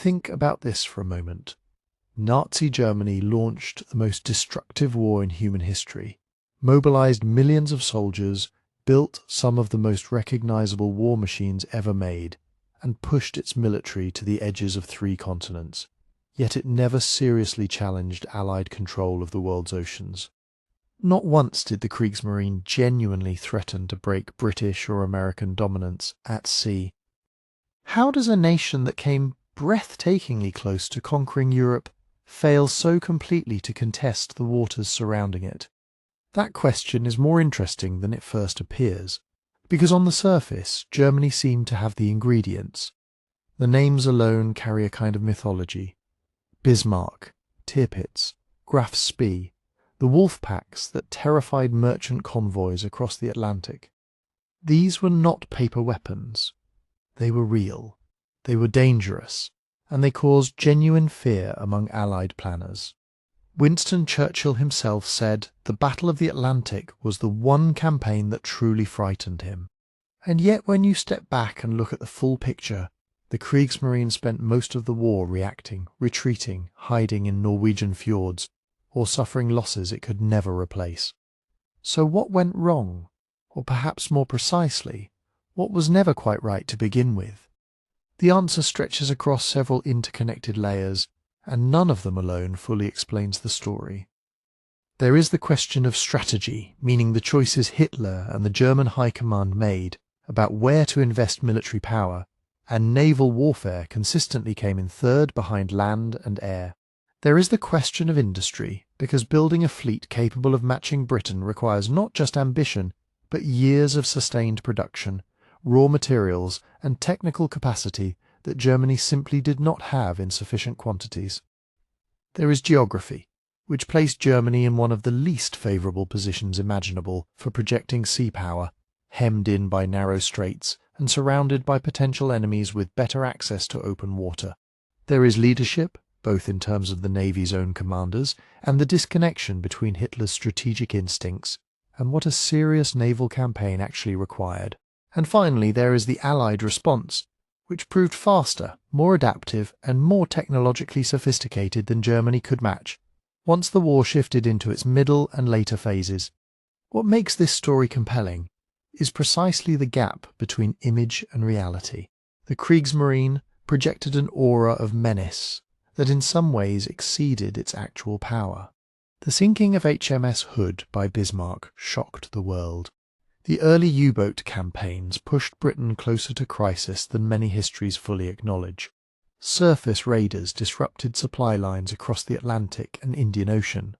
Think about this for a moment. Nazi Germany launched the most destructive war in human history, mobilized millions of soldiers, built some of the most recognizable war machines ever made, and pushed its military to the edges of 3 continents. Yet it never seriously challenged Allied control of the world's oceans. Not once did the Kriegsmarine genuinely threaten to break British or American dominance at sea. How does a nation that came breathtakingly close to conquering Europe fail so completely to contest the waters surrounding it? That question is more interesting than it first appears, because on the surface Germany seemed to have the ingredients. The names alone carry a kind of mythology. Bismarck, Tirpitz, Graf Spee, the wolf packs that terrified merchant convoys across the Atlantic. These were not paper weapons. They were real, they were dangerous, and they caused genuine fear among Allied planners. Winston Churchill himself said the Battle of the Atlantic was the one campaign that truly frightened him. And yet when you step back and look at the full picture, the Kriegsmarine spent most of the war reacting, retreating, hiding in Norwegian fjords, or suffering losses it could never replace. So what went wrong? Or perhaps more precisely, what was never quite right to begin with? The answer stretches across several interconnected layers, and none of them alone fully explains the story. There is the question of strategy, meaning the choices Hitler and the German High Command made about where to invest military power, and naval warfare consistently came in third behind land and air. There is the question of industry, because building a fleet capable of matching Britain requires not just ambition, but years of sustained production, raw materials, and technical capacity that Germany simply did not have in sufficient quantities. There is geography, which placed Germany in one of the least favourable positions imaginable for projecting sea power, hemmed in by narrow straits and surrounded by potential enemies with better access to open water. There is leadership, both in terms of the Navy's own commanders and the disconnection between Hitler's strategic instincts and what a serious naval campaign actually required. And finally, there is the Allied response, which proved faster, more adaptive, and more technologically sophisticated than Germany could match, once the war shifted into its middle and later phases. What makes this story compelling is precisely the gap between image and reality. The Kriegsmarine projected an aura of menace that in some ways exceeded its actual power. The sinking of HMS Hood by Bismarck shocked the world. The early U-boat campaigns pushed Britain closer to crisis than many histories fully acknowledge. Surface raiders disrupted supply lines across the Atlantic and Indian Ocean.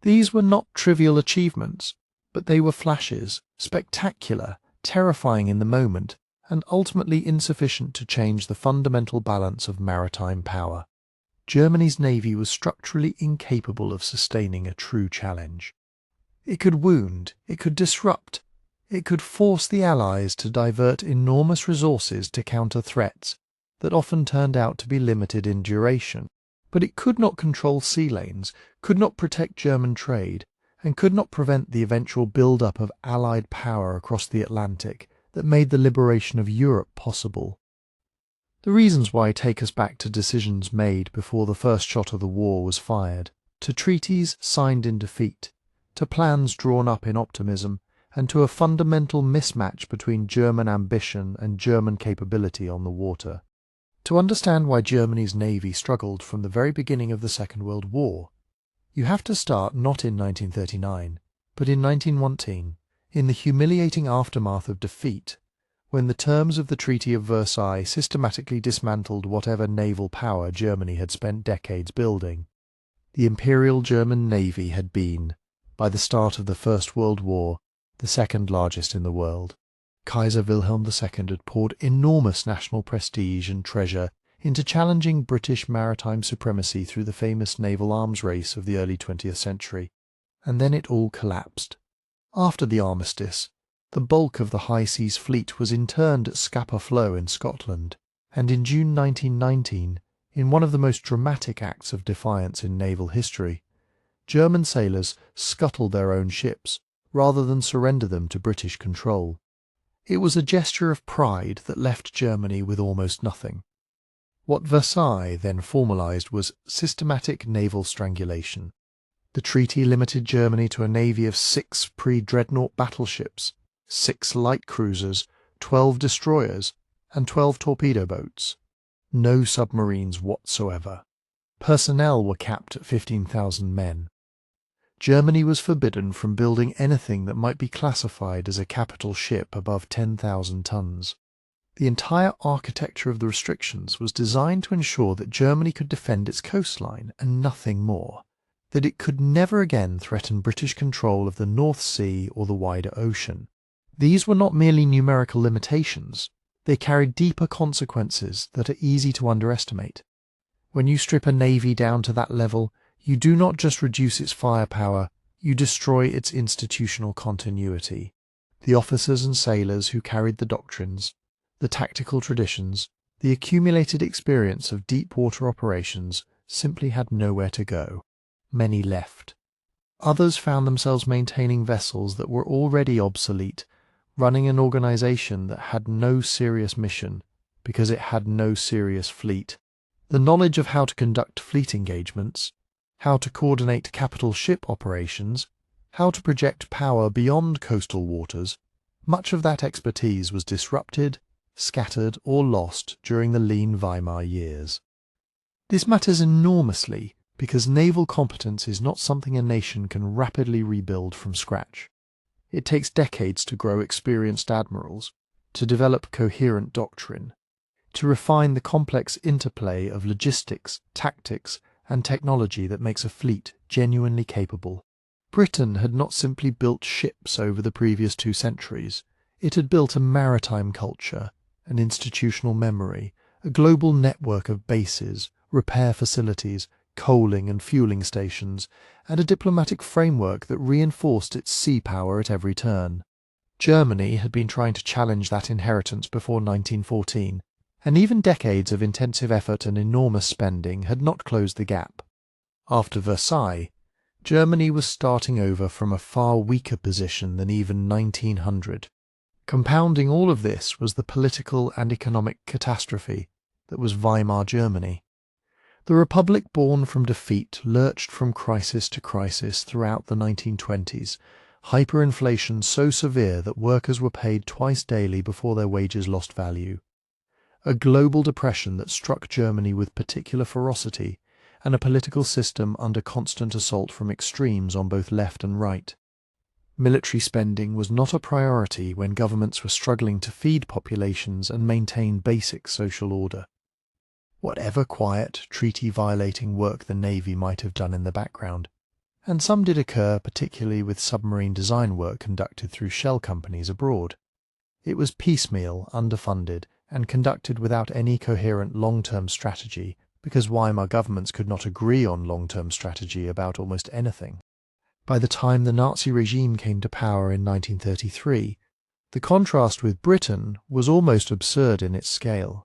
These were not trivial achievements, but they were flashes, spectacular, terrifying in the moment, and ultimately insufficient to change the fundamental balance of maritime power. Germany's navy was structurally incapable of sustaining a true challenge. It could wound, it could disrupt, it could force the Allies to divert enormous resources to counter threats that often turned out to be limited in duration. But it could not control sea lanes, could not protect German trade, and could not prevent the eventual build-up of Allied power across the Atlantic that made the liberation of Europe possible. The reasons why take us back to decisions made before the first shot of the war was fired, to treaties signed in defeat, to plans drawn up in optimism, and to a fundamental mismatch between German ambition and German capability on the water. To understand why Germany's navy struggled from the very beginning of the Second World War, you have to start not in 1939, but in 1914, in the humiliating aftermath of defeat, when the terms of the Treaty of Versailles systematically dismantled whatever naval power Germany had spent decades building. The Imperial German Navy had been, by the start of the First World War, the second largest in the world. Kaiser Wilhelm II had poured enormous national prestige and treasure into challenging British maritime supremacy through the famous naval arms race of the early 20th century, and then it all collapsed. After the armistice, the bulk of the High Seas Fleet was interned at Scapa Flow in Scotland, and in June 1919, in one of the most dramatic acts of defiance in naval history, German sailors scuttled their own ships rather than surrender them to British control. It was a gesture of pride that left Germany with almost nothing. What Versailles then formalised was systematic naval strangulation. The treaty limited Germany to a navy of 6 pre-dreadnought battleships, 6 light cruisers, 12 destroyers, and 12 torpedo boats. No submarines whatsoever. Personnel were capped at 15,000 men. Germany was forbidden from building anything that might be classified as a capital ship above 10,000 tons. The entire architecture of the restrictions was designed to ensure that Germany could defend its coastline and nothing more, that it could never again threaten British control of the North Sea or the wider ocean. These were not merely numerical limitations, they carried deeper consequences that are easy to underestimate. When you strip a navy down to that level, you do not just reduce its firepower, you destroy its institutional continuity. The officers and sailors who carried the doctrines, the tactical traditions, the accumulated experience of deep water operations simply had nowhere to go. Many left. Others found themselves maintaining vessels that were already obsolete, running an organization that had no serious mission because it had no serious fleet. The knowledge of how to conduct fleet engagements, how to coordinate capital ship operations, how to project power beyond coastal waters, much of that expertise was disrupted, scattered or lost during the lean Weimar years. This matters enormously because naval competence is not something a nation can rapidly rebuild from scratch. It takes decades to grow experienced admirals, to develop coherent doctrine, to refine the complex interplay of logistics, tactics, and technology that makes a fleet genuinely capable. Britain had not simply built ships over the previous 2 centuries, it had built a maritime culture, an institutional memory, a global network of bases, repair facilities, coaling and fueling stations, and a diplomatic framework that reinforced its sea power at every turn. Germany had been trying to challenge that inheritance before 1914, and even decades of intensive effort and enormous spending had not closed the gap. After Versailles, Germany was starting over from a far weaker position than even 1900. Compounding all of this was the political and economic catastrophe that was Weimar Germany. The republic born from defeat lurched from crisis to crisis throughout the 1920s, hyperinflation so severe that workers were paid twice daily before their wages lost value. A global depression that struck Germany with particular ferocity, and a political system under constant assault from extremes on both left and right. Military spending was not a priority when governments were struggling to feed populations and maintain basic social order. Whatever quiet, treaty-violating work the Navy might have done in the background, and some did occur particularly with submarine design work conducted through shell companies abroad. It was piecemeal, underfunded, and conducted without any coherent long-term strategy because Weimar governments could not agree on long-term strategy about almost anything. By the time the Nazi regime came to power in 1933, the contrast with Britain was almost absurd in its scale.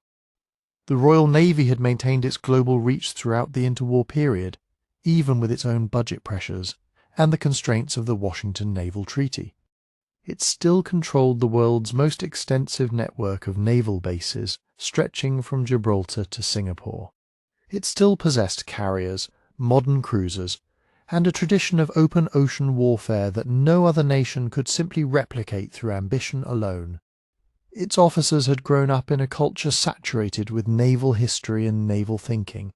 The Royal Navy had maintained its global reach throughout the interwar period, even with its own budget pressures and the constraints of the Washington Naval Treaty. It still controlled the world's most extensive network of naval bases, stretching from Gibraltar to Singapore. It still possessed carriers, modern cruisers, and a tradition of open ocean warfare that no other nation could simply replicate through ambition alone. Its officers had grown up in a culture saturated with naval history and naval thinking.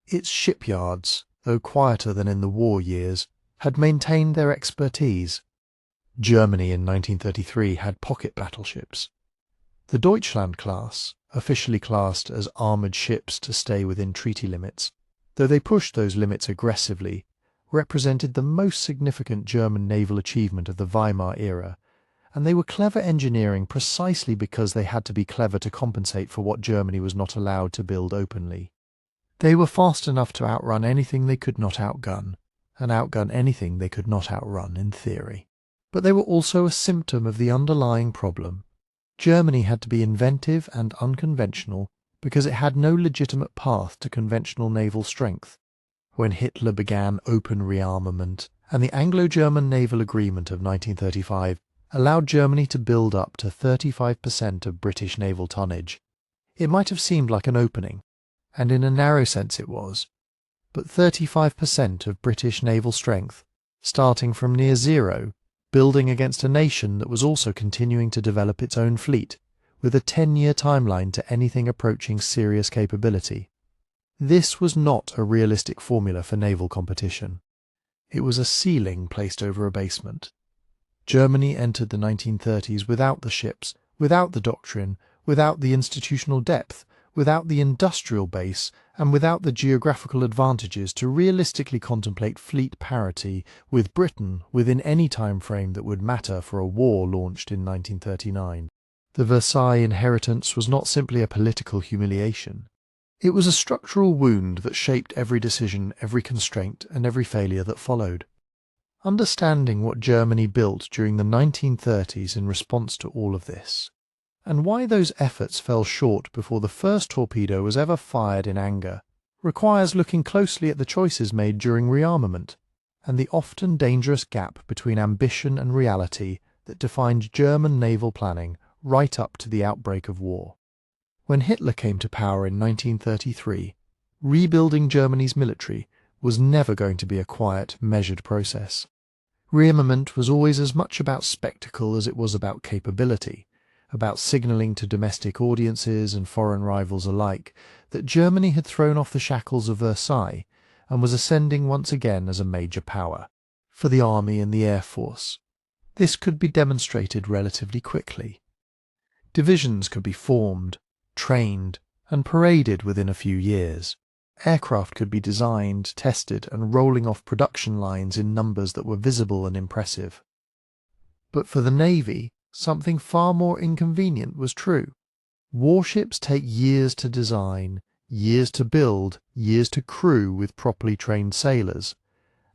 Its shipyards, though quieter than in the war years, had maintained their expertise. Germany in 1933 had pocket battleships. The Deutschland class, officially classed as armoured ships to stay within treaty limits, though they pushed those limits aggressively, represented the most significant German naval achievement of the Weimar era, and they were clever engineering precisely because they had to be clever to compensate for what Germany was not allowed to build openly. They were fast enough to outrun anything they could not outgun, and outgun anything they could not outrun in theory. But they were also a symptom of the underlying problem. Germany had to be inventive and unconventional because it had no legitimate path to conventional naval strength. When Hitler began open rearmament, and the Anglo-German Naval Agreement of 1935 allowed Germany to build up to 35% of British naval tonnage, it might have seemed like an opening, and in a narrow sense it was, but 35% of British naval strength, starting from near zero, building against a nation that was also continuing to develop its own fleet, with a 10-year timeline to anything approaching serious capability. This was not a realistic formula for naval competition. It was a ceiling placed over a basement. Germany entered the 1930s without the ships, without the doctrine, without the institutional depth, without the industrial base, and without the geographical advantages to realistically contemplate fleet parity with Britain within any time frame that would matter for a war launched in 1939. The Versailles inheritance was not simply a political humiliation. It was a structural wound that shaped every decision, every constraint, and every failure that followed. Understanding what Germany built during the 1930s in response to all of this, and why those efforts fell short before the first torpedo was ever fired in anger, requires looking closely at the choices made during rearmament, and the often dangerous gap between ambition and reality that defined German naval planning right up to the outbreak of war. When Hitler came to power in 1933, rebuilding Germany's military was never going to be a quiet, measured process. Rearmament was always as much about spectacle as it was about capability, about signalling to domestic audiences and foreign rivals alike that Germany had thrown off the shackles of Versailles and was ascending once again as a major power. For the army and the air force, this could be demonstrated relatively quickly. Divisions could be formed, trained, and paraded within a few years. Aircraft could be designed, tested, and rolling off production lines in numbers that were visible and impressive. But for the Navy, something far more inconvenient was true. Warships take years to design, years to build, years to crew with properly trained sailors,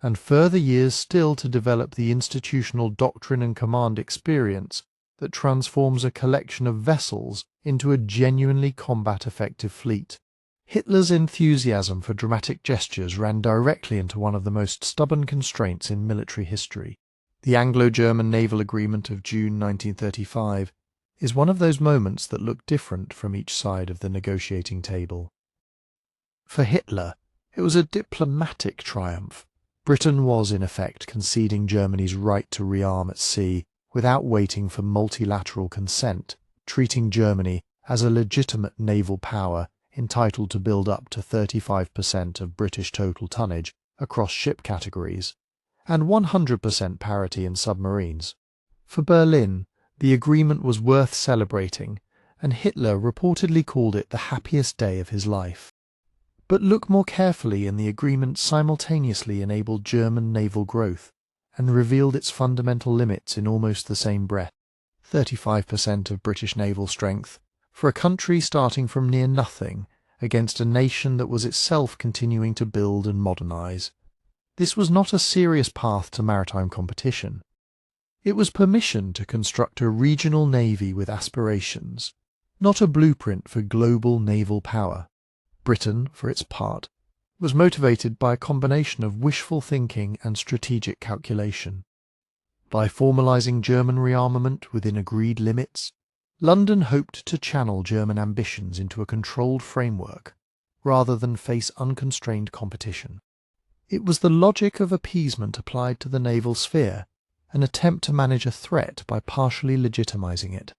and further years still to develop the institutional doctrine and command experience that transforms a collection of vessels into a genuinely combat-effective fleet. Hitler's enthusiasm for dramatic gestures ran directly into one of the most stubborn constraints in military history. The Anglo-German Naval Agreement of June 1935 is one of those moments that look different from each side of the negotiating table. For Hitler, it was a diplomatic triumph. Britain was, in effect, conceding Germany's right to rearm at sea without waiting for multilateral consent, treating Germany as a legitimate naval power entitled to build up to 35% of British total tonnage across ship categories, and 100% parity in submarines. For Berlin, the agreement was worth celebrating, and Hitler reportedly called it the happiest day of his life. But look more carefully, and the agreement simultaneously enabled German naval growth and revealed its fundamental limits in almost the same breath. 35% of British naval strength, for a country starting from near nothing against a nation that was itself continuing to build and modernise. This was not a serious path to maritime competition. It was permission to construct a regional navy with aspirations, not a blueprint for global naval power. Britain, for its part, was motivated by a combination of wishful thinking and strategic calculation. By formalising German rearmament within agreed limits, London hoped to channel German ambitions into a controlled framework rather than face unconstrained competition. It was the logic of appeasement applied to the naval sphere, an attempt to manage a threat by partially legitimising it.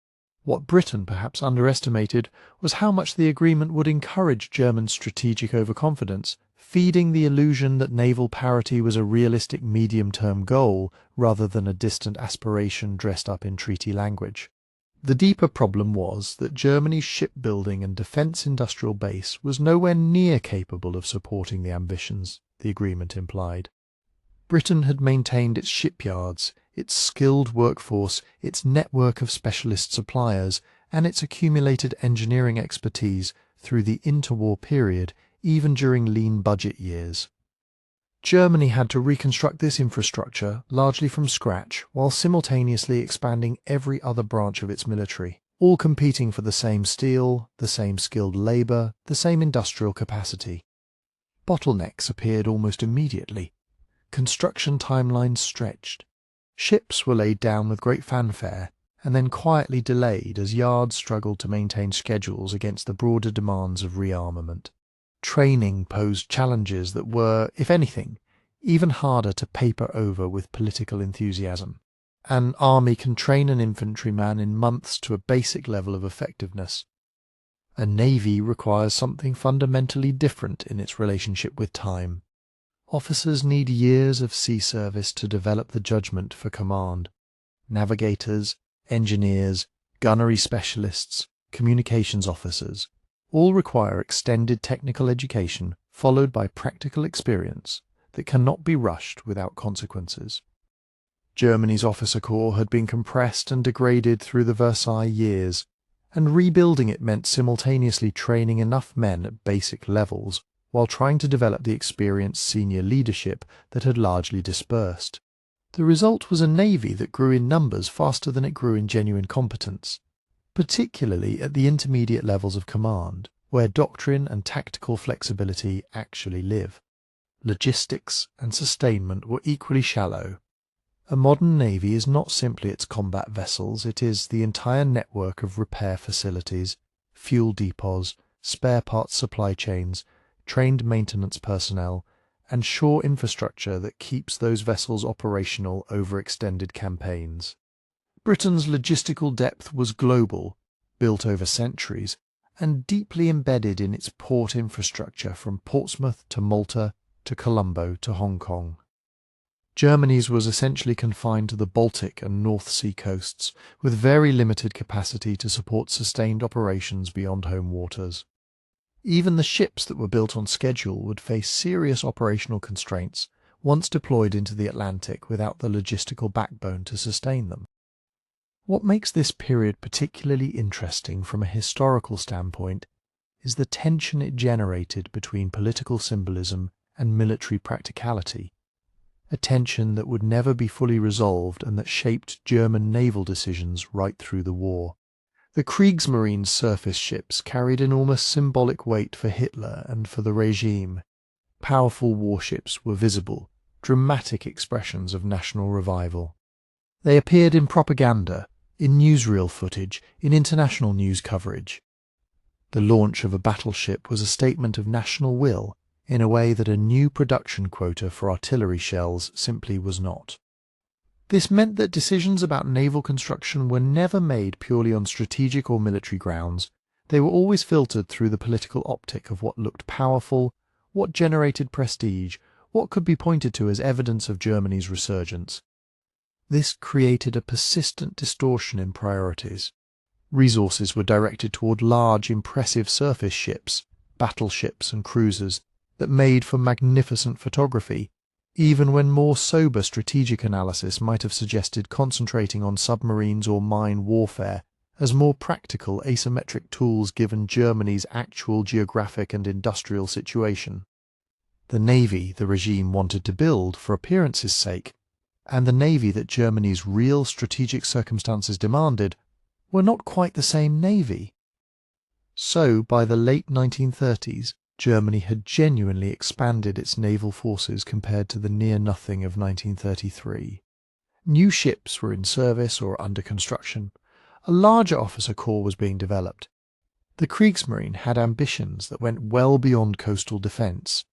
What Britain perhaps underestimated was how much the agreement would encourage German strategic overconfidence, feeding the illusion that naval parity was a realistic medium-term goal rather than a distant aspiration dressed up in treaty language. The deeper problem was that Germany's shipbuilding and defence industrial base was nowhere near capable of supporting the ambitions the agreement implied. Britain had maintained its shipyards, its skilled workforce, its network of specialist suppliers, and its accumulated engineering expertise through the interwar period, even during lean budget years. Germany had to reconstruct this infrastructure largely from scratch, while simultaneously expanding every other branch of its military, all competing for the same steel, the same skilled labour, the same industrial capacity. Bottlenecks appeared almost immediately. Construction timelines stretched. Ships were laid down with great fanfare, and then quietly delayed as yards struggled to maintain schedules against the broader demands of rearmament. Training posed challenges that were, if anything, even harder to paper over with political enthusiasm. An army can train an infantryman in months to a basic level of effectiveness. A navy requires something fundamentally different in its relationship with time. Officers need years of sea service to develop the judgment for command. Navigators, engineers, gunnery specialists, communications officers all require extended technical education followed by practical experience that cannot be rushed without consequences. Germany's officer corps had been compressed and degraded through the Versailles years, and rebuilding it meant simultaneously training enough men at basic levels while trying to develop the experienced senior leadership that had largely dispersed. The result was a navy that grew in numbers faster than it grew in genuine competence, particularly at the intermediate levels of command, where doctrine and tactical flexibility actually live. Logistics and sustainment were equally shallow. A modern navy is not simply its combat vessels, it is the entire network of repair facilities, fuel depots, spare parts supply chains, trained maintenance personnel, and shore infrastructure that keeps those vessels operational over extended campaigns. Britain's logistical depth was global, built over centuries, and deeply embedded in its port infrastructure from Portsmouth to Malta to Colombo to Hong Kong. Germany's was essentially confined to the Baltic and North Sea coasts, with very limited capacity to support sustained operations beyond home waters. Even the ships that were built on schedule would face serious operational constraints once deployed into the Atlantic without the logistical backbone to sustain them. What makes this period particularly interesting from a historical standpoint is the tension it generated between political symbolism and military practicality, a tension that would never be fully resolved and that shaped German naval decisions right through the war. The Kriegsmarine surface ships carried an almost symbolic weight for Hitler and for the regime. Powerful warships were visible, dramatic expressions of national revival. They appeared in propaganda, in newsreel footage, in international news coverage. The launch of a battleship was a statement of national will in a way that a new production quota for artillery shells simply was not. This meant that decisions about naval construction were never made purely on strategic or military grounds. They were always filtered through the political optic of what looked powerful, what generated prestige, what could be pointed to as evidence of Germany's resurgence. This created a persistent distortion in priorities. Resources were directed toward large, impressive surface ships, battleships and cruisers that made for magnificent photography, even when more sober strategic analysis might have suggested concentrating on submarines or mine warfare as more practical asymmetric tools given Germany's actual geographic and industrial situation. The navy the regime wanted to build for appearance's sake, and the navy that Germany's real strategic circumstances demanded, were not quite the same navy. So, by the late 1930s, Germany had genuinely expanded its naval forces compared to the near-nothing of 1933. New ships were in service or under construction. A larger officer corps was being developed. The Kriegsmarine had ambitions that went well beyond coastal defence.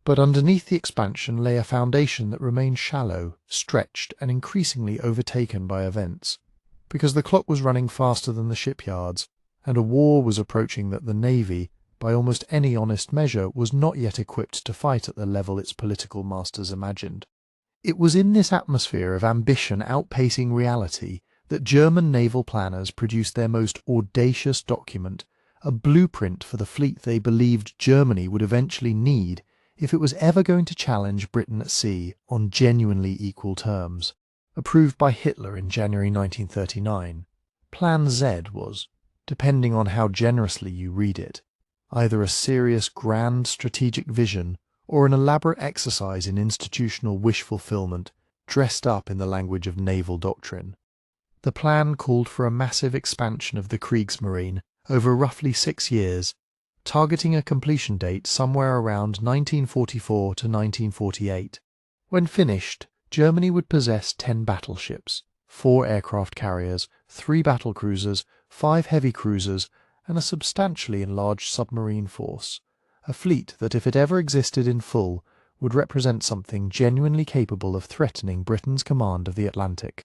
But underneath the expansion lay a foundation that remained shallow, stretched, and increasingly overtaken by events, because the clock was running faster than the shipyards, and a war was approaching that the navy, by almost any honest measure, was not yet equipped to fight at the level its political masters imagined. It was in this atmosphere of ambition outpacing reality that German naval planners produced their most audacious document, a blueprint for the fleet they believed Germany would eventually need if it was ever going to challenge Britain at sea on genuinely equal terms. Approved by Hitler in January 1939, Plan Z was, depending on how generously you read it, either a serious grand strategic vision or an elaborate exercise in institutional wish fulfillment dressed up in the language of naval doctrine. The plan called for a massive expansion of the Kriegsmarine over roughly 6 years, targeting a completion date somewhere around 1944 to 1948. When finished, Germany would possess 10 battleships, 4 aircraft carriers, 3 battlecruisers, 5 heavy cruisers, and a substantially enlarged submarine force, a fleet that, if it ever existed in full, would represent something genuinely capable of threatening Britain's command of the Atlantic.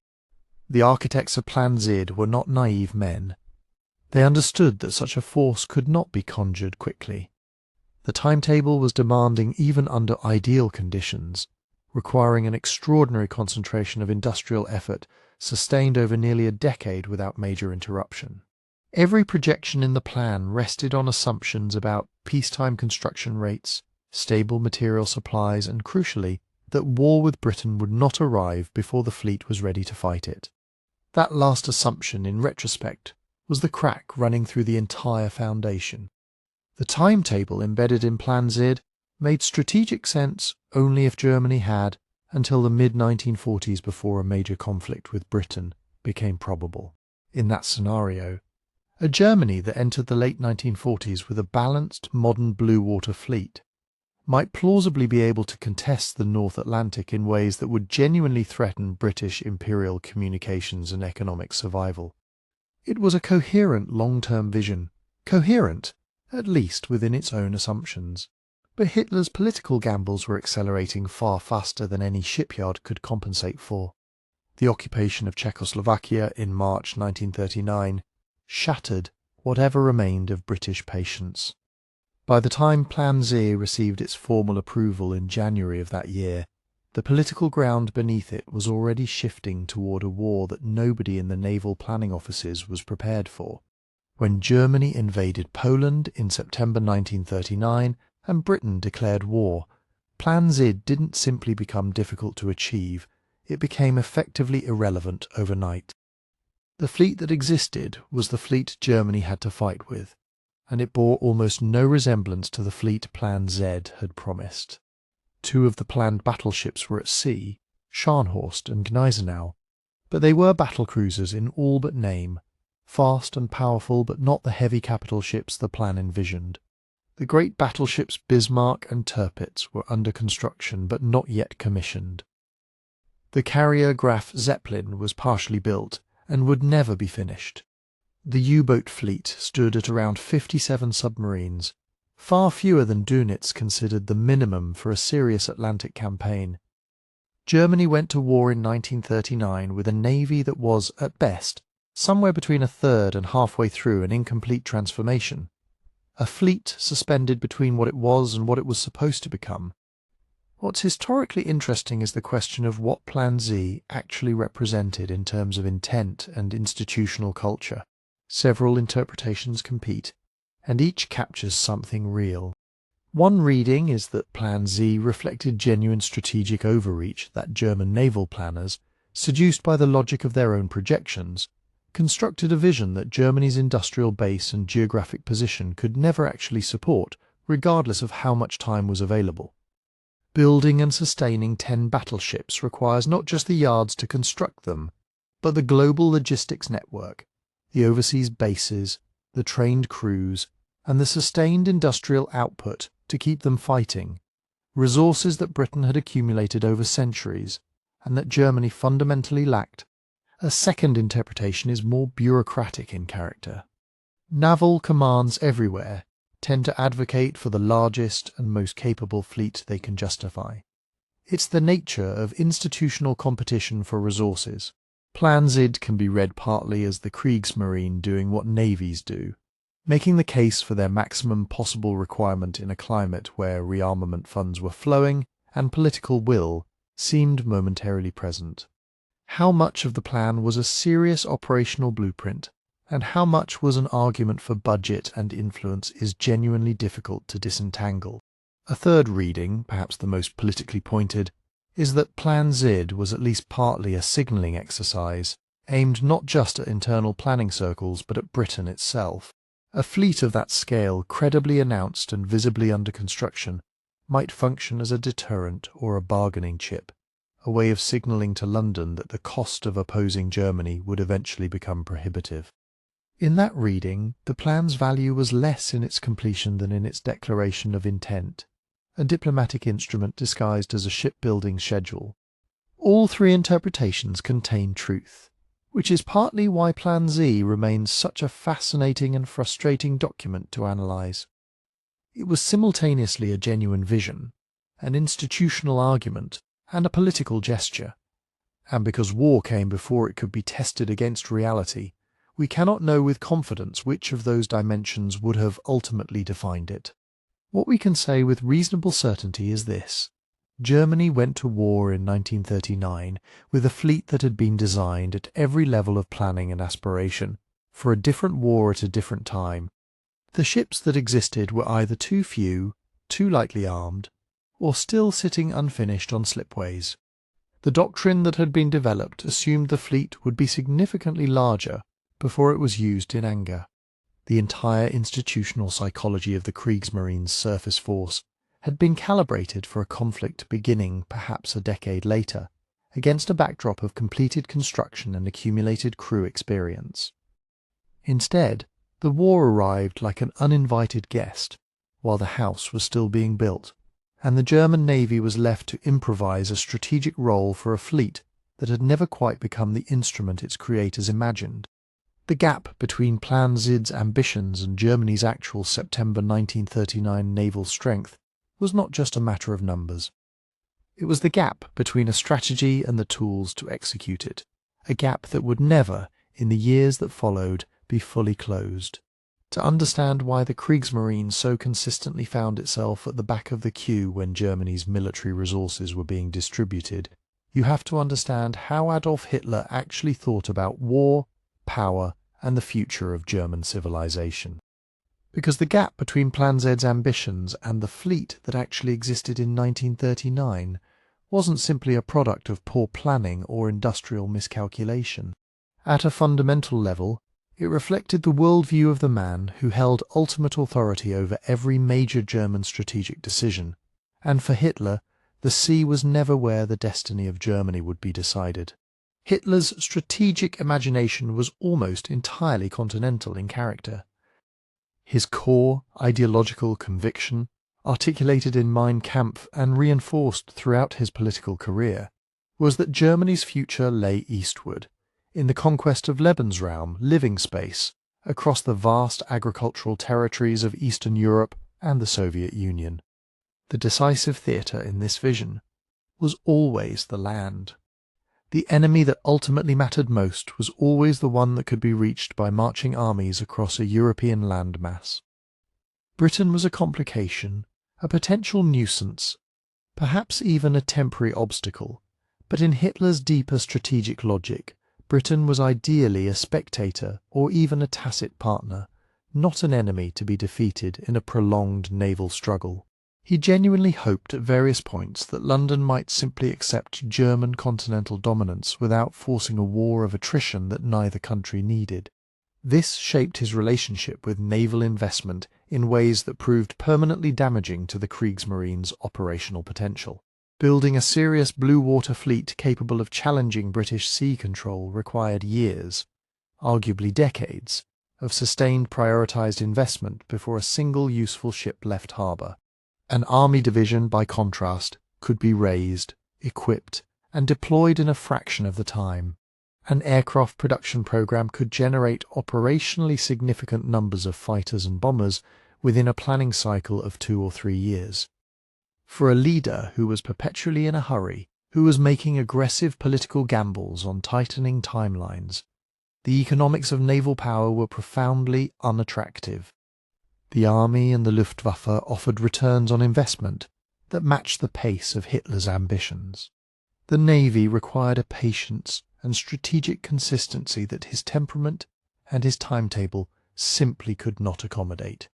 The architects of Plan Z were not naive men. They understood that such a force could not be conjured quickly. The timetable was demanding even under ideal conditions, requiring an extraordinary concentration of industrial effort sustained over nearly a decade without major interruption. Every projection in the plan rested on assumptions about peacetime construction rates, stable material supplies, and crucially, that war with Britain would not arrive before the fleet was ready to fight it. That last assumption, in retrospect, was the crack running through the entire foundation. The timetable embedded in Plan Z made strategic sense only if Germany had, until the mid-1940s before a major conflict with Britain became probable. In that scenario, a Germany that entered the late 1940s with a balanced, modern blue water fleet might plausibly be able to contest the North Atlantic in ways that would genuinely threaten British imperial communications and economic survival. It was a coherent long-term vision, coherent, at least within its own assumptions. But Hitler's political gambles were accelerating far faster than any shipyard could compensate for. The occupation of Czechoslovakia in March 1939 shattered whatever remained of British patience. By the time Plan Z received its formal approval in January of that year, the political ground beneath it was already shifting toward a war that nobody in the naval planning offices was prepared for. When Germany invaded Poland in September 1939 and Britain declared war, Plan Z didn't simply become difficult to achieve, it became effectively irrelevant overnight. The fleet that existed was the fleet Germany had to fight with, and it bore almost no resemblance to the fleet Plan Z had promised. 2 of the planned battleships were at sea, Scharnhorst and Gneisenau, but they were battlecruisers in all but name, fast and powerful but not the heavy capital ships the plan envisioned. The great battleships Bismarck and Tirpitz were under construction but not yet commissioned. The carrier Graf Zeppelin was partially built and would never be finished. The U-boat fleet stood at around 57 submarines, far fewer than Dönitz considered the minimum for a serious Atlantic campaign. Germany went to war in 1939 with a navy that was, at best, somewhere between a third and halfway through an incomplete transformation, a fleet suspended between what it was and what it was supposed to become. What's historically interesting is the question of what Plan Z actually represented in terms of intent and institutional culture. Several interpretations compete, and each captures something real. One reading is that Plan Z reflected genuine strategic overreach that German naval planners, seduced by the logic of their own projections, constructed a vision that Germany's industrial base and geographic position could never actually support, regardless of how much time was available. Building and sustaining 10 battleships requires not just the yards to construct them, but the global logistics network, the overseas bases, the trained crews, and the sustained industrial output to keep them fighting, resources that Britain had accumulated over centuries and that Germany fundamentally lacked. A second interpretation is more bureaucratic in character. Naval commands everywhere tend to advocate for the largest and most capable fleet they can justify. It's the nature of institutional competition for resources. Plan Z can be read partly as the Kriegsmarine doing what navies do, making the case for their maximum possible requirement in a climate where rearmament funds were flowing and political will seemed momentarily present. How much of the plan was a serious operational blueprint, and how much was an argument for budget and influence is genuinely difficult to disentangle. A third reading, perhaps the most politically pointed, is that Plan Z was at least partly a signalling exercise, aimed not just at internal planning circles but at Britain itself. A fleet of that scale, credibly announced and visibly under construction, might function as a deterrent or a bargaining chip, a way of signalling to London that the cost of opposing Germany would eventually become prohibitive. In that reading, the plan's value was less in its completion than in its declaration of intent, a diplomatic instrument disguised as a shipbuilding schedule. All 3 interpretations contain truth, which is partly why Plan Z remains such a fascinating and frustrating document to analyse. It was simultaneously a genuine vision, an institutional argument, and a political gesture. And because war came before it could be tested against reality, we cannot know with confidence which of those dimensions would have ultimately defined it. What we can say with reasonable certainty is this. Germany went to war in 1939 with a fleet that had been designed at every level of planning and aspiration, for a different war at a different time. The ships that existed were either too few, too lightly armed, or still sitting unfinished on slipways. The doctrine that had been developed assumed the fleet would be significantly larger before it was used in anger. The entire institutional psychology of the Kriegsmarine's surface force had been calibrated for a conflict beginning perhaps a decade later, against a backdrop of completed construction and accumulated crew experience. Instead, the war arrived like an uninvited guest, while the house was still being built, and the German Navy was left to improvise a strategic role for a fleet that had never quite become the instrument its creators imagined. The gap between Plan Z's ambitions and Germany's actual September 1939 naval strength was not just a matter of numbers. It was the gap between a strategy and the tools to execute it, a gap that would never, in the years that followed, be fully closed. To understand why the Kriegsmarine so consistently found itself at the back of the queue when Germany's military resources were being distributed, you have to understand how Adolf Hitler actually thought about war, power, and the future of German civilization. Because the gap between Plan Z's ambitions and the fleet that actually existed in 1939 wasn't simply a product of poor planning or industrial miscalculation. At a fundamental level, it reflected the worldview of the man who held ultimate authority over every major German strategic decision, and for Hitler, the sea was never where the destiny of Germany would be decided. Hitler's strategic imagination was almost entirely continental in character. His core ideological conviction, articulated in Mein Kampf and reinforced throughout his political career, was that Germany's future lay eastward, in the conquest of Lebensraum, living space, across the vast agricultural territories of Eastern Europe and the Soviet Union. The decisive theatre in this vision was always the land. The enemy that ultimately mattered most was always the one that could be reached by marching armies across a European landmass. Britain was a complication, a potential nuisance, perhaps even a temporary obstacle, but in Hitler's deeper strategic logic, Britain was ideally a spectator or even a tacit partner, not an enemy to be defeated in a prolonged naval struggle. He genuinely hoped at various points that London might simply accept German continental dominance without forcing a war of attrition that neither country needed. This shaped his relationship with naval investment in ways that proved permanently damaging to the Kriegsmarine's operational potential. Building a serious blue water fleet capable of challenging British sea control required years, arguably decades, of sustained prioritised investment before a single useful ship left harbour. An army division, by contrast, could be raised, equipped, and deployed in a fraction of the time. An aircraft production program could generate operationally significant numbers of fighters and bombers within a planning cycle of 2 or 3 years. For a leader who was perpetually in a hurry, who was making aggressive political gambles on tightening timelines, the economics of naval power were profoundly unattractive. The army and the Luftwaffe offered returns on investment that matched the pace of Hitler's ambitions. The navy required a patience and strategic consistency that his temperament and his timetable simply could not accommodate.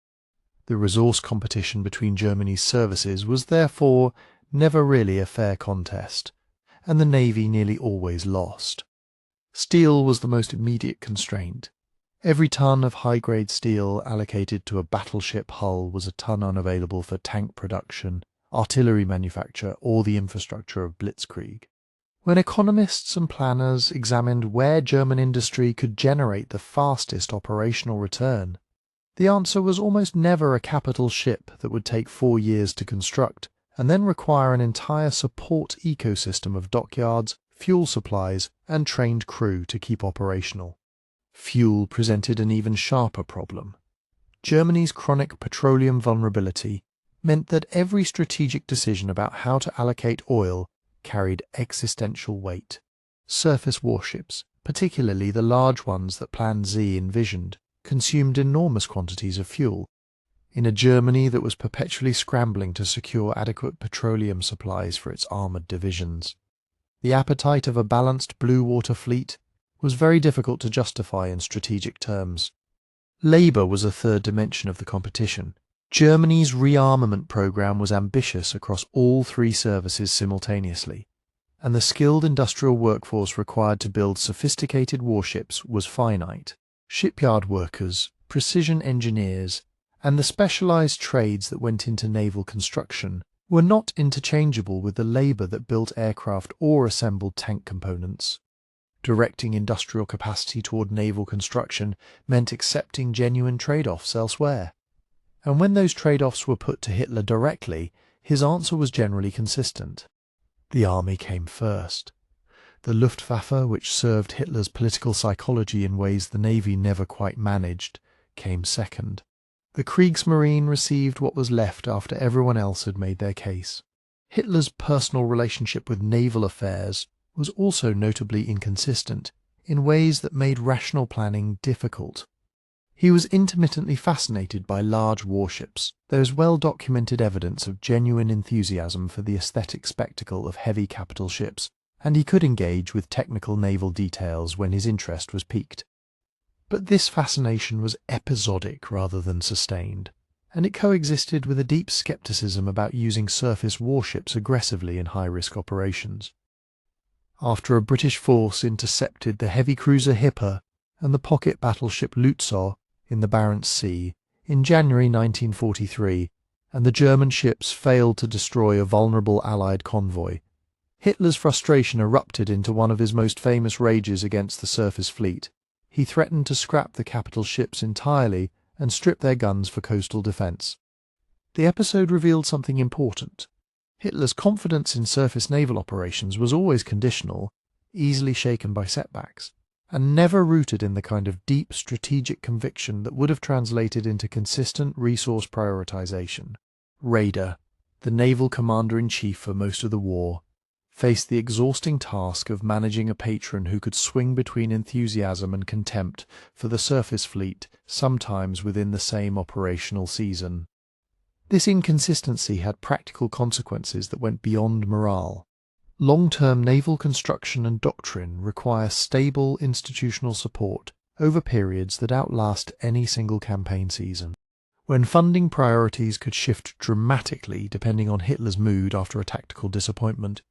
The resource competition between Germany's services was therefore never really a fair contest, and the navy nearly always lost. Steel was the most immediate constraint. Every ton of high-grade steel allocated to a battleship hull was a ton unavailable for tank production, artillery manufacture, or the infrastructure of blitzkrieg. When economists and planners examined where German industry could generate the fastest operational return, the answer was almost never a capital ship that would take 4 years to construct and then require an entire support ecosystem of dockyards, fuel supplies, and trained crew to keep operational. Fuel presented an even sharper problem. Germany's chronic petroleum vulnerability meant that every strategic decision about how to allocate oil carried existential weight. Surface warships, particularly the large ones that Plan Z envisioned, consumed enormous quantities of fuel. In a Germany that was perpetually scrambling to secure adequate petroleum supplies for its armoured divisions, the appetite of a balanced blue water fleet was very difficult to justify in strategic terms. Labour was a third dimension of the competition. Germany's rearmament programme was ambitious across all three services simultaneously, and the skilled industrial workforce required to build sophisticated warships was finite. Shipyard workers, precision engineers, and the specialised trades that went into naval construction were not interchangeable with the labour that built aircraft or assembled tank components. Directing industrial capacity toward naval construction meant accepting genuine trade-offs elsewhere. And when those trade-offs were put to Hitler directly, his answer was generally consistent. The army came first. The Luftwaffe, which served Hitler's political psychology in ways the navy never quite managed, came second. The Kriegsmarine received what was left after everyone else had made their case. Hitler's personal relationship with naval affairs was also notably inconsistent in ways that made rational planning difficult. He was intermittently fascinated by large warships. There is well-documented evidence of genuine enthusiasm for the aesthetic spectacle of heavy capital ships, and he could engage with technical naval details when his interest was piqued. But this fascination was episodic rather than sustained, and it coexisted with a deep skepticism about using surface warships aggressively in high-risk operations. After a British force intercepted the heavy cruiser Hipper and the pocket battleship Lützow in the Barents Sea in January 1943, and the German ships failed to destroy a vulnerable Allied convoy, Hitler's frustration erupted into one of his most famous rages against the surface fleet. He threatened to scrap the capital ships entirely and strip their guns for coastal defence. The episode revealed something important. Hitler's confidence in surface naval operations was always conditional, easily shaken by setbacks, and never rooted in the kind of deep strategic conviction that would have translated into consistent resource prioritization. Raeder, the naval commander-in-chief for most of the war, faced the exhausting task of managing a patron who could swing between enthusiasm and contempt for the surface fleet, sometimes within the same operational season. This inconsistency had practical consequences that went beyond morale. Long-term naval construction and doctrine require stable institutional support over periods that outlast any single campaign season. When funding priorities could shift dramatically depending on Hitler's mood after a tactical disappointment,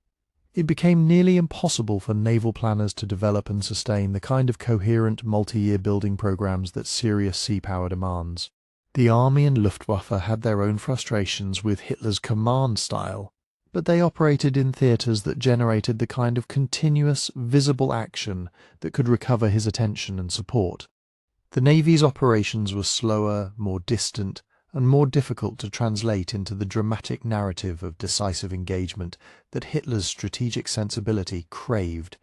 it became nearly impossible for naval planners to develop and sustain the kind of coherent multi-year building programs that serious sea power demands. The Army and Luftwaffe had their own frustrations with Hitler's command style, but they operated in theatres that generated the kind of continuous, visible action that could recover his attention and support. The Navy's operations were slower, more distant, and more difficult to translate into the dramatic narrative of decisive engagement that Hitler's strategic sensibility craved.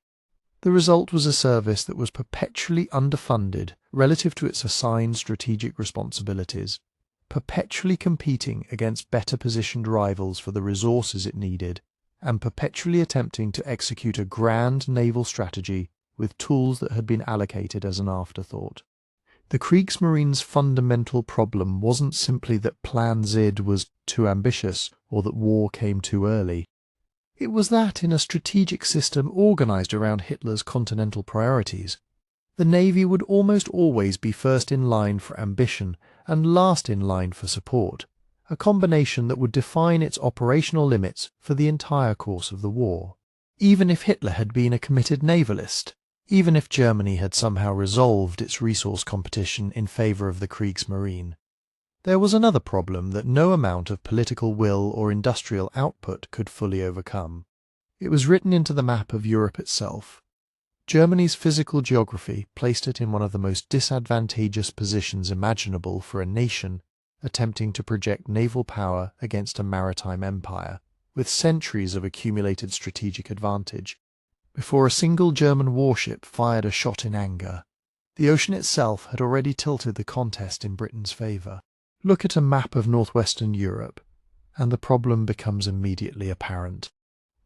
The result was a service that was perpetually underfunded relative to its assigned strategic responsibilities, perpetually competing against better-positioned rivals for the resources it needed, and perpetually attempting to execute a grand naval strategy with tools that had been allocated as an afterthought. The Kriegsmarine's fundamental problem wasn't simply that Plan Z was too ambitious or that war came too early. It was that, in a strategic system organised around Hitler's continental priorities, the Navy would almost always be first in line for ambition and last in line for support, a combination that would define its operational limits for the entire course of the war. Even if Hitler had been a committed navalist, even if Germany had somehow resolved its resource competition in favour of the Kriegsmarine, there was another problem that no amount of political will or industrial output could fully overcome. It was written into the map of Europe itself. Germany's physical geography placed it in one of the most disadvantageous positions imaginable for a nation attempting to project naval power against a maritime empire, with centuries of accumulated strategic advantage. Before a single German warship fired a shot in anger, The ocean itself had already tilted the contest in Britain's favour. Look at a map of northwestern Europe, and the problem becomes immediately apparent.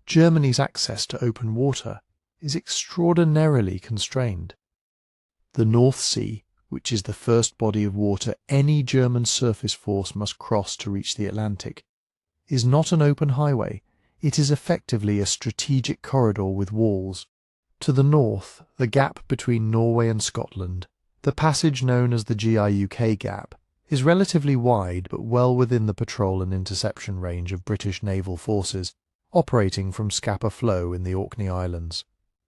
Germany's access to open water is extraordinarily constrained. The North Sea, which is the first body of water any German surface force must cross to reach the Atlantic, is not an open highway. It is effectively a strategic corridor with walls. To the north, the gap between Norway and Scotland, the passage known as the GIUK Gap, is relatively wide but well within the patrol and interception range of British naval forces operating from Scapa Flow in the Orkney Islands,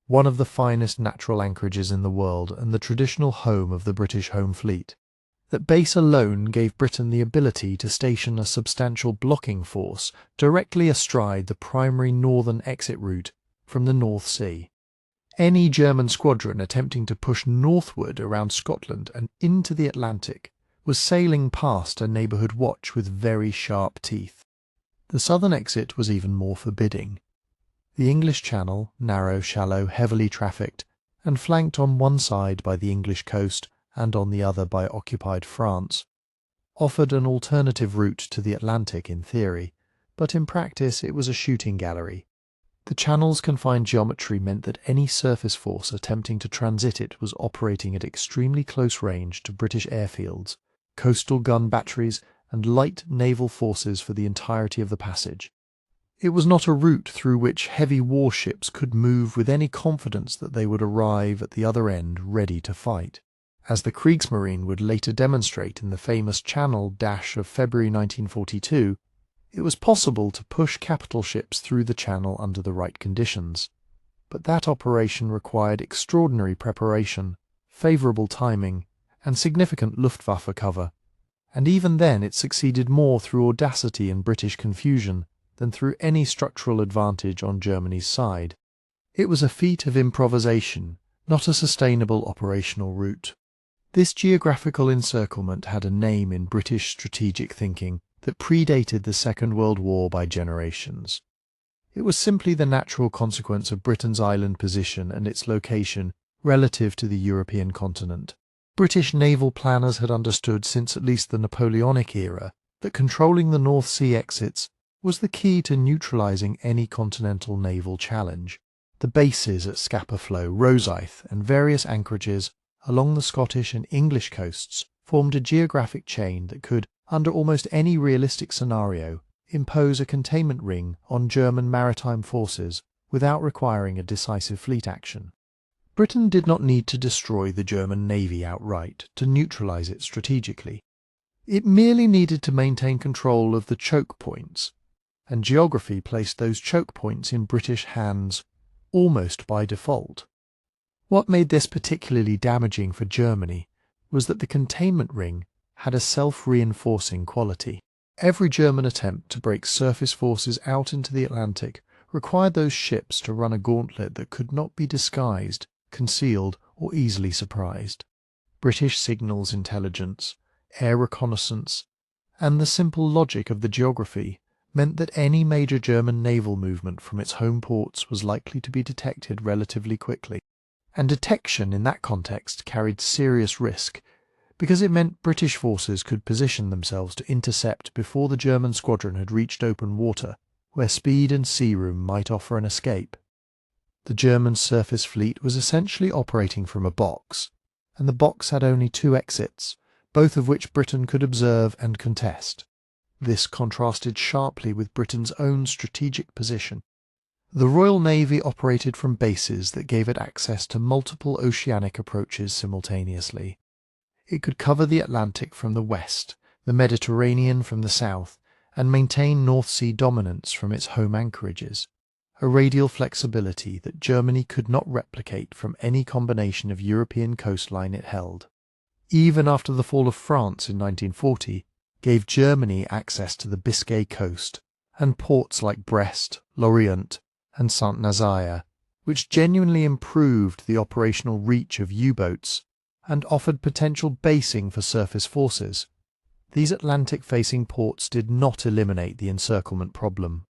one of the finest natural anchorages in the world and the traditional home of the British Home Fleet. That base alone gave Britain the ability to station a substantial blocking force directly astride the primary northern exit route from the North Sea. Any German squadron attempting to push northward around Scotland and into the Atlantic was sailing past a neighbourhood watch with very sharp teeth. The southern exit was even more forbidding. The English Channel, narrow, shallow, heavily trafficked, and flanked on one side by the English coast and on the other by occupied France, offered an alternative route to the Atlantic in theory, but in practice it was a shooting gallery. The Channel's confined geometry meant that any surface force attempting to transit it was operating at extremely close range to British airfields, coastal gun batteries, and light naval forces for the entirety of the passage. It was not a route through which heavy warships could move with any confidence that they would arrive at the other end ready to fight. As the Kriegsmarine would later demonstrate in the famous Channel dash of February 1942, it was possible to push capital ships through the Channel under the right conditions, but that operation required extraordinary preparation, favourable timing, and significant Luftwaffe cover, and even then it succeeded more through audacity and British confusion than through any structural advantage on Germany's side. It was a feat of improvisation, not a sustainable operational route. This geographical encirclement had a name in British strategic thinking that predated the Second World War by generations. It was simply the natural consequence of Britain's island position and its location relative to the European continent. British naval planners had understood since at least the Napoleonic era that controlling the North Sea exits was the key to neutralising any continental naval challenge. The bases at Scapa Flow, Rosyth, and various anchorages along the Scottish and English coasts formed a geographic chain that could, under almost any realistic scenario, impose a containment ring on German maritime forces without requiring a decisive fleet action. Britain did not need to destroy the German navy outright to neutralise it strategically. It merely needed to maintain control of the choke points, and geography placed those choke points in British hands almost by default. What made this particularly damaging for Germany was that the containment ring had a self-reinforcing quality. Every German attempt to break surface forces out into the Atlantic required those ships to run a gauntlet that could not be disguised, concealed, or easily surprised. British signals intelligence, air reconnaissance, and the simple logic of the geography meant that any major German naval movement from its home ports was likely to be detected relatively quickly. And detection in that context carried serious risk, because it meant British forces could position themselves to intercept before the German squadron had reached open water, where speed and sea room might offer an escape. The German surface fleet was essentially operating from a box, and the box had only two exits, both of which Britain could observe and contest. This contrasted sharply with Britain's own strategic position. The Royal Navy operated from bases that gave it access to multiple oceanic approaches simultaneously. It could cover the Atlantic from the west, the Mediterranean from the south, and maintain North Sea dominance from its home anchorages, a radial flexibility that Germany could not replicate from any combination of European coastline it held. Even after the fall of France in 1940, gave Germany access to the Biscay coast and ports like Brest, Lorient, and Saint-Nazaire, which genuinely improved the operational reach of U-boats and offered potential basing for surface forces. These Atlantic-facing ports did not eliminate the encirclement problem.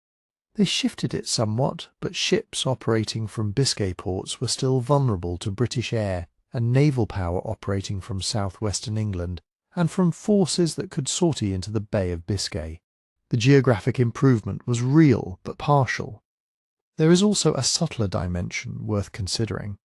They shifted it somewhat, but ships operating from Biscay ports were still vulnerable to British air and naval power operating from southwestern England and from forces that could sortie into the Bay of Biscay. The geographic improvement was real but partial. There is also a subtler dimension worth considering.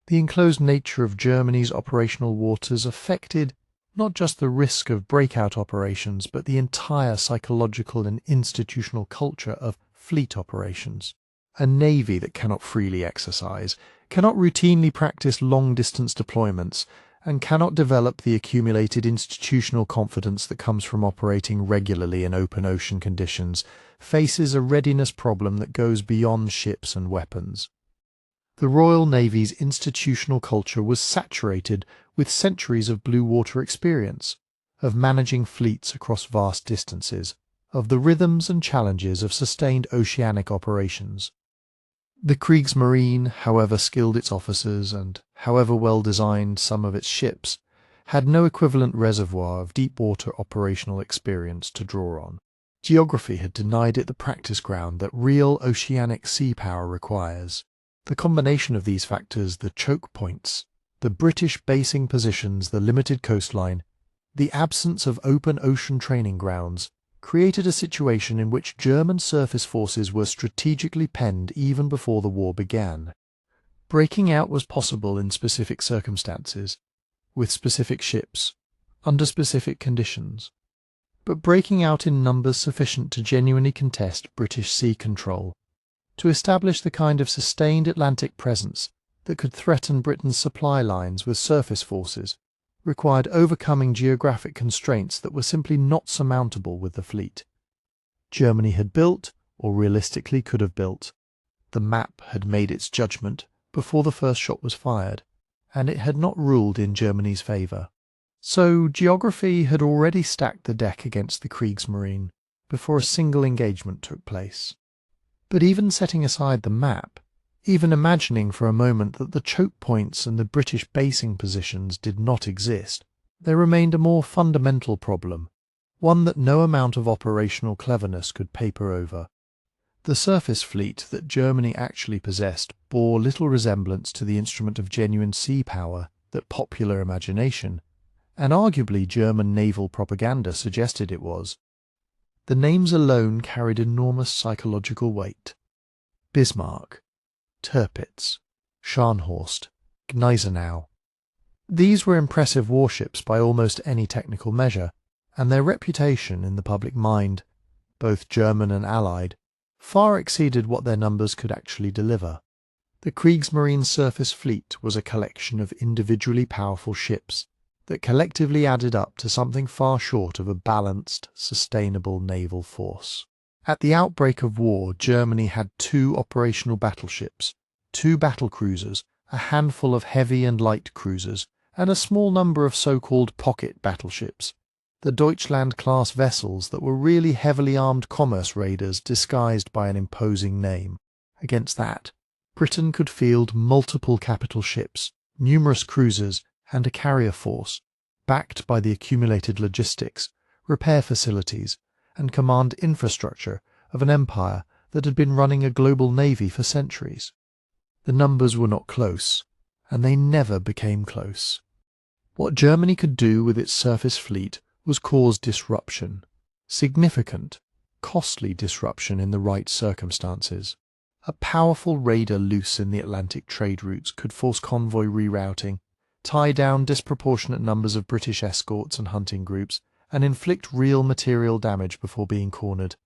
The enclosed nature of Germany's operational waters affected not just the risk of breakout operations, but the entire psychological and institutional culture of fleet operations. A navy that cannot freely exercise, cannot routinely practice long-distance deployments, and cannot develop the accumulated institutional confidence that comes from operating regularly in open ocean conditions, faces a readiness problem that goes beyond ships and weapons. The Royal Navy's institutional culture was saturated with centuries of blue water experience, of managing fleets across vast distances, of the rhythms and challenges of sustained oceanic operations. The Kriegsmarine, however skilled its officers and however well designed some of its ships, had no equivalent reservoir of deep-water operational experience to draw on. Geography had denied it the practice ground that real oceanic sea power requires. The combination of these factors, the choke points, the British basing positions, the limited coastline, the absence of open ocean training grounds, created a situation in which German surface forces were strategically penned even before the war began. Breaking out was possible in specific circumstances, with specific ships, under specific conditions, but breaking out in numbers sufficient to genuinely contest British sea control, to establish the kind of sustained Atlantic presence that could threaten Britain's supply lines with surface forces, required overcoming geographic constraints that were simply not surmountable with the fleet. Germany had built, or realistically could have built. The map had made its judgment before the first shot was fired, and it had not ruled in Germany's favour. So geography had already stacked the deck against the Kriegsmarine before a single engagement took place. But even setting aside the map, even imagining for a moment that the choke points and the British basing positions did not exist, there remained a more fundamental problem, one that no amount of operational cleverness could paper over. The surface fleet that Germany actually possessed bore little resemblance to the instrument of genuine sea power that popular imagination, and arguably German naval propaganda, suggested it was. The names alone carried enormous psychological weight. Bismarck, Tirpitz, Scharnhorst, Gneisenau. These were impressive warships by almost any technical measure, and their reputation in the public mind, both German and Allied, far exceeded what their numbers could actually deliver. The Kriegsmarine surface fleet was a collection of individually powerful ships that collectively added up to something far short of a balanced, sustainable naval force. At the outbreak of war, Germany had 2 operational battleships, 2 battlecruisers, a handful of heavy and light cruisers, and a small number of so-called pocket battleships, the Deutschland-class vessels that were really heavily armed commerce raiders disguised by an imposing name. Against that, Britain could field multiple capital ships, numerous cruisers, and a carrier force, backed by the accumulated logistics, repair facilities, and command infrastructure of an empire that had been running a global navy for centuries. The numbers were not close, and they never became close. What Germany could do with its surface fleet was cause disruption, significant, costly disruption in the right circumstances. A powerful raider loose in the Atlantic trade routes could force convoy rerouting, tie down disproportionate numbers of British escorts and hunting groups, and inflict real material damage before being cornered.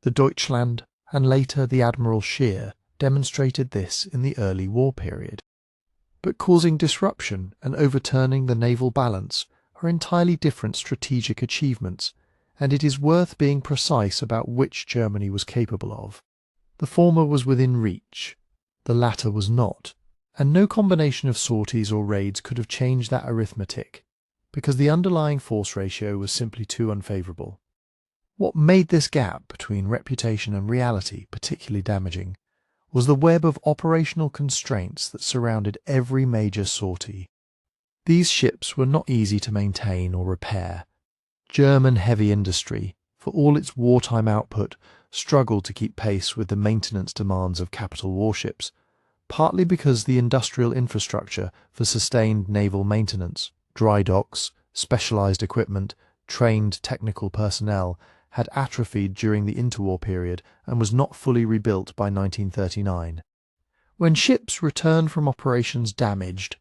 The Deutschland, and later the Admiral Scheer, demonstrated this in the early war period. But causing disruption and overturning the naval balance are entirely different strategic achievements, and it is worth being precise about which Germany was capable of. The former was within reach, the latter was not, and no combination of sorties or raids could have changed that arithmetic, because the underlying force ratio was simply too unfavourable. What made this gap between reputation and reality particularly damaging was the web of operational constraints that surrounded every major sortie. These ships were not easy to maintain or repair. German heavy industry, for all its wartime output, struggled to keep pace with the maintenance demands of capital warships, partly because the industrial infrastructure for sustained naval maintenance, dry docks, specialized equipment, trained technical personnel had atrophied during the interwar period and was not fully rebuilt by 1939. When ships returned from operations damaged,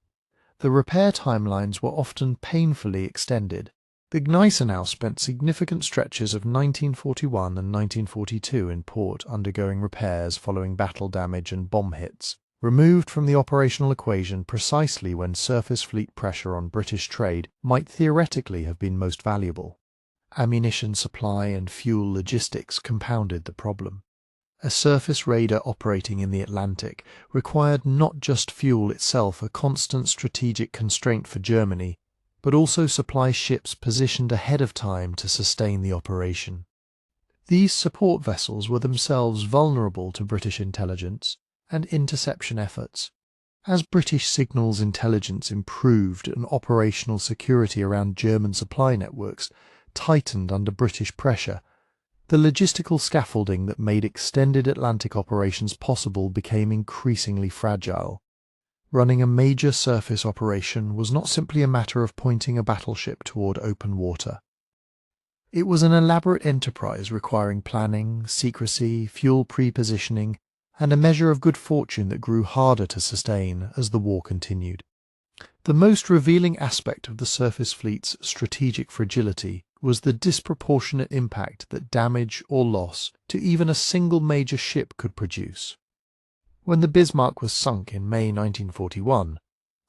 the repair timelines were often painfully extended. The Gneisenau spent significant stretches of 1941 and 1942 in port undergoing repairs following battle damage and bomb hits, removed from the operational equation precisely when surface fleet pressure on British trade might theoretically have been most valuable. Ammunition supply and fuel logistics compounded the problem. A surface raider operating in the Atlantic required not just fuel itself a constant strategic constraint for Germany, but also supply ships positioned ahead of time to sustain the operation. These support vessels were themselves vulnerable to British intelligence and interception efforts. As British signals intelligence improved and operational security around German supply networks tightened under British pressure, the logistical scaffolding that made extended Atlantic operations possible became increasingly fragile. Running a major surface operation was not simply a matter of pointing a battleship toward open water. It was an elaborate enterprise requiring planning, secrecy, fuel pre-positioning, and a measure of good fortune that grew harder to sustain as the war continued. The most revealing aspect of the surface fleet's strategic fragility was the disproportionate impact that damage or loss to even a single major ship could produce. When the Bismarck was sunk in May 1941,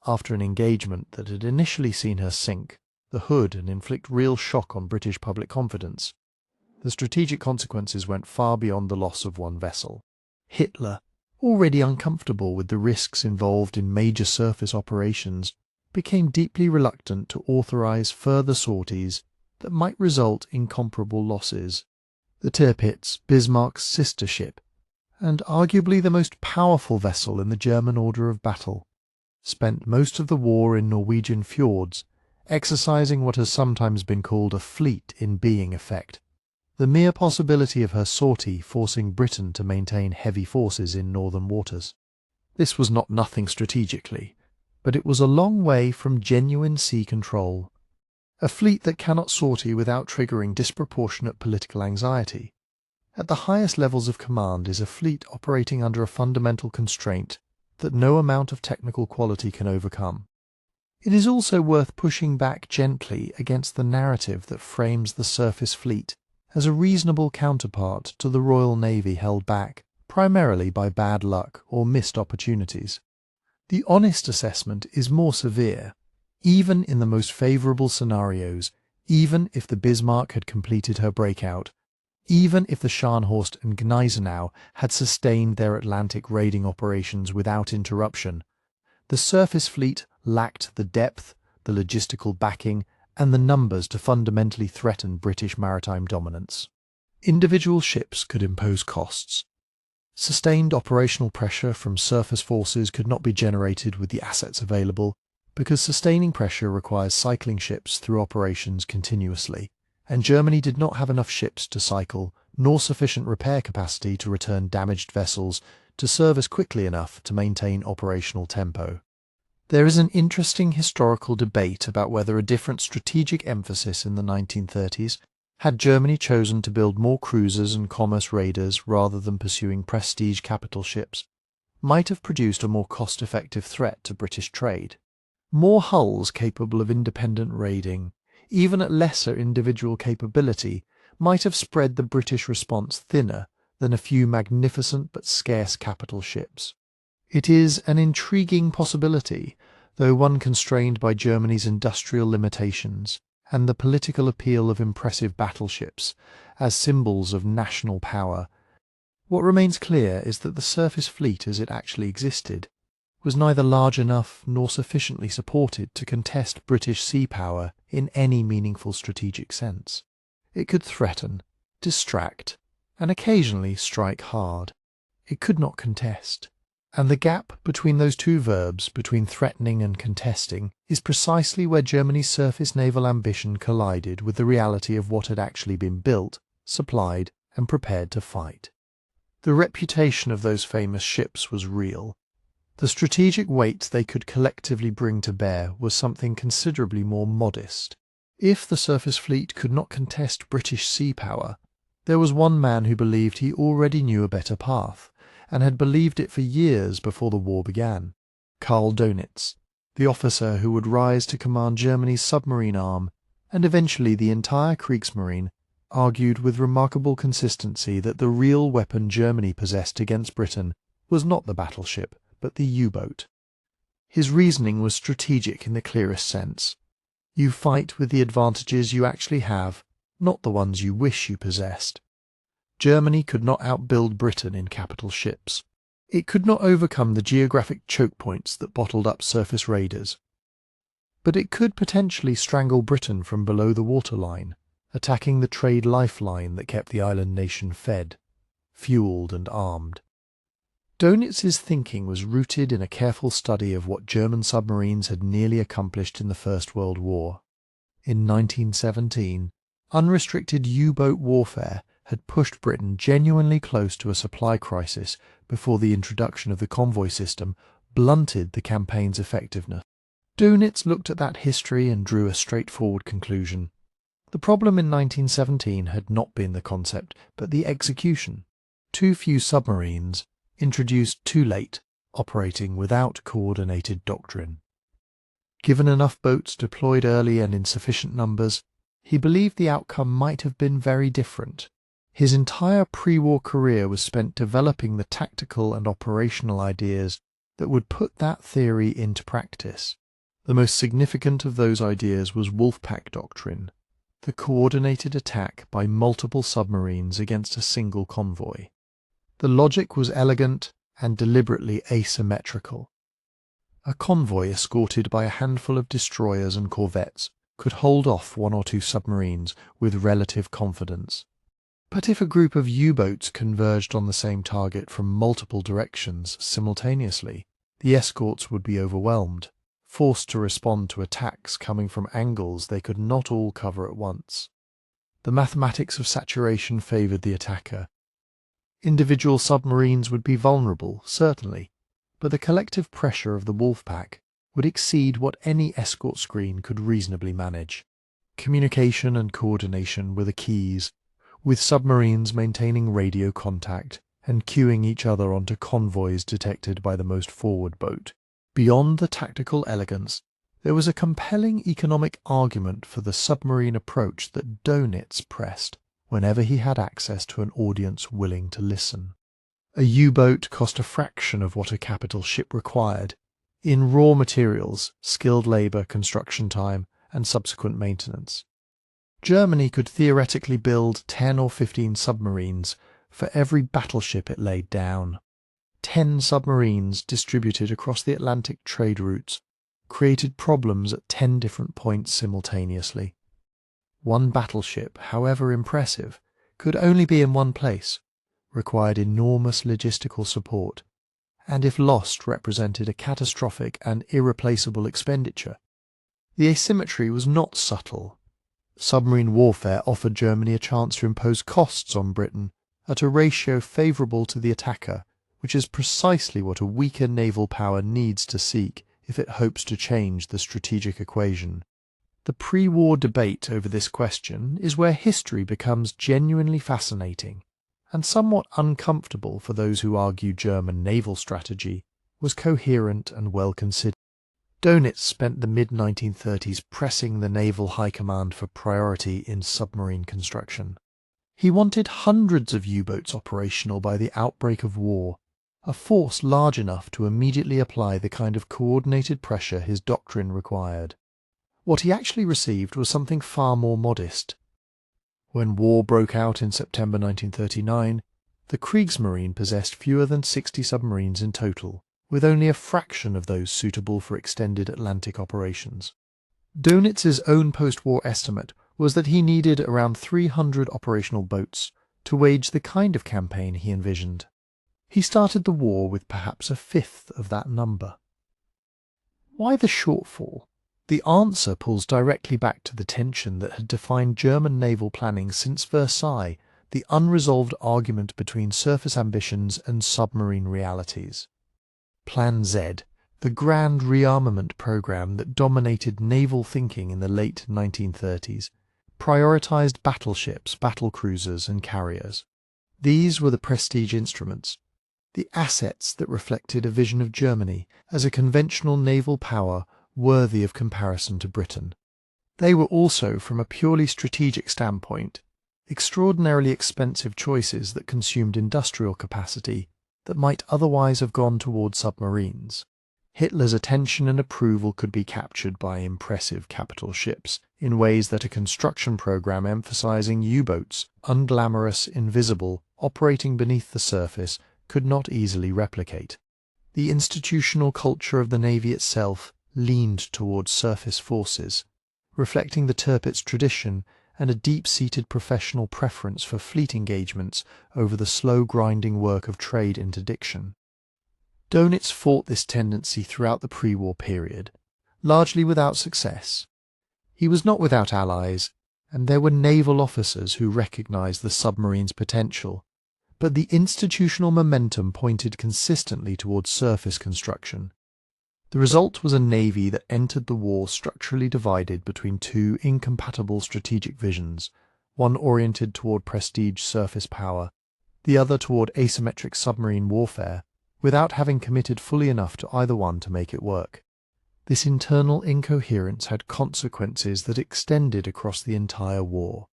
after an engagement that had initially seen her sink the hood and inflict real shock on British public confidence, the strategic consequences went far beyond the loss of one vessel. Hitler, already uncomfortable with the risks involved in major surface operations, became deeply reluctant to authorize further sorties that might result in comparable losses. The Tirpitz, Bismarck's sister ship, and arguably the most powerful vessel in the German order of battle, spent most of the war in Norwegian fjords, exercising what has sometimes been called a fleet in being effect, the mere possibility of her sortie forcing Britain to maintain heavy forces in northern waters. This was not nothing strategically, but it was a long way from genuine sea control. A fleet that cannot sortie without triggering disproportionate political anxiety. At the highest levels of command is a fleet operating under a fundamental constraint that no amount of technical quality can overcome. It is also worth pushing back gently against the narrative that frames the surface fleet as a reasonable counterpart to the Royal Navy held back primarily by bad luck or missed opportunities. The honest assessment is more severe. Even in the most favourable scenarios, even if the Bismarck had completed her breakout, even if the Scharnhorst and Gneisenau had sustained their Atlantic raiding operations without interruption, the surface fleet lacked the depth, the logistical backing, and the numbers to fundamentally threaten British maritime dominance. Individual ships could impose costs. Sustained operational pressure from surface forces could not be generated with the assets available, because sustaining pressure requires cycling ships through operations continuously, and Germany did not have enough ships to cycle, nor sufficient repair capacity to return damaged vessels to service quickly enough to maintain operational tempo. There is an interesting historical debate about whether a different strategic emphasis in the 1930s, had Germany chosen to build more cruisers and commerce raiders rather than pursuing prestige capital ships, might have produced a more cost-effective threat to British trade. More hulls capable of independent raiding, even at lesser individual capability, might have spread the British response thinner than a few magnificent but scarce capital ships. It is an intriguing possibility, though one constrained by Germany's industrial limitations and the political appeal of impressive battleships as symbols of national power. What remains clear is that the surface fleet as it actually existed was neither large enough nor sufficiently supported to contest British sea power in any meaningful strategic sense. It could threaten, distract, and occasionally strike hard. It could not contest. And the gap between those two verbs, between threatening and contesting, is precisely where Germany's surface naval ambition collided with the reality of what had actually been built, supplied, and prepared to fight. The reputation of those famous ships was real. The strategic weight they could collectively bring to bear was something considerably more modest. If the surface fleet could not contest British sea power, there was one man who believed he already knew a better path, and had believed it for years before the war began. Karl Dönitz, the officer who would rise to command Germany's submarine arm, and eventually the entire Kriegsmarine, argued with remarkable consistency that the real weapon Germany possessed against Britain was not the battleship, but the U-boat. His reasoning was strategic in the clearest sense. You fight with the advantages you actually have, not the ones you wish you possessed. Germany could not outbuild Britain in capital ships. It could not overcome the geographic choke points that bottled up surface raiders. But it could potentially strangle Britain from below the waterline, attacking the trade lifeline that kept the island nation fed, fueled and armed. Dönitz's thinking was rooted in a careful study of what German submarines had nearly accomplished in the First World War. In 1917, unrestricted U-boat warfare had pushed Britain genuinely close to a supply crisis before the introduction of the convoy system blunted the campaign's effectiveness. Dönitz looked at that history and drew a straightforward conclusion. The problem in 1917 had not been the concept, but the execution. Too few submarines, introduced too late, operating without coordinated doctrine. Given enough boats deployed early and in sufficient numbers, he believed the outcome might have been very different. His entire pre-war career was spent developing the tactical and operational ideas that would put that theory into practice. The most significant of those ideas was Wolfpack doctrine, the coordinated attack by multiple submarines against a single convoy. The logic was elegant and deliberately asymmetrical. A convoy escorted by a handful of destroyers and corvettes could hold off one or two submarines with relative confidence. But if a group of U-boats converged on the same target from multiple directions simultaneously, the escorts would be overwhelmed, forced to respond to attacks coming from angles they could not all cover at once. The mathematics of saturation favoured the attacker. Individual submarines would be vulnerable, certainly, but the collective pressure of the Wolfpack would exceed what any escort screen could reasonably manage. Communication and coordination were the keys, with submarines maintaining radio contact and queuing each other onto convoys detected by the most forward boat. Beyond the tactical elegance, there was a compelling economic argument for the submarine approach that Dönitz pressed whenever he had access to an audience willing to listen. A U-boat cost a fraction of what a capital ship required, in raw materials, skilled labour, construction time, and subsequent maintenance. Germany could theoretically build 10 or 15 submarines for every battleship it laid down. 10 submarines distributed across the Atlantic trade routes created problems at 10 different points simultaneously. One battleship, however impressive, could only be in one place, required enormous logistical support, and if lost represented a catastrophic and irreplaceable expenditure. The asymmetry was not subtle. Submarine warfare offered Germany a chance to impose costs on Britain at a ratio favourable to the attacker, which is precisely what a weaker naval power needs to seek if it hopes to change the strategic equation. The pre-war debate over this question is where history becomes genuinely fascinating, and somewhat uncomfortable for those who argue German naval strategy was coherent and well considered. Dönitz spent the mid-1930s pressing the Naval High Command for priority in submarine construction. He wanted hundreds of U-boats operational by the outbreak of war, a force large enough to immediately apply the kind of coordinated pressure his doctrine required. What he actually received was something far more modest. When war broke out in September 1939, the Kriegsmarine possessed fewer than 60 submarines in total, with only a fraction of those suitable for extended Atlantic operations. Dönitz's own post-war estimate was that he needed around 300 operational boats to wage the kind of campaign he envisioned. He started the war with perhaps a fifth of that number. Why the shortfall? The answer pulls directly back to the tension that had defined German naval planning since Versailles, the unresolved argument between surface ambitions and submarine realities. Plan Z, the grand rearmament program that dominated naval thinking in the late 1930s, prioritized battleships, battlecruisers, and carriers. These were the prestige instruments, the assets that reflected a vision of Germany as a conventional naval power worthy of comparison to Britain. They were also, from a purely strategic standpoint, extraordinarily expensive choices that consumed industrial capacity that might otherwise have gone toward submarines. Hitler's attention and approval could be captured by impressive capital ships in ways that a construction program emphasizing U-boats, unglamorous, invisible, operating beneath the surface, could not easily replicate. The institutional culture of the Navy itself leaned towards surface forces, reflecting the Tirpitz tradition and a deep-seated professional preference for fleet engagements over the slow grinding work of trade interdiction. Dönitz fought this tendency throughout the pre-war period, largely without success. He was not without allies, and there were naval officers who recognized the submarine's potential, but the institutional momentum pointed consistently towards surface construction. The result was a navy that entered the war structurally divided between two incompatible strategic visions, one oriented toward prestige surface power, the other toward asymmetric submarine warfare, without having committed fully enough to either one to make it work. This internal incoherence had consequences that extended across the entire war.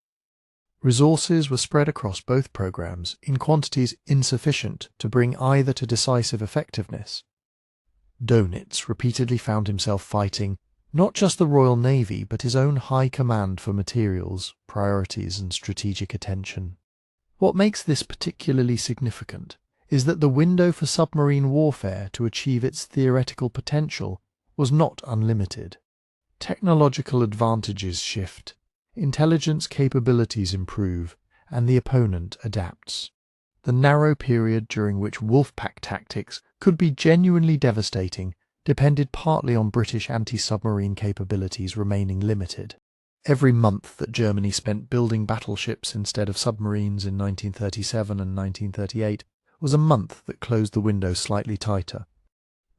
Resources were spread across both programs in quantities insufficient to bring either to decisive effectiveness. Dönitz repeatedly found himself fighting not just the Royal Navy but his own high command for materials, priorities and strategic attention. What makes this particularly significant is that the window for submarine warfare to achieve its theoretical potential was not unlimited. Technological advantages shift, intelligence capabilities improve, and the opponent adapts. The narrow period during which wolfpack tactics could be genuinely devastating depended partly on British anti-submarine capabilities remaining limited. Every month that Germany spent building battleships instead of submarines in 1937 and 1938 was a month that closed the window slightly tighter.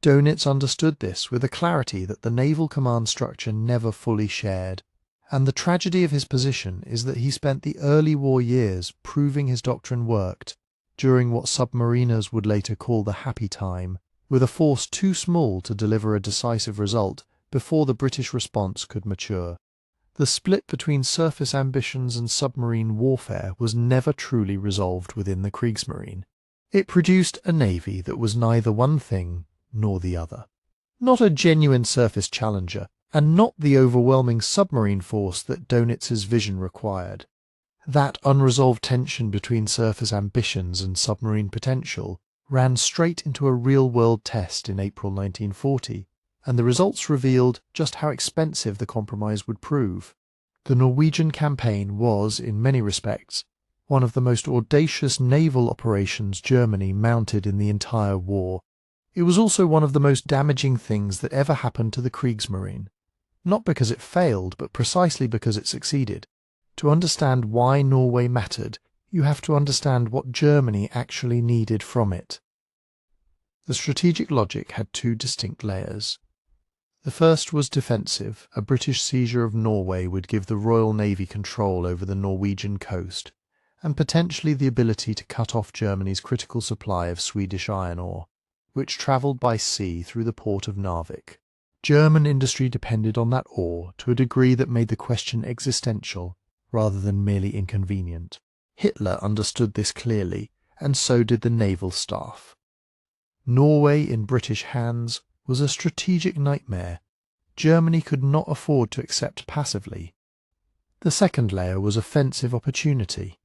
Dönitz understood this with a clarity that the naval command structure never fully shared, and the tragedy of his position is that he spent the early war years proving his doctrine worked, during what submariners would later call the happy time, with a force too small to deliver a decisive result before the British response could mature. The split between surface ambitions and submarine warfare was never truly resolved within the Kriegsmarine. It produced a navy that was neither one thing nor the other. Not a genuine surface challenger, and not the overwhelming submarine force that Dönitz's vision required. That unresolved tension between surface ambitions and submarine potential ran straight into a real-world test in April 1940, and the results revealed just how expensive the compromise would prove. The Norwegian campaign was, in many respects, one of the most audacious naval operations Germany mounted in the entire war. It was also one of the most damaging things that ever happened to the Kriegsmarine, not because it failed, but precisely because it succeeded. To understand why Norway mattered, you have to understand what Germany actually needed from it. The strategic logic had two distinct layers. The first was defensive. A British seizure of Norway would give the Royal Navy control over the Norwegian coast, and potentially the ability to cut off Germany's critical supply of Swedish iron ore, which travelled by sea through the port of Narvik. German industry depended on that ore to a degree that made the question existential rather than merely inconvenient. Hitler understood this clearly, and so did the naval staff. Norway in British hands was a strategic nightmare Germany could not afford to accept passively. The second layer was offensive opportunity.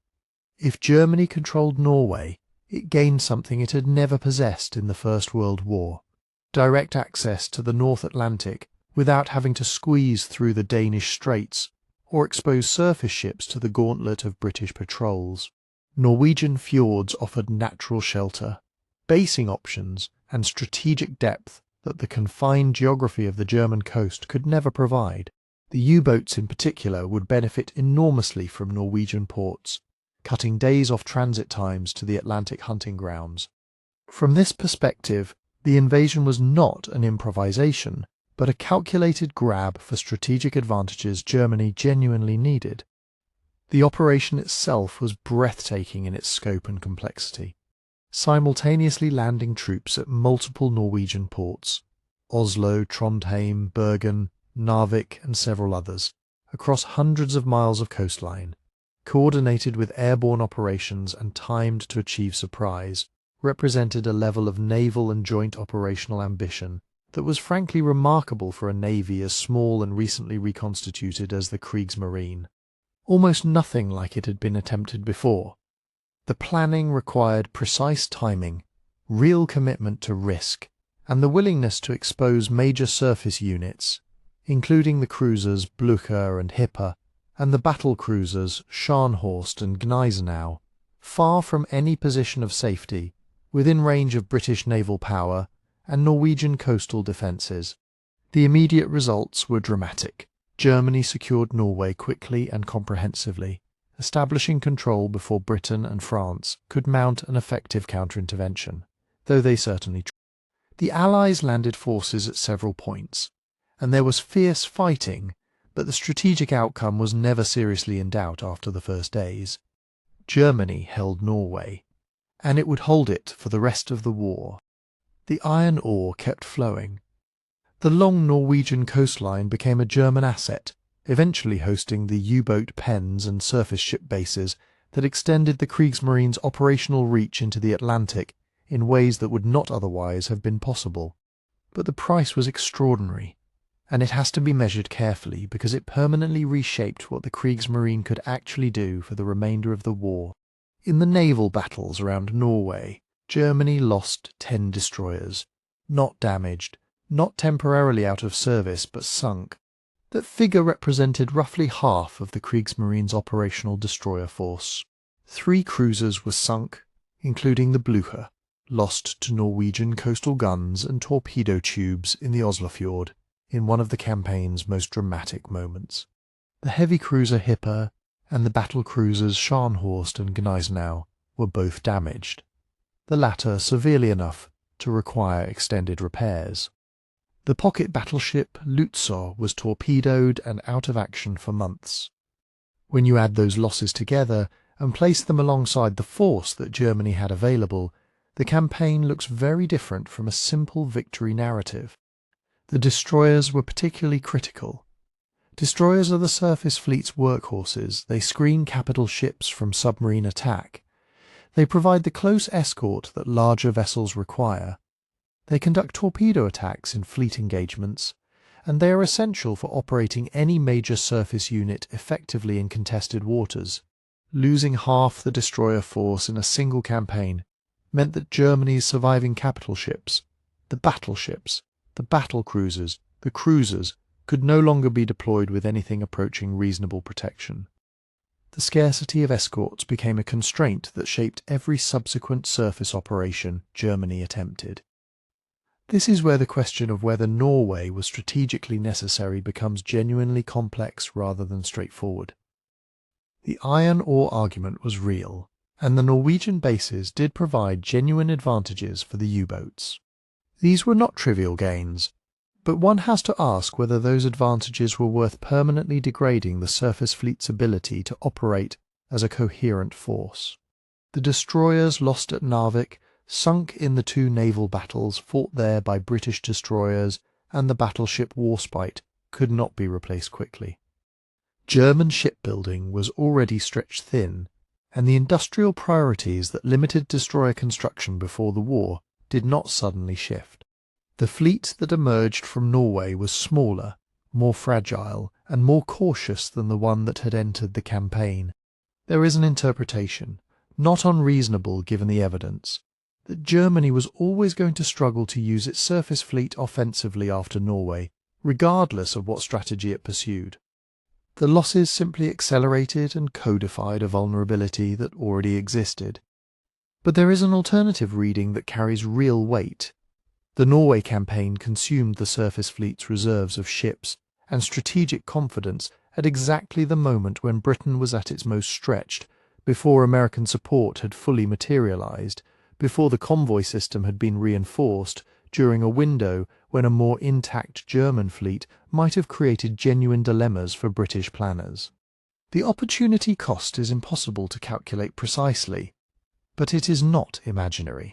If Germany controlled Norway, it gained something it had never possessed in the First World War: direct access to the North Atlantic without having to squeeze through the Danish Straits or expose surface ships to the gauntlet of British patrols. Norwegian fjords offered natural shelter, basing options, and strategic depth that the confined geography of the German coast could never provide. The U-boats in particular would benefit enormously from Norwegian ports, cutting days off transit times to the Atlantic hunting grounds. From this perspective, The invasion was not an improvisation, but a calculated grab for strategic advantages Germany genuinely needed. The operation itself was breathtaking in its scope and complexity, simultaneously landing troops at multiple Norwegian ports — Oslo, Trondheim, Bergen, Narvik and several others — across hundreds of miles of coastline, coordinated with airborne operations and timed to achieve surprise, represented a level of naval and joint operational ambition that was frankly remarkable for a navy as small and recently reconstituted as the Kriegsmarine. Almost nothing like it had been attempted before. The planning required precise timing, real commitment to risk, and the willingness to expose major surface units, including the cruisers Blücher and Hipper, and the battle cruisers Scharnhorst and Gneisenau, far from any position of safety, within range of British naval power and Norwegian coastal defences. The immediate results were dramatic. Germany secured Norway quickly and comprehensively, establishing control before Britain and France could mount an effective counter-intervention, though they certainly tried. The Allies landed forces at several points, and there was fierce fighting, but the strategic outcome was never seriously in doubt after the first days. Germany held Norway, and it would hold it for the rest of the war. The iron ore kept flowing. The long Norwegian coastline became a German asset, eventually hosting the U-boat pens and surface ship bases that extended the Kriegsmarine's operational reach into the Atlantic in ways that would not otherwise have been possible. But the price was extraordinary, and it has to be measured carefully because it permanently reshaped what the Kriegsmarine could actually do for the remainder of the war. In the naval battles around Norway, Germany lost 10 destroyers, not damaged, not temporarily out of service, but sunk. That figure represented roughly half of the Kriegsmarine's operational destroyer force. 3 cruisers were sunk, including the Blücher, lost to Norwegian coastal guns and torpedo tubes in the Oslofjord in one of the campaign's most dramatic moments. The heavy cruiser Hipper and the battle cruisers Scharnhorst and Gneisenau were both damaged, the latter severely enough to require extended repairs. The pocket battleship Lützow was torpedoed and out of action for months. When you add those losses together and place them alongside the force that Germany had available, the campaign looks very different from a simple victory narrative. The destroyers were particularly critical. Destroyers are the surface fleet's workhorses. They screen capital ships from submarine attack. They provide the close escort that larger vessels require. They conduct torpedo attacks in fleet engagements, and they are essential for operating any major surface unit effectively in contested waters. Losing half the destroyer force in a single campaign meant that Germany's surviving capital ships, the battleships, the battle cruisers, the cruisers, could no longer be deployed with anything approaching reasonable protection. The scarcity of escorts became a constraint that shaped every subsequent surface operation Germany attempted. This is where the question of whether Norway was strategically necessary becomes genuinely complex rather than straightforward. The iron ore argument was real, and the Norwegian bases did provide genuine advantages for the U-boats. These were not trivial gains, but one has to ask whether those advantages were worth permanently degrading the surface fleet's ability to operate as a coherent force. The destroyers lost at Narvik, sunk in the 2 naval battles fought there by British destroyers, and the battleship Warspite could not be replaced quickly. German shipbuilding was already stretched thin, and the industrial priorities that limited destroyer construction before the war did not suddenly shift. The fleet that emerged from Norway was smaller, more fragile, and more cautious than the one that had entered the campaign. There is an interpretation, not unreasonable given the evidence, that Germany was always going to struggle to use its surface fleet offensively after Norway, regardless of what strategy it pursued. The losses simply accelerated and codified a vulnerability that already existed. But there is an alternative reading that carries real weight. The Norway campaign consumed the surface fleet's reserves of ships and strategic confidence at exactly the moment when Britain was at its most stretched, before American support had fully materialized, before the convoy system had been reinforced, during a window when a more intact German fleet might have created genuine dilemmas for British planners. The opportunity cost is impossible to calculate precisely, but it is not imaginary.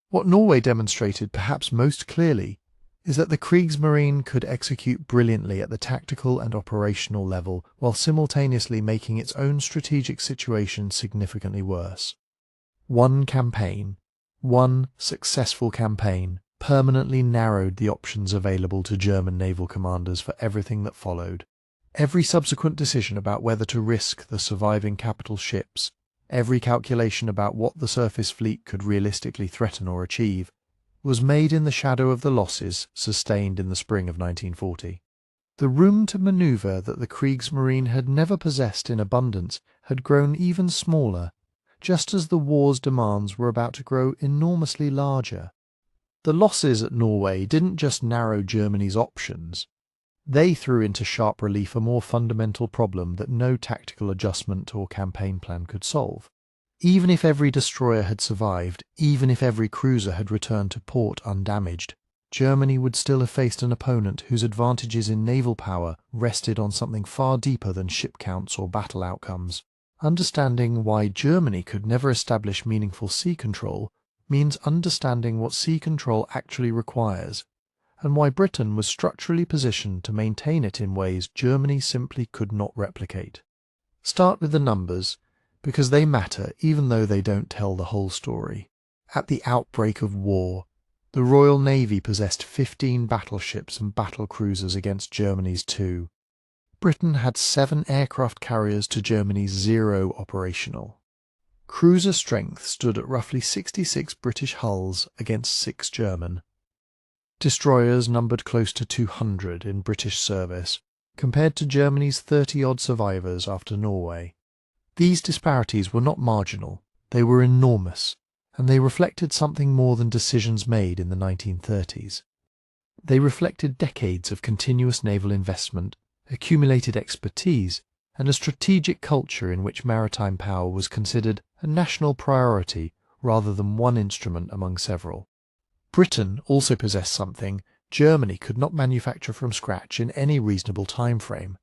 What Norway demonstrated perhaps most clearly is that the Kriegsmarine could execute brilliantly at the tactical and operational level while simultaneously making its own strategic situation significantly worse. One campaign, one successful campaign, permanently narrowed the options available to German naval commanders for everything that followed. Every subsequent decision about whether to risk the surviving capital ships, every calculation about what the surface fleet could realistically threaten or achieve, was made in the shadow of the losses sustained in the spring of 1940. The room to manoeuvre that the Kriegsmarine had never possessed in abundance had grown even smaller, just as the war's demands were about to grow enormously larger. The losses at Norway didn't just narrow Germany's options. They threw into sharp relief a more fundamental problem that no tactical adjustment or campaign plan could solve. Even if every destroyer had survived, even if every cruiser had returned to port undamaged, Germany would still have faced an opponent whose advantages in naval power rested on something far deeper than ship counts or battle outcomes. Understanding why Germany could never establish meaningful sea control means understanding what sea control actually requires, and why Britain was structurally positioned to maintain it in ways Germany simply could not replicate. Start with the numbers, because they matter even though they don't tell the whole story. At the outbreak of war, the Royal Navy possessed 15 battleships and battle cruisers against Germany's 2. Britain had 7 aircraft carriers to Germany's 0 operational. Cruiser strength stood at roughly 66 British hulls against 6 German. Destroyers numbered close to 200 in British service, compared to Germany's 30-odd survivors after Norway. These disparities were not marginal, they were enormous, and they reflected something more than decisions made in the 1930s. They reflected decades of continuous naval investment, accumulated expertise, and a strategic culture in which maritime power was considered a national priority rather than one instrument among several. Britain also possessed something Germany could not manufacture from scratch in any reasonable time frame: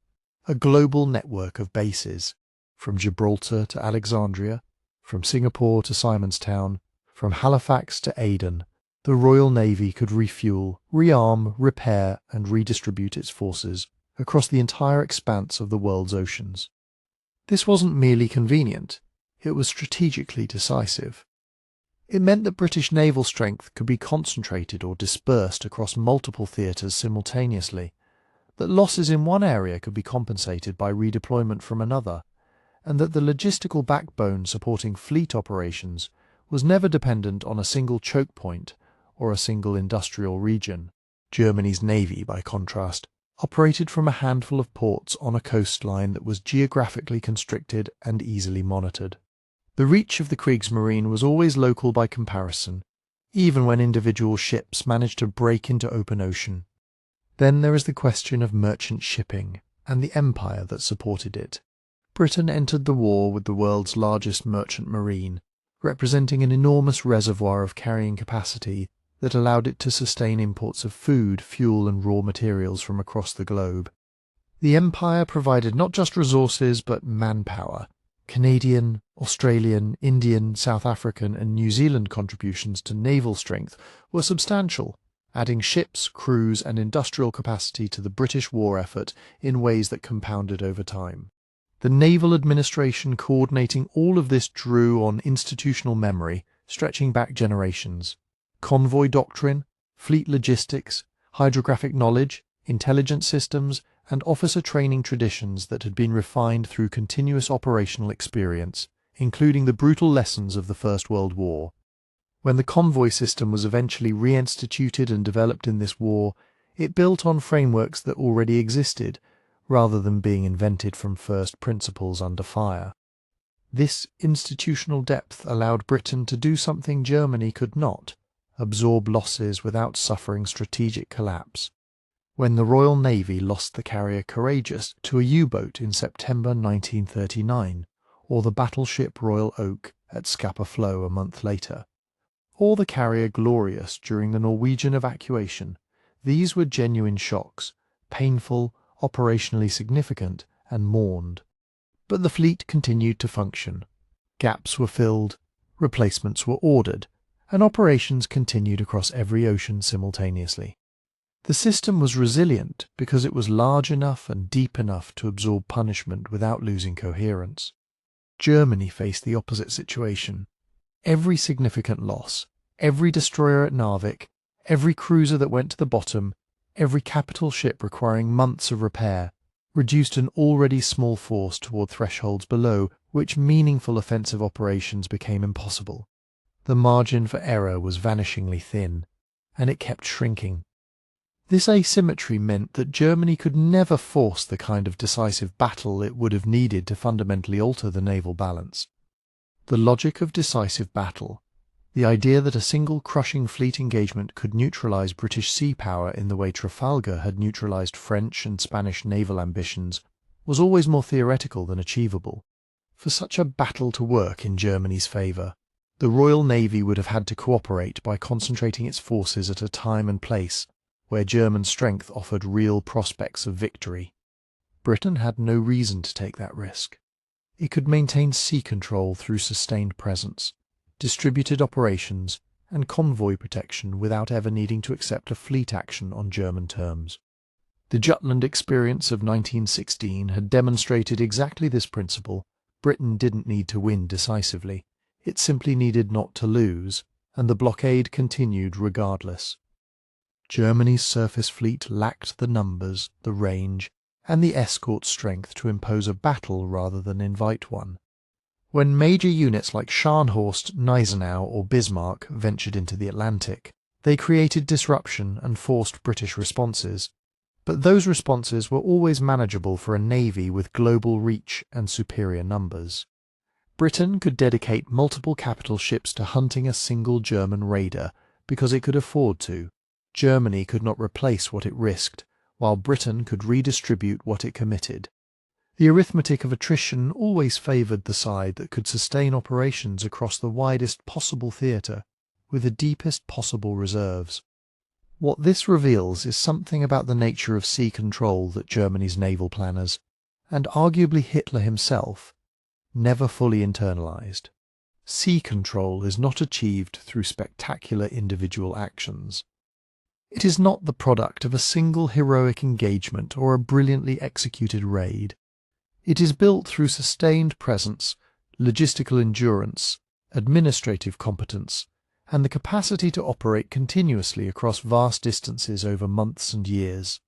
a global network of bases, from Gibraltar to Alexandria, from Singapore to Simonstown, from Halifax to Aden. The Royal Navy could refuel, rearm, repair, and redistribute its forces across the entire expanse of the world's oceans. This wasn't merely convenient, it was strategically decisive. It meant that British naval strength could be concentrated or dispersed across multiple theatres simultaneously, that losses in one area could be compensated by redeployment from another, and that the logistical backbone supporting fleet operations was never dependent on a single choke point or a single industrial region. Germany's navy, by contrast, operated from a handful of ports on a coastline that was geographically constricted and easily monitored. The reach of the Kriegsmarine was always local by comparison, even when individual ships managed to break into open ocean. Then there is the question of merchant shipping and the empire that supported it. Britain entered the war with the world's largest merchant marine, representing an enormous reservoir of carrying capacity that allowed it to sustain imports of food, fuel, and raw materials from across the globe. The empire provided not just resources but manpower. Canadian, Australian, Indian, South African, and New Zealand contributions to naval strength were substantial, adding ships, crews, and industrial capacity to the British war effort in ways that compounded over time. The naval administration coordinating all of this drew on institutional memory, stretching back generations. Convoy doctrine, fleet logistics, hydrographic knowledge, intelligence systems, and officer training traditions that had been refined through continuous operational experience, including the brutal lessons of the First World War. When the convoy system was eventually reinstituted and developed in this war, it built on frameworks that already existed, rather than being invented from first principles under fire. This institutional depth allowed Britain to do something Germany could not: absorb losses without suffering strategic collapse. When the Royal Navy lost the carrier Courageous to a U-boat in September 1939, or the battleship Royal Oak at Scapa Flow a month later, or the carrier Glorious during the Norwegian evacuation, these were genuine shocks, painful, operationally significant, and mourned. But the fleet continued to function. Gaps were filled, replacements were ordered, and operations continued across every ocean simultaneously. The system was resilient because it was large enough and deep enough to absorb punishment without losing coherence. Germany faced the opposite situation. Every significant loss, every destroyer at Narvik, every cruiser that went to the bottom, every capital ship requiring months of repair, reduced an already small force toward thresholds below which meaningful offensive operations became impossible. The margin for error was vanishingly thin, and it kept shrinking. This asymmetry meant that Germany could never force the kind of decisive battle it would have needed to fundamentally alter the naval balance. The logic of decisive battle, the idea that a single crushing fleet engagement could neutralize British sea power in the way Trafalgar had neutralized French and Spanish naval ambitions, was always more theoretical than achievable. For such a battle to work in Germany's favour, the Royal Navy would have had to cooperate by concentrating its forces at a time and place where German strength offered real prospects of victory. Britain had no reason to take that risk. It could maintain sea control through sustained presence, distributed operations, and convoy protection without ever needing to accept a fleet action on German terms. The Jutland experience of 1916 had demonstrated exactly this principle. Britain didn't need to win decisively. It simply needed not to lose, and the blockade continued regardless. Germany's surface fleet lacked the numbers, the range, and the escort strength to impose a battle rather than invite one. When major units like Scharnhorst, Gneisenau, or Bismarck ventured into the Atlantic, they created disruption and forced British responses, but those responses were always manageable for a navy with global reach and superior numbers. Britain could dedicate multiple capital ships to hunting a single German raider because it could afford to. Germany could not replace what it risked, while Britain could redistribute what it committed. The arithmetic of attrition always favoured the side that could sustain operations across the widest possible theatre with the deepest possible reserves. What this reveals is something about the nature of sea control that Germany's naval planners, and arguably Hitler himself, never fully internalised. Sea control is not achieved through spectacular individual actions. It is not the product of a single heroic engagement or a brilliantly executed raid. It is built through sustained presence, logistical endurance, administrative competence, and the capacity to operate continuously across vast distances over months and years.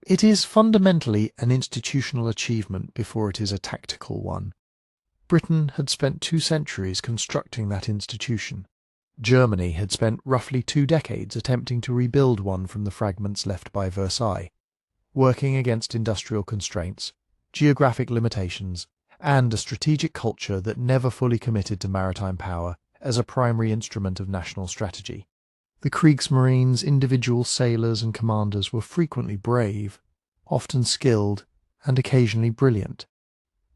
It is fundamentally an institutional achievement before it is a tactical one. Britain had spent 2 centuries constructing that institution. Germany had spent roughly 2 decades attempting to rebuild one from the fragments left by Versailles, working against industrial constraints, geographic limitations, and a strategic culture that never fully committed to maritime power as a primary instrument of national strategy. The Kriegsmarine's individual sailors and commanders were frequently brave, often skilled, and occasionally brilliant.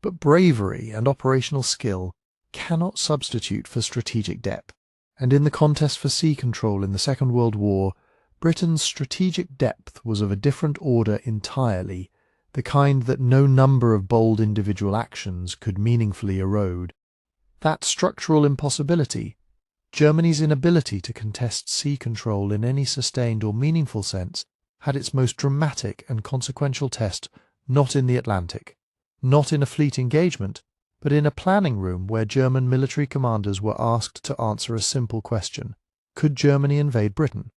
But bravery and operational skill cannot substitute for strategic depth. And in the contest for sea control in the Second World War, Britain's strategic depth was of a different order entirely, the kind that no number of bold individual actions could meaningfully erode. That structural impossibility, Germany's inability to contest sea control in any sustained or meaningful sense, had its most dramatic and consequential test not in the Atlantic, not in a fleet engagement, but in a planning room where German military commanders were asked to answer a simple question: could Germany invade Britain?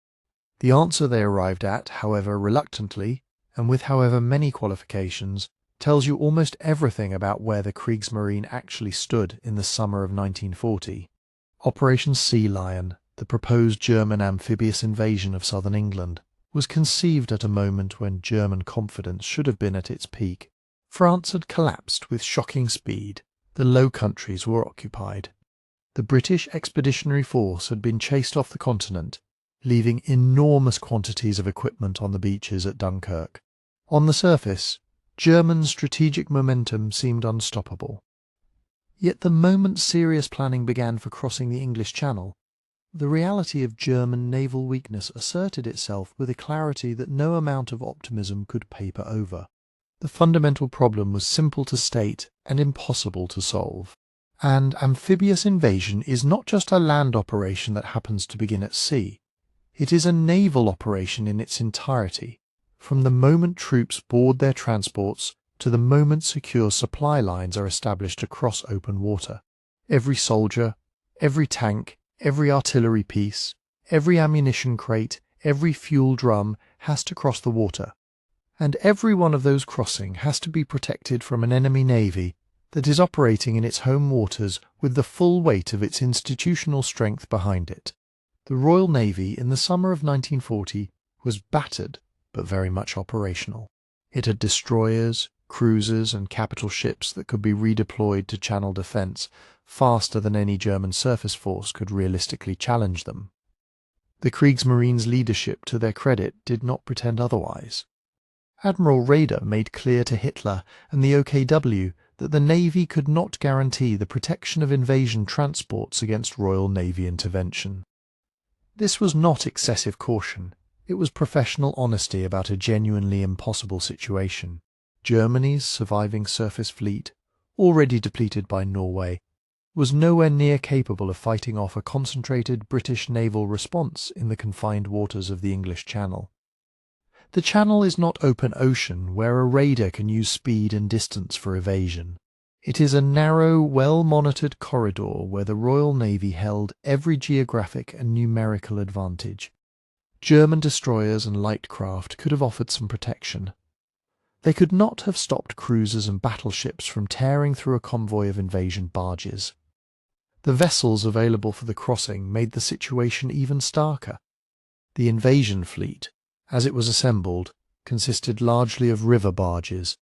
The answer they arrived at, however reluctantly, and with however many qualifications, tells you almost everything about where the Kriegsmarine actually stood in the summer of 1940. Operation Sea Lion, the proposed German amphibious invasion of southern England, was conceived at a moment when German confidence should have been at its peak. France had collapsed with shocking speed. The Low Countries were occupied. The British Expeditionary Force had been chased off the continent, leaving enormous quantities of equipment on the beaches at Dunkirk. On the surface, German strategic momentum seemed unstoppable. Yet the moment serious planning began for crossing the English Channel, The reality of German naval weakness asserted itself with a clarity that no amount of optimism could paper over. The fundamental problem was simple to state and impossible to solve. And amphibious invasion is not just a land operation that happens to begin at sea. It is a naval operation in its entirety, from the moment troops board their transports to the moment secure supply lines are established across open water. Every soldier, every tank, every artillery piece, every ammunition crate, every fuel drum has to cross the water, and every one of those crossing has to be protected from an enemy navy that is operating in its home waters with the full weight of its institutional strength behind it. The Royal Navy in the summer of 1940 was battered but very much operational. It had destroyers, cruisers and capital ships that could be redeployed to channel defence faster than any German surface force could realistically challenge them. The Kriegsmarine's leadership, to their credit, did not pretend otherwise. Admiral Raeder made clear to Hitler and the OKW that the Navy could not guarantee the protection of invasion transports against Royal Navy intervention. This was not excessive caution, it was professional honesty about a genuinely impossible situation. Germany's surviving surface fleet, already depleted by Norway, was nowhere near capable of fighting off a concentrated British naval response in the confined waters of the English Channel. The Channel is not open ocean where a raider can use speed and distance for evasion. It is a narrow, well-monitored corridor where the Royal Navy held every geographic and numerical advantage. German destroyers and light craft could have offered some protection. They could not have stopped cruisers and battleships from tearing through a convoy of invasion barges. The vessels available for the crossing made the situation even starker. The invasion fleet, as it was assembled, consisted largely of river barges,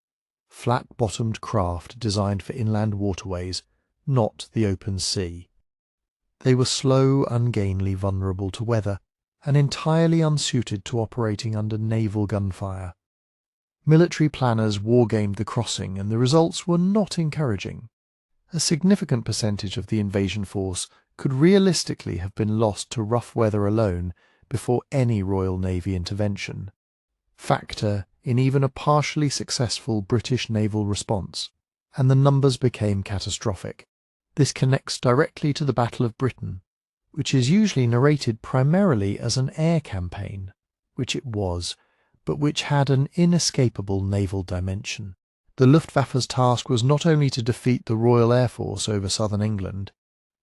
flat-bottomed craft designed for inland waterways, not the open sea. They were slow, ungainly, vulnerable to weather, and entirely unsuited to operating under naval gunfire. Military planners wargamed the crossing, and the results were not encouraging. A significant percentage of the invasion force could realistically have been lost to rough weather alone before any Royal Navy intervention. Factor in even a partially successful British naval response, and the numbers became catastrophic. This connects directly to the Battle of Britain, which is usually narrated primarily as an air campaign, which it was, but which had an inescapable naval dimension. The Luftwaffe's task was not only to defeat the Royal Air Force over southern England,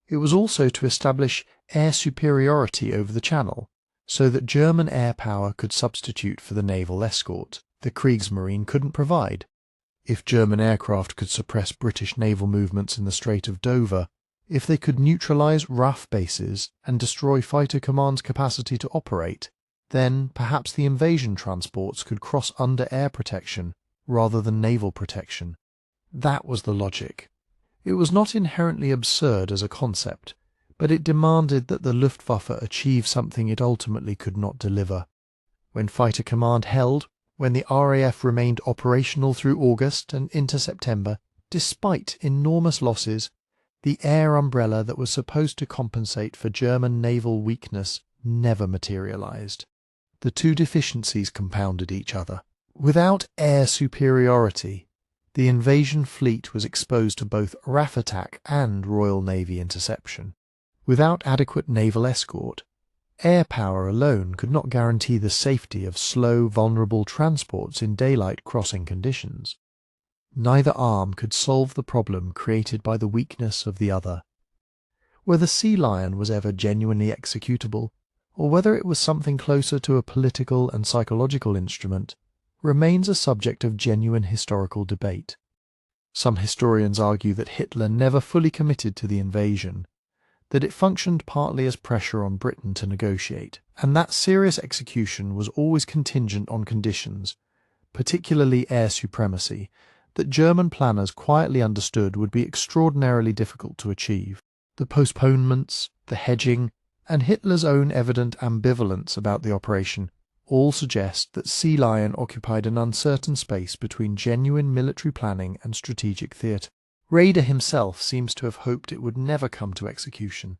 it was also to establish air superiority over the Channel, so that German air power could substitute for the naval escort the Kriegsmarine couldn't provide. If German aircraft could suppress British naval movements in the Strait of Dover, if they could neutralise RAF bases and destroy fighter command's capacity to operate, then perhaps the invasion transports could cross under air protection rather than naval protection. That was the logic. It was not inherently absurd as a concept, but it demanded that the Luftwaffe achieve something it ultimately could not deliver. When fighter command held, when the RAF remained operational through August and into September, despite enormous losses, the air umbrella that was supposed to compensate for German naval weakness never materialized. The two deficiencies compounded each other. Without air superiority, the invasion fleet was exposed to both RAF attack and Royal Navy interception. Without adequate naval escort, air power alone could not guarantee the safety of slow, vulnerable transports in daylight crossing conditions. Neither arm could solve the problem created by the weakness of the other. Whether Sea Lion was ever genuinely executable, or whether it was something closer to a political and psychological instrument, remains a subject of genuine historical debate. Some historians argue that Hitler never fully committed to the invasion, that it functioned partly as pressure on Britain to negotiate, and that serious execution was always contingent on conditions, particularly air supremacy, that German planners quietly understood would be extraordinarily difficult to achieve. The postponements, the hedging, and Hitler's own evident ambivalence about the operation all suggest that Sea Lion occupied an uncertain space between genuine military planning and strategic theatre. Raeder himself seems to have hoped it would never come to execution.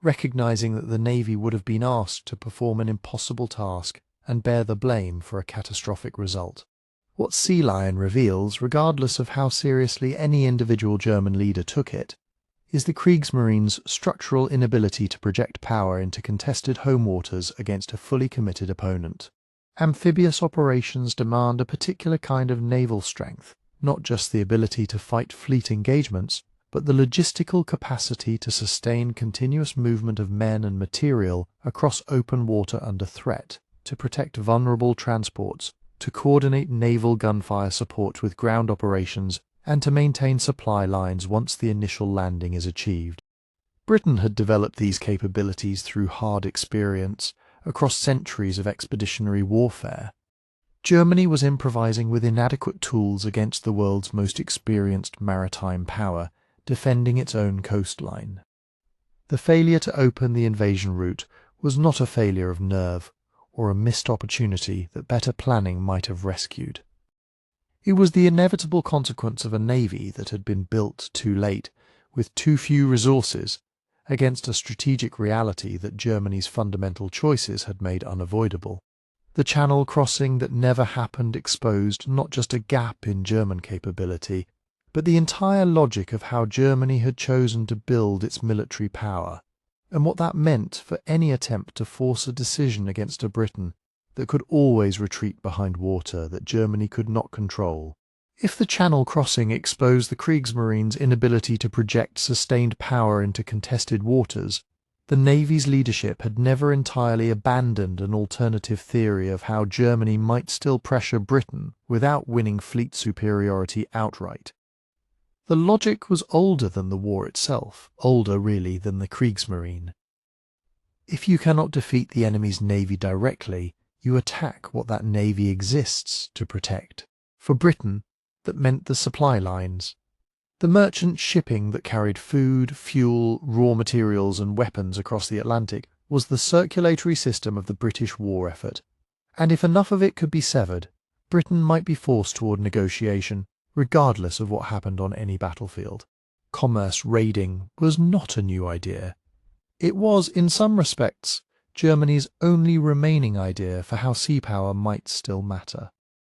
recognizing that the Navy would have been asked to perform an impossible task and bear the blame for a catastrophic result. What Sea Lion reveals, regardless of how seriously any individual German leader took it, is the Kriegsmarine's structural inability to project power into contested home waters against a fully committed opponent. Amphibious operations demand a particular kind of naval strength, not just the ability to fight fleet engagements, but the logistical capacity to sustain continuous movement of men and material across open water under threat, to protect vulnerable transports, to coordinate naval gunfire support with ground operations, and to maintain supply lines once the initial landing is achieved. Britain had developed these capabilities through hard experience across centuries of expeditionary warfare. Germany was improvising with inadequate tools against the world's most experienced maritime power, defending its own coastline. The failure to open the invasion route was not a failure of nerve, or a missed opportunity that better planning might have rescued. It was the inevitable consequence of a navy that had been built too late, with too few resources, against a strategic reality that Germany's fundamental choices had made unavoidable. The Channel crossing that never happened exposed not just a gap in German capability, but the entire logic of how Germany had chosen to build its military power, and what that meant for any attempt to force a decision against a Britain that could always retreat behind water that Germany could not control. If the Channel crossing exposed the Kriegsmarine's inability to project sustained power into contested waters, the Navy's leadership had never entirely abandoned an alternative theory of how Germany might still pressure Britain without winning fleet superiority outright. The logic was older than the war itself, older really than the Kriegsmarine. If you cannot defeat the enemy's navy directly, you attack what that navy exists to protect. For Britain, that meant the supply lines. The merchant shipping that carried food, fuel, raw materials and weapons across the Atlantic was the circulatory system of the British war effort, and if enough of it could be severed, Britain might be forced toward negotiation, regardless of what happened on any battlefield. Commerce raiding was not a new idea. It was, in some respects, Germany's only remaining idea for how sea power might still matter.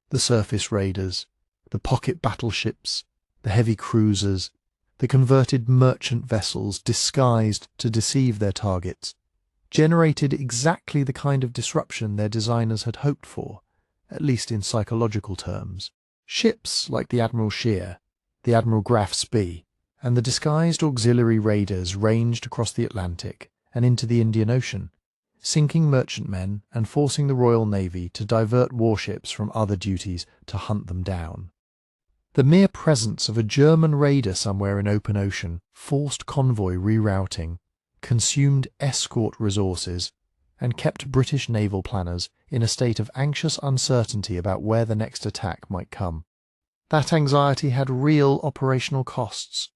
The surface raiders, the pocket battleships, the heavy cruisers, the converted merchant vessels disguised to deceive their targets, generated exactly the kind of disruption their designers had hoped for, at least in psychological terms. Ships like the Admiral Scheer, the Admiral Graf Spee, and the disguised auxiliary raiders ranged across the Atlantic and into the Indian Ocean, sinking merchantmen and forcing the Royal Navy to divert warships from other duties to hunt them down. The mere presence of a German raider somewhere in open ocean forced convoy rerouting, consumed escort resources, and kept British naval planners in a state of anxious uncertainty about where the next attack might come. That anxiety had real operational costs.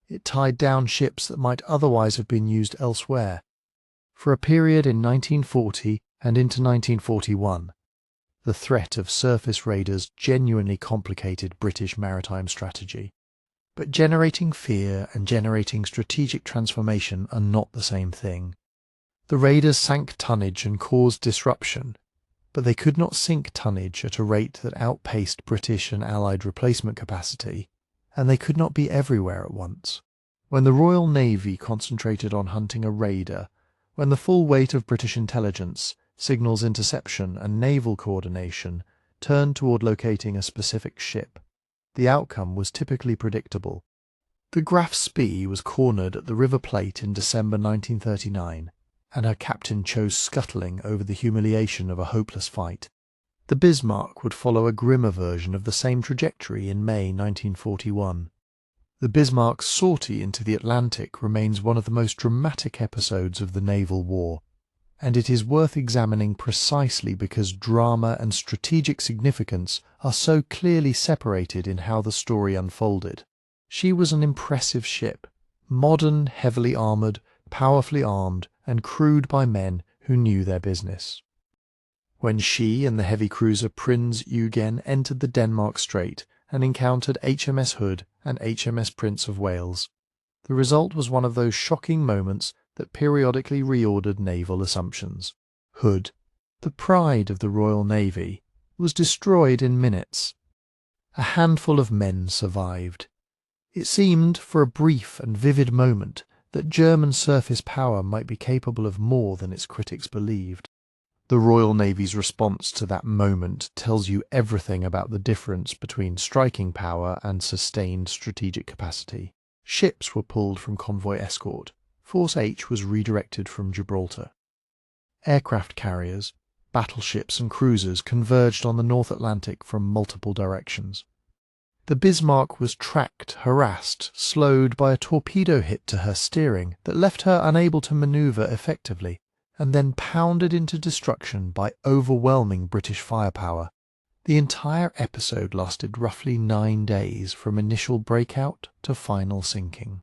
It tied down ships that might otherwise have been used elsewhere. For a period in 1940 and into 1941, the threat of surface raiders genuinely complicated British maritime strategy. But generating fear and generating strategic transformation are not the same thing. The raiders sank tonnage and caused disruption, but they could not sink tonnage at a rate that outpaced British and Allied replacement capacity, and they could not be everywhere at once. When the Royal Navy concentrated on hunting a raider, when the full weight of British intelligence, signals interception and naval coordination turned toward locating a specific ship, the outcome was typically predictable. The Graf Spee was cornered at the River Plate in December 1939, and her captain chose scuttling over the humiliation of a hopeless fight. The Bismarck would follow a grimmer version of the same trajectory in May 1941. The Bismarck's sortie into the Atlantic remains one of the most dramatic episodes of the naval war, and it is worth examining precisely because drama and strategic significance are so clearly separated in how the story unfolded. She was an impressive ship, modern, heavily armoured, powerfully armed, and crewed by men who knew their business. When she and the heavy cruiser Prins Eugen entered the Denmark Strait and encountered HMS Hood and HMS Prince of Wales, the result was one of those shocking moments that periodically reordered naval assumptions. Hood, the pride of the Royal Navy, was destroyed in minutes. A handful of men survived. It seemed, for a brief and vivid moment, that German surface power might be capable of more than its critics believed. The Royal Navy's response to that moment tells you everything about the difference between striking power and sustained strategic capacity. Ships were pulled from convoy escort. Force H was redirected from Gibraltar. Aircraft carriers, battleships and cruisers converged on the North Atlantic from multiple directions. The Bismarck was tracked, harassed, slowed by a torpedo hit to her steering that left her unable to manoeuvre effectively, and then pounded into destruction by overwhelming British firepower. The entire episode lasted roughly 9 days from initial breakout to final sinking.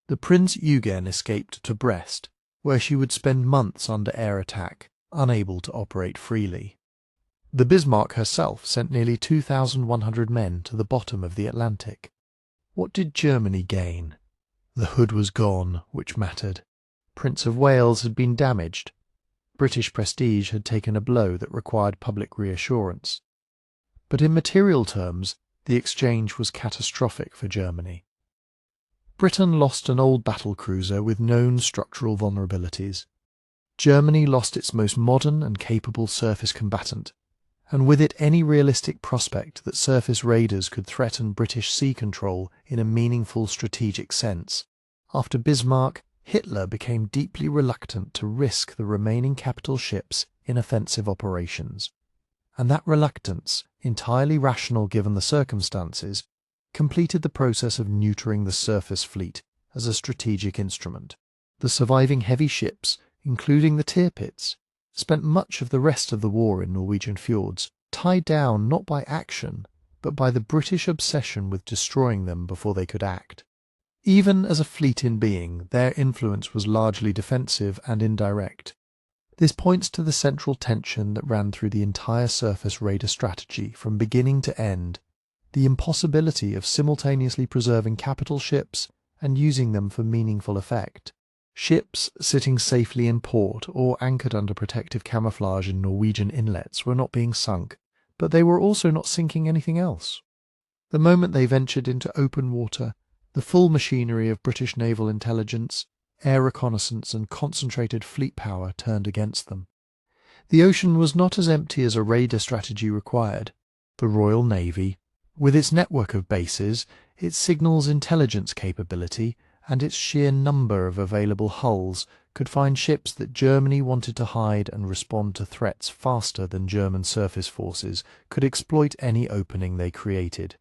The Prinz Eugen escaped to Brest, where she would spend months under air attack, unable to operate freely. The Bismarck herself sent nearly 2,100 men to the bottom of the Atlantic. What did Germany gain? The Hood was gone, which mattered. Prince of Wales had been damaged. British prestige had taken a blow that required public reassurance. But in material terms, the exchange was catastrophic for Germany. Britain lost an old battlecruiser with known structural vulnerabilities. Germany lost its most modern and capable surface combatant, and with it any realistic prospect that surface raiders could threaten British sea control in a meaningful strategic sense. After Bismarck, Hitler became deeply reluctant to risk the remaining capital ships in offensive operations, and that reluctance, entirely rational given the circumstances, completed the process of neutering the surface fleet as a strategic instrument. The surviving heavy ships, including the Tirpitz, spent much of the rest of the war in Norwegian fjords, tied down not by action, but by the British obsession with destroying them before they could act. Even as a fleet in being, their influence was largely defensive and indirect. This points to the central tension that ran through the entire surface raider strategy from beginning to end, the impossibility of simultaneously preserving capital ships and using them for meaningful effect. Ships sitting safely in port or anchored under protective camouflage in Norwegian inlets were not being sunk, but they were also not sinking anything else. The moment they ventured into open water, the full machinery of British naval intelligence, air reconnaissance and concentrated fleet power turned against them. The ocean was not as empty as a raider strategy required. The Royal Navy, with its network of bases, its signals intelligence capability, and its sheer number of available hulls, could find ships that Germany wanted to hide and respond to threats faster than German surface forces could exploit any opening they created.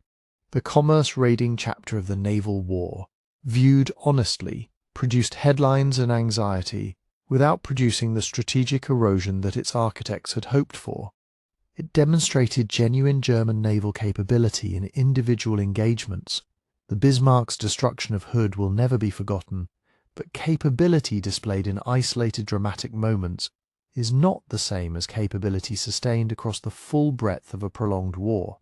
The commerce-raiding chapter of the naval war, viewed honestly, produced headlines and anxiety without producing the strategic erosion that its architects had hoped for. It demonstrated genuine German naval capability in individual engagements. The Bismarck's destruction of Hood will never be forgotten, but capability displayed in isolated dramatic moments is not the same as capability sustained across the full breadth of a prolonged war.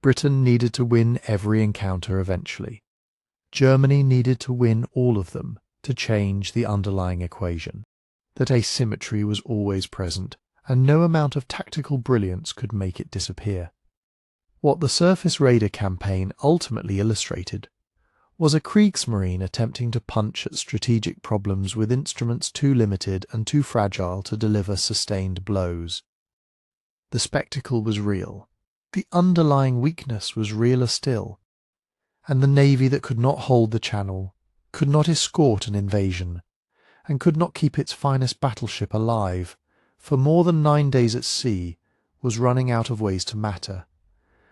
Britain needed to win every encounter eventually. Germany needed to win all of them to change the underlying equation. That asymmetry was always present, and no amount of tactical brilliance could make it disappear. What the surface raider campaign ultimately illustrated was a Kriegsmarine attempting to punch at strategic problems with instruments too limited and too fragile to deliver sustained blows. The spectacle was real. The underlying weakness was realer still. And the navy that could not hold the channel, could not escort an invasion, and could not keep its finest battleship alive, for more than 9 days at sea, was running out of ways to matter,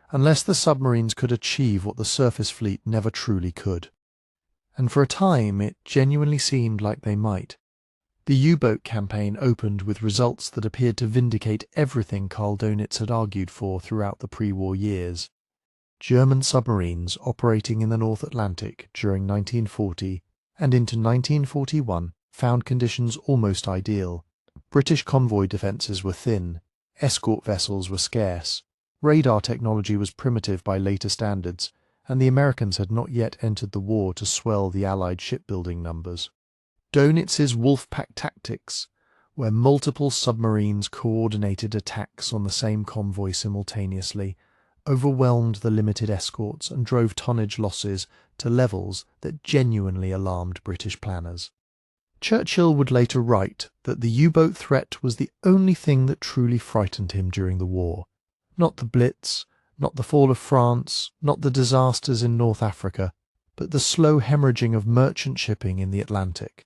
unless the submarines could achieve what the surface fleet never truly could. And for a time it genuinely seemed like they might. The U-boat campaign opened with results that appeared to vindicate everything Karl Dönitz had argued for throughout the pre-war years. German submarines operating in the North Atlantic during 1940 and into 1941 found conditions almost ideal. British convoy defences were thin, escort vessels were scarce, radar technology was primitive by later standards, and the Americans had not yet entered the war to swell the Allied shipbuilding numbers. Dönitz's wolf-pack tactics, where multiple submarines coordinated attacks on the same convoy simultaneously, overwhelmed the limited escorts and drove tonnage losses to levels that genuinely alarmed British planners. Churchill would later write that the U-boat threat was the only thing that truly frightened him during the war. Not the Blitz, not the fall of France, not the disasters in North Africa, but the slow hemorrhaging of merchant shipping in the Atlantic.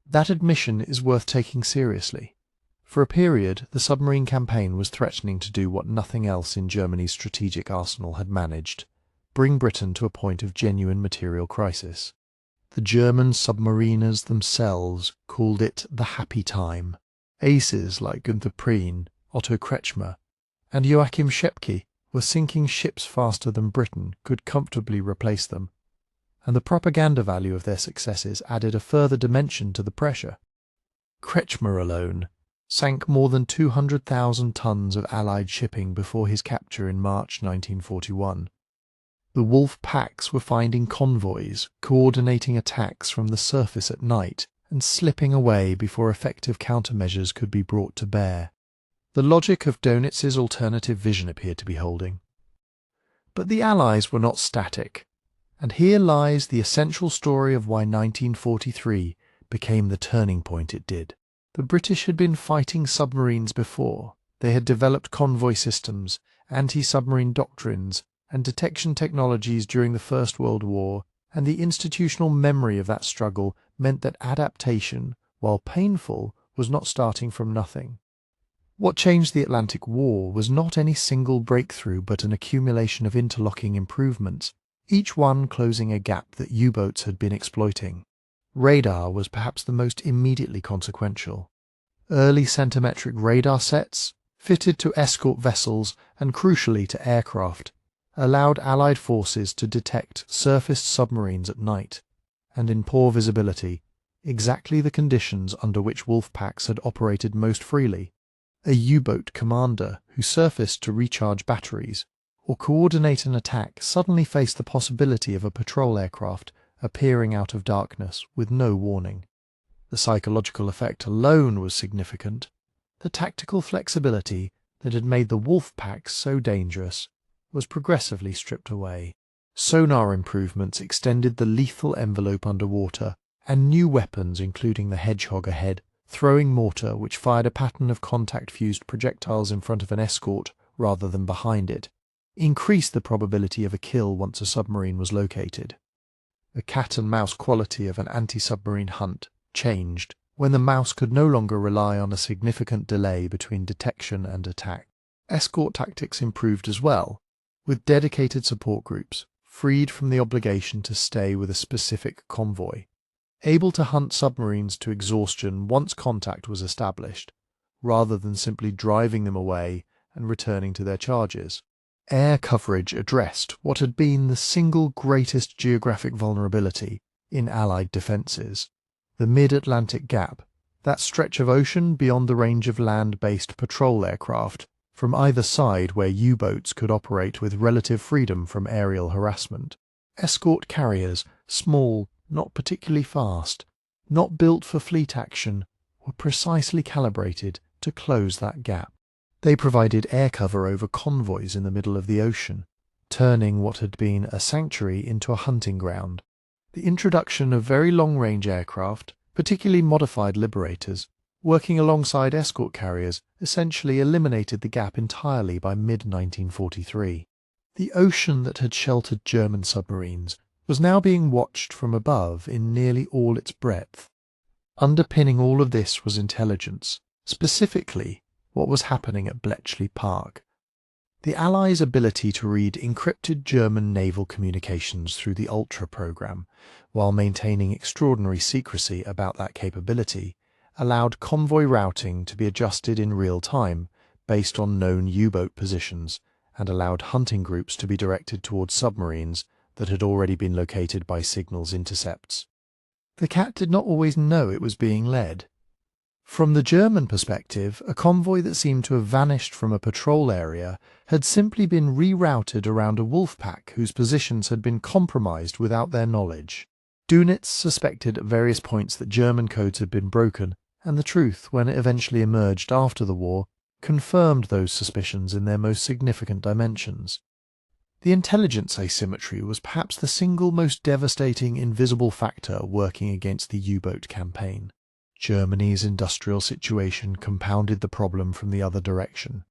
That admission is worth taking seriously. For a period, the submarine campaign was threatening to do what nothing else in Germany's strategic arsenal had managed: bring Britain to a point of genuine material crisis. The German submariners themselves called it the happy time. Aces like Günther Prien, Otto Kretschmer, and Joachim Schepke were sinking ships faster than Britain could comfortably replace them, and the propaganda value of their successes added a further dimension to the pressure. Kretschmer alone sank more than 200,000 tons of Allied shipping before his capture in March 1941. The wolf packs were finding convoys, coordinating attacks from the surface at night, and slipping away before effective countermeasures could be brought to bear. The logic of Dönitz's alternative vision appeared to be holding. But the Allies were not static, and here lies the essential story of why 1943 became the turning point it did. The British had been fighting submarines before. They had developed convoy systems, anti-submarine doctrines, and detection technologies during the First World War, and the institutional memory of that struggle meant that adaptation, while painful, was not starting from nothing. What changed the Atlantic War was not any single breakthrough but an accumulation of interlocking improvements, each one closing a gap that U-boats had been exploiting. Radar was perhaps the most immediately consequential. Early centimetric radar sets, fitted to escort vessels and crucially to aircraft, allowed Allied forces to detect surfaced submarines at night, and in poor visibility, exactly the conditions under which wolf packs had operated most freely. A U-boat commander who surfaced to recharge batteries or coordinate an attack suddenly faced the possibility of a patrol aircraft appearing out of darkness with no warning. The psychological effect alone was significant. The tactical flexibility that had made the wolf packs so dangerous was progressively stripped away. Sonar improvements extended the lethal envelope underwater, and new weapons, including the Hedgehog ahead, throwing mortar which fired a pattern of contact-fused projectiles in front of an escort rather than behind it, increased the probability of a kill once a submarine was located. The cat-and-mouse quality of an anti-submarine hunt changed when the mouse could no longer rely on a significant delay between detection and attack. Escort tactics improved as well, with dedicated support groups, freed from the obligation to stay with a specific convoy, able to hunt submarines to exhaustion once contact was established, rather than simply driving them away and returning to their charges. Air coverage addressed what had been the single greatest geographic vulnerability in Allied defences: the mid-Atlantic gap, that stretch of ocean beyond the range of land-based patrol aircraft, from either side where U-boats could operate with relative freedom from aerial harassment. Escort carriers, small, not particularly fast, not built for fleet action, were precisely calibrated to close that gap. They provided air cover over convoys in the middle of the ocean, turning what had been a sanctuary into a hunting ground. The introduction of very long-range aircraft, particularly modified Liberators, working alongside escort carriers, essentially eliminated the gap entirely by mid-1943. The ocean that had sheltered German submarines was now being watched from above in nearly all its breadth. Underpinning all of this was intelligence, specifically what was happening at Bletchley Park. The Allies' ability to read encrypted German naval communications through the Ultra program, while maintaining extraordinary secrecy about that capability, allowed convoy routing to be adjusted in real time based on known U-boat positions, and allowed hunting groups to be directed towards submarines that had already been located by signals intercepts. The cat did not always know it was being led. From the German perspective, a convoy that seemed to have vanished from a patrol area had simply been rerouted around a wolf pack whose positions had been compromised without their knowledge. Dönitz suspected at various points that German codes had been broken, and the truth, when it eventually emerged after the war, confirmed those suspicions in their most significant dimensions. The intelligence asymmetry was perhaps the single most devastating invisible factor working against the U-boat campaign. Germany's industrial situation compounded the problem from the other direction.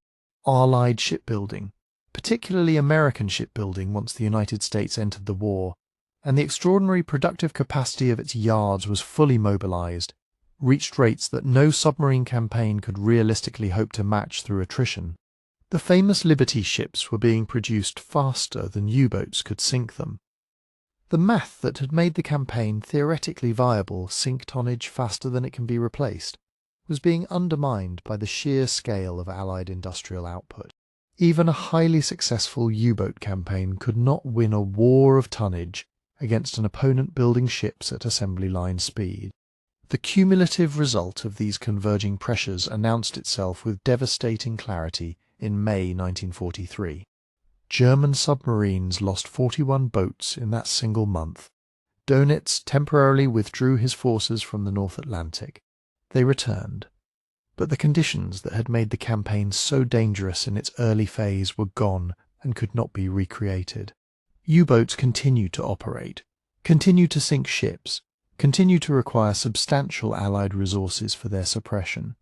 Allied shipbuilding, particularly American shipbuilding once the United States entered the war, and the extraordinary productive capacity of its yards was fully mobilized, reached rates that no submarine campaign could realistically hope to match through attrition. The famous Liberty ships were being produced faster than U-boats could sink them. The math that had made the campaign theoretically viable, sink tonnage faster than it can be replaced, was being undermined by the sheer scale of Allied industrial output. Even a highly successful U-boat campaign could not win a war of tonnage against an opponent building ships at assembly line speed. The cumulative result of these converging pressures announced itself with devastating clarity in May 1943. German submarines lost 41 boats in that single month. Dönitz temporarily withdrew his forces from the North Atlantic. They returned, but the conditions that had made the campaign so dangerous in its early phase were gone and could not be recreated. U-boats continued to operate, continued to sink ships, continued to require substantial Allied resources for their suppression.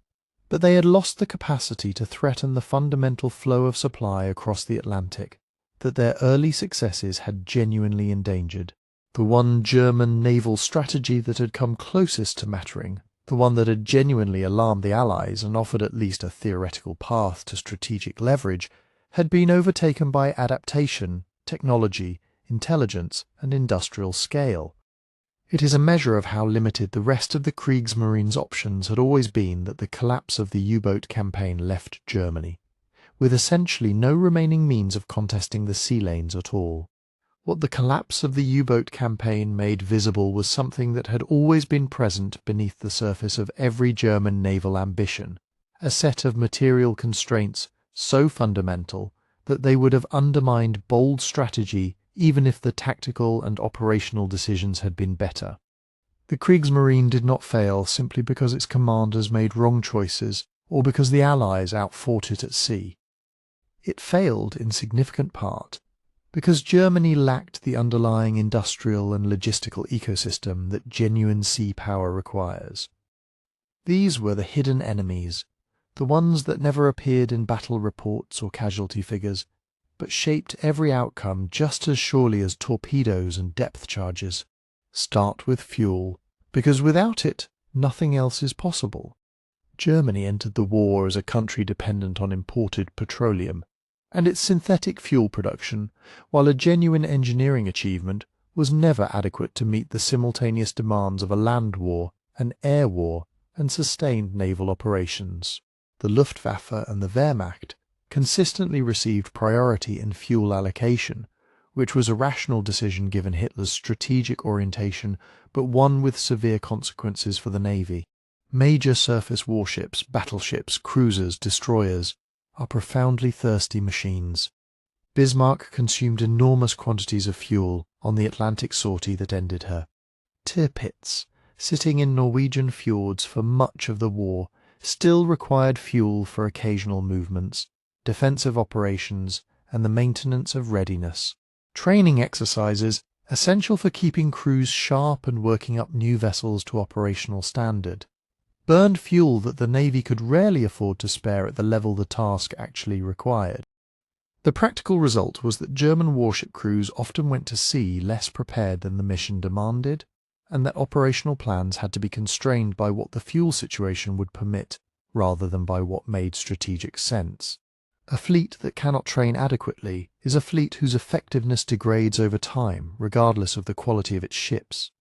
But they had lost the capacity to threaten the fundamental flow of supply across the Atlantic that their early successes had genuinely endangered. The one German naval strategy that had come closest to mattering, the one that had genuinely alarmed the Allies and offered at least a theoretical path to strategic leverage, had been overtaken by adaptation, technology, intelligence, and industrial scale. It is a measure of how limited the rest of the Kriegsmarine's options had always been that the collapse of the U-boat campaign left Germany, with essentially no remaining means of contesting the sea lanes at all. What the collapse of the U-boat campaign made visible was something that had always been present beneath the surface of every German naval ambition, a set of material constraints so fundamental that they would have undermined bold strategy even if the tactical and operational decisions had been better. The Kriegsmarine did not fail simply because its commanders made wrong choices or because the Allies outfought it at sea. It failed in significant part because Germany lacked the underlying industrial and logistical ecosystem that genuine sea power requires. These were the hidden enemies, the ones that never appeared in battle reports or casualty figures, but shaped every outcome just as surely as torpedoes and depth charges. Start with fuel, because without it, nothing else is possible. Germany entered the war as a country dependent on imported petroleum, and its synthetic fuel production, while a genuine engineering achievement, was never adequate to meet the simultaneous demands of a land war, an air war, and sustained naval operations. The Luftwaffe and the Wehrmacht consistently received priority in fuel allocation, which was a rational decision given Hitler's strategic orientation, but one with severe consequences for the Navy. Major surface warships, battleships, cruisers, destroyers are profoundly thirsty machines. Bismarck consumed enormous quantities of fuel on the Atlantic sortie that ended her. Tirpitz, sitting in Norwegian fjords for much of the war, still required fuel for occasional movements, defensive operations, and the maintenance of readiness. Training exercises, essential for keeping crews sharp and working up new vessels to operational standard, burned fuel that the Navy could rarely afford to spare at the level the task actually required. The practical result was that German warship crews often went to sea less prepared than the mission demanded, and that operational plans had to be constrained by what the fuel situation would permit, rather than by what made strategic sense. A fleet that cannot train adequately is a fleet whose effectiveness degrades over time, regardless of the quality of its ships.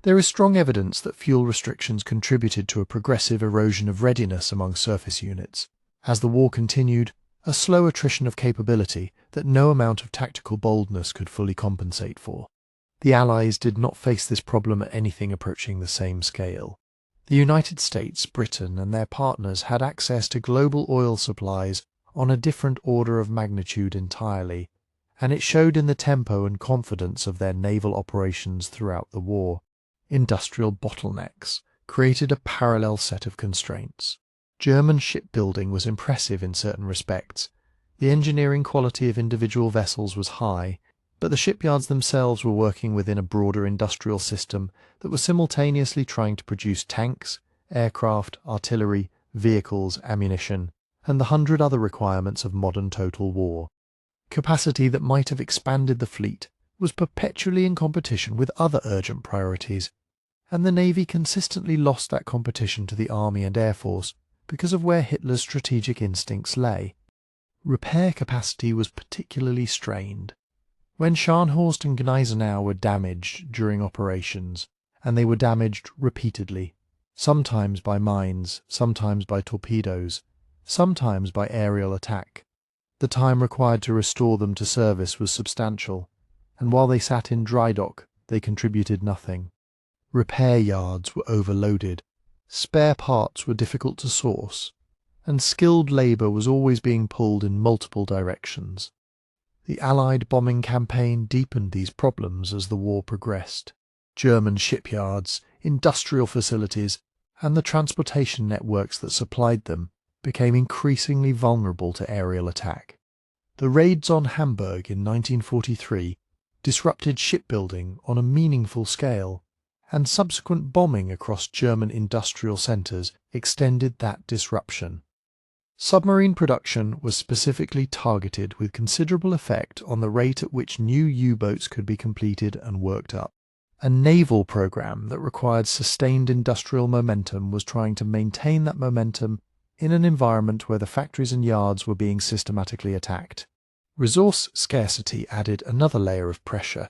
There is strong evidence that fuel restrictions contributed to a progressive erosion of readiness among surface units. As the war continued, a slow attrition of capability that no amount of tactical boldness could fully compensate for. The Allies did not face this problem at anything approaching the same scale. The United States, Britain, and their partners had access to global oil supplies on a different order of magnitude entirely, and it showed in the tempo and confidence of their naval operations throughout the war. Industrial bottlenecks created a parallel set of constraints. German shipbuilding was impressive in certain respects. The engineering quality of individual vessels was high, but the shipyards themselves were working within a broader industrial system that was simultaneously trying to produce tanks, aircraft, artillery, vehicles, ammunition, and the 100 other requirements of modern total war. Capacity that might have expanded the fleet was perpetually in competition with other urgent priorities, and the Navy consistently lost that competition to the Army and Air Force because of where Hitler's strategic instincts lay. Repair capacity was particularly strained. When Scharnhorst and Gneisenau were damaged during operations, and they were damaged repeatedly, sometimes by mines, sometimes by torpedoes, sometimes by aerial attack, the time required to restore them to service was substantial, and while they sat in dry dock, they contributed nothing. Repair yards were overloaded, spare parts were difficult to source, and skilled labour was always being pulled in multiple directions. The Allied bombing campaign deepened these problems as the war progressed. German shipyards, industrial facilities, and the transportation networks that supplied them became increasingly vulnerable to aerial attack. The raids on Hamburg in 1943 disrupted shipbuilding on a meaningful scale, and subsequent bombing across German industrial centres extended that disruption. Submarine production was specifically targeted with considerable effect on the rate at which new U-boats could be completed and worked up. A naval program that required sustained industrial momentum was trying to maintain that momentum in an environment where the factories and yards were being systematically attacked. Resource scarcity added another layer of pressure,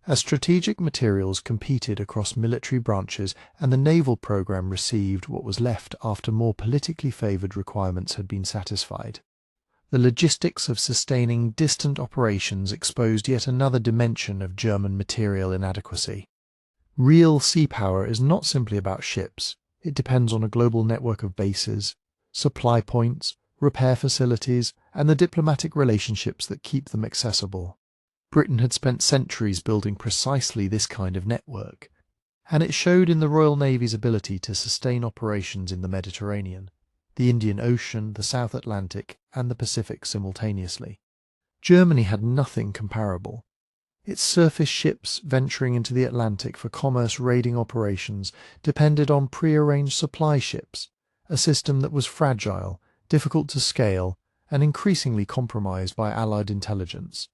as strategic materials competed across military branches and the naval program received what was left after more politically favoured requirements had been satisfied. The logistics of sustaining distant operations exposed yet another dimension of German material inadequacy. Real sea power is not simply about ships. It depends on a global network of bases, supply points, repair facilities, and the diplomatic relationships that keep them accessible. Britain had spent centuries building precisely this kind of network, and it showed in the Royal Navy's ability to sustain operations in the Mediterranean, the Indian Ocean, the South Atlantic, and the Pacific simultaneously. Germany had nothing comparable. Its surface ships venturing into the Atlantic for commerce raiding operations depended on prearranged supply ships, a system that was fragile, difficult to scale, and increasingly compromised by Allied intelligence.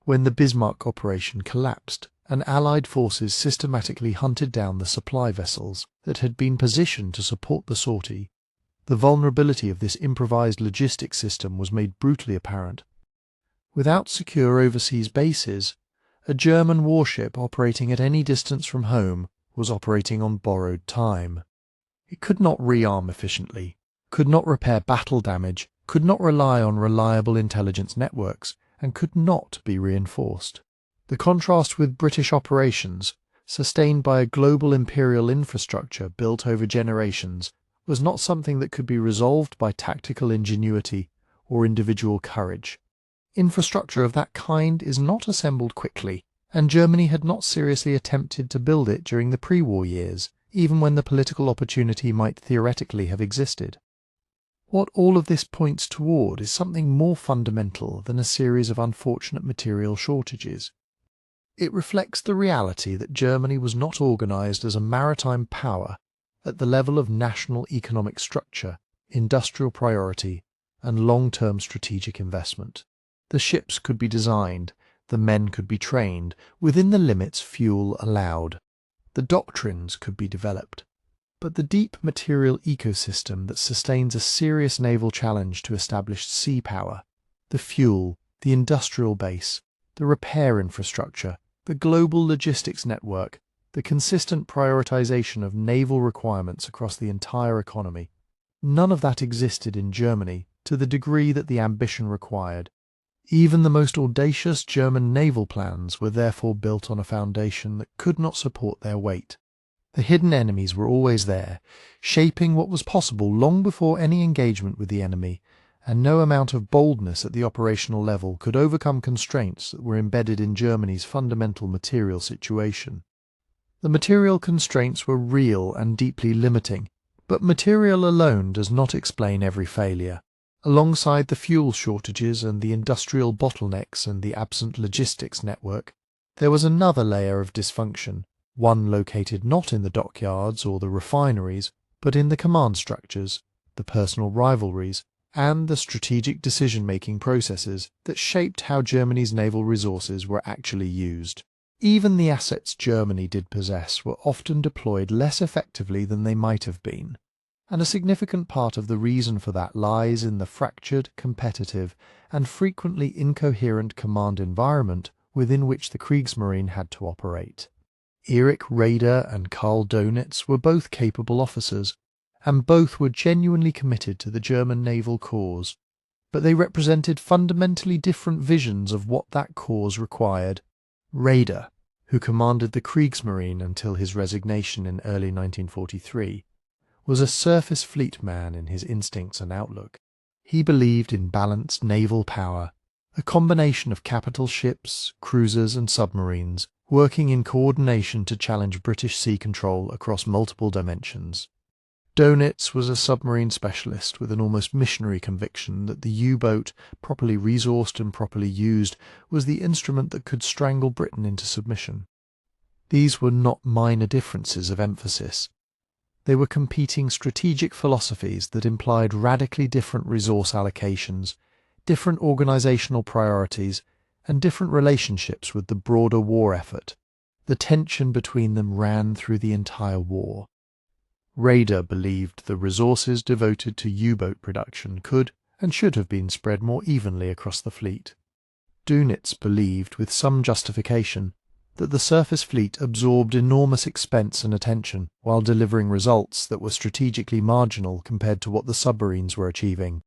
When the Bismarck operation collapsed, and Allied forces systematically hunted down the supply vessels that had been positioned to support the sortie, the vulnerability of this improvised logistics system was made brutally apparent. Without secure overseas bases, a German warship operating at any distance from home was operating on borrowed time. It could not rearm efficiently, could not repair battle damage, could not rely on reliable intelligence networks, and could not be reinforced. The contrast with British operations, sustained by a global imperial infrastructure built over generations, was not something that could be resolved by tactical ingenuity or individual courage. Infrastructure of that kind is not assembled quickly, and Germany had not seriously attempted to build it during the pre-war years, even when the political opportunity might theoretically have existed. What all of this points toward is something more fundamental than a series of unfortunate material shortages. It reflects the reality that Germany was not organised as a maritime power at the level of national economic structure, industrial priority, and long-term strategic investment. The ships could be designed, the men could be trained, within the limits fuel allowed. The doctrines could be developed. But the deep material ecosystem that sustains a serious naval challenge to established sea power, the fuel, the industrial base, the repair infrastructure, the global logistics network, the consistent prioritization of naval requirements across the entire economy, none of that existed in Germany to the degree that the ambition required. Even the most audacious German naval plans were therefore built on a foundation that could not support their weight. The hidden enemies were always there, shaping what was possible long before any engagement with the enemy, and no amount of boldness at the operational level could overcome constraints that were embedded in Germany's fundamental material situation. The material constraints were real and deeply limiting, but material alone does not explain every failure. Alongside the fuel shortages and the industrial bottlenecks and the absent logistics network, there was another layer of dysfunction, one located not in the dockyards or the refineries, but in the command structures, the personal rivalries, and the strategic decision-making processes that shaped how Germany's naval resources were actually used. Even the assets Germany did possess were often deployed less effectively than they might have been, and a significant part of the reason for that lies in the fractured, competitive, and frequently incoherent command environment within which the Kriegsmarine had to operate. Erich Raeder and Karl Dönitz were both capable officers, and both were genuinely committed to the German naval cause, but they represented fundamentally different visions of what that cause required. Raeder, who commanded the Kriegsmarine until his resignation in early 1943, was a surface fleet man in his instincts and outlook. He believed in balanced naval power, a combination of capital ships, cruisers and submarines, working in coordination to challenge British sea control across multiple dimensions. Dönitz was a submarine specialist with an almost missionary conviction that the U-boat, properly resourced and properly used, was the instrument that could strangle Britain into submission. These were not minor differences of emphasis. They were competing strategic philosophies that implied radically different resource allocations, different organisational priorities, and different relationships with the broader war effort. The tension between them ran through the entire war. Raeder believed the resources devoted to U-boat production could and should have been spread more evenly across the fleet. Dönitz believed, with some justification, that the surface fleet absorbed enormous expense and attention while delivering results that were strategically marginal compared to what the submarines were achieving.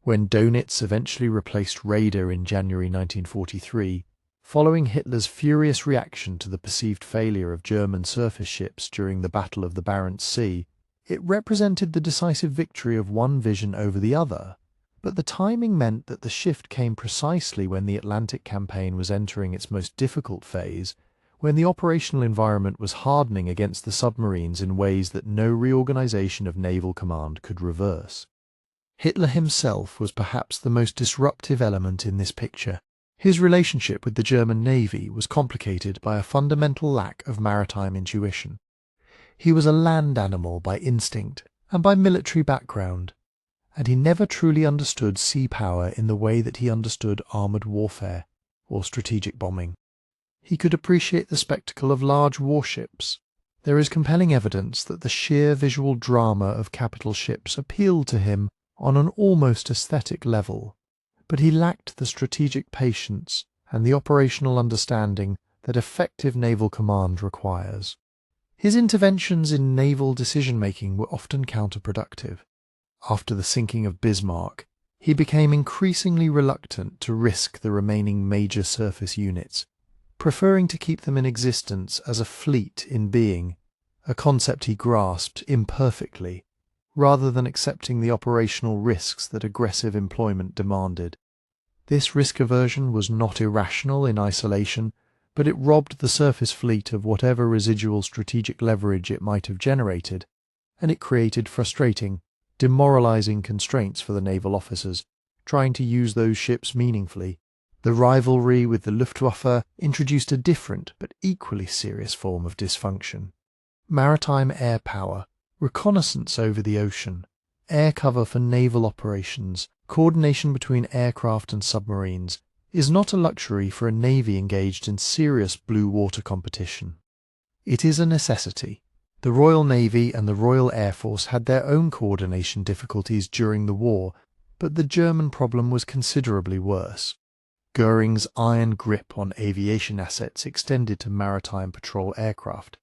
When Dönitz eventually replaced Raeder in January 1943, following Hitler's furious reaction to the perceived failure of German surface ships during the Battle of the Barents Sea, it represented the decisive victory of one vision over the other. But the timing meant that the shift came precisely when the Atlantic campaign was entering its most difficult phase, when the operational environment was hardening against the submarines in ways that no reorganization of naval command could reverse. Hitler himself was perhaps the most disruptive element in this picture. His relationship with the German Navy was complicated by a fundamental lack of maritime intuition. He was a land animal by instinct and by military background, and he never truly understood sea power in the way that he understood armoured warfare or strategic bombing. He could appreciate the spectacle of large warships. There is compelling evidence that the sheer visual drama of capital ships appealed to him on an almost aesthetic level, but he lacked the strategic patience and the operational understanding that effective naval command requires. His interventions in naval decision-making were often counterproductive. After the sinking of Bismarck, he became increasingly reluctant to risk the remaining major surface units, preferring to keep them in existence as a fleet in being, a concept he grasped imperfectly, rather than accepting the operational risks that aggressive employment demanded. This risk aversion was not irrational in isolation, but it robbed the surface fleet of whatever residual strategic leverage it might have generated, and it created frustrating, demoralizing constraints for the naval officers, trying to use those ships meaningfully. The rivalry with the Luftwaffe introduced a different but equally serious form of dysfunction. Maritime air power, reconnaissance over the ocean, air cover for naval operations, coordination between aircraft and submarines, is not a luxury for a navy engaged in serious blue water competition. It is a necessity. The Royal Navy and the Royal Air Force had their own coordination difficulties during the war, but the German problem was considerably worse. Goering's iron grip on aviation assets extended to maritime patrol aircraft,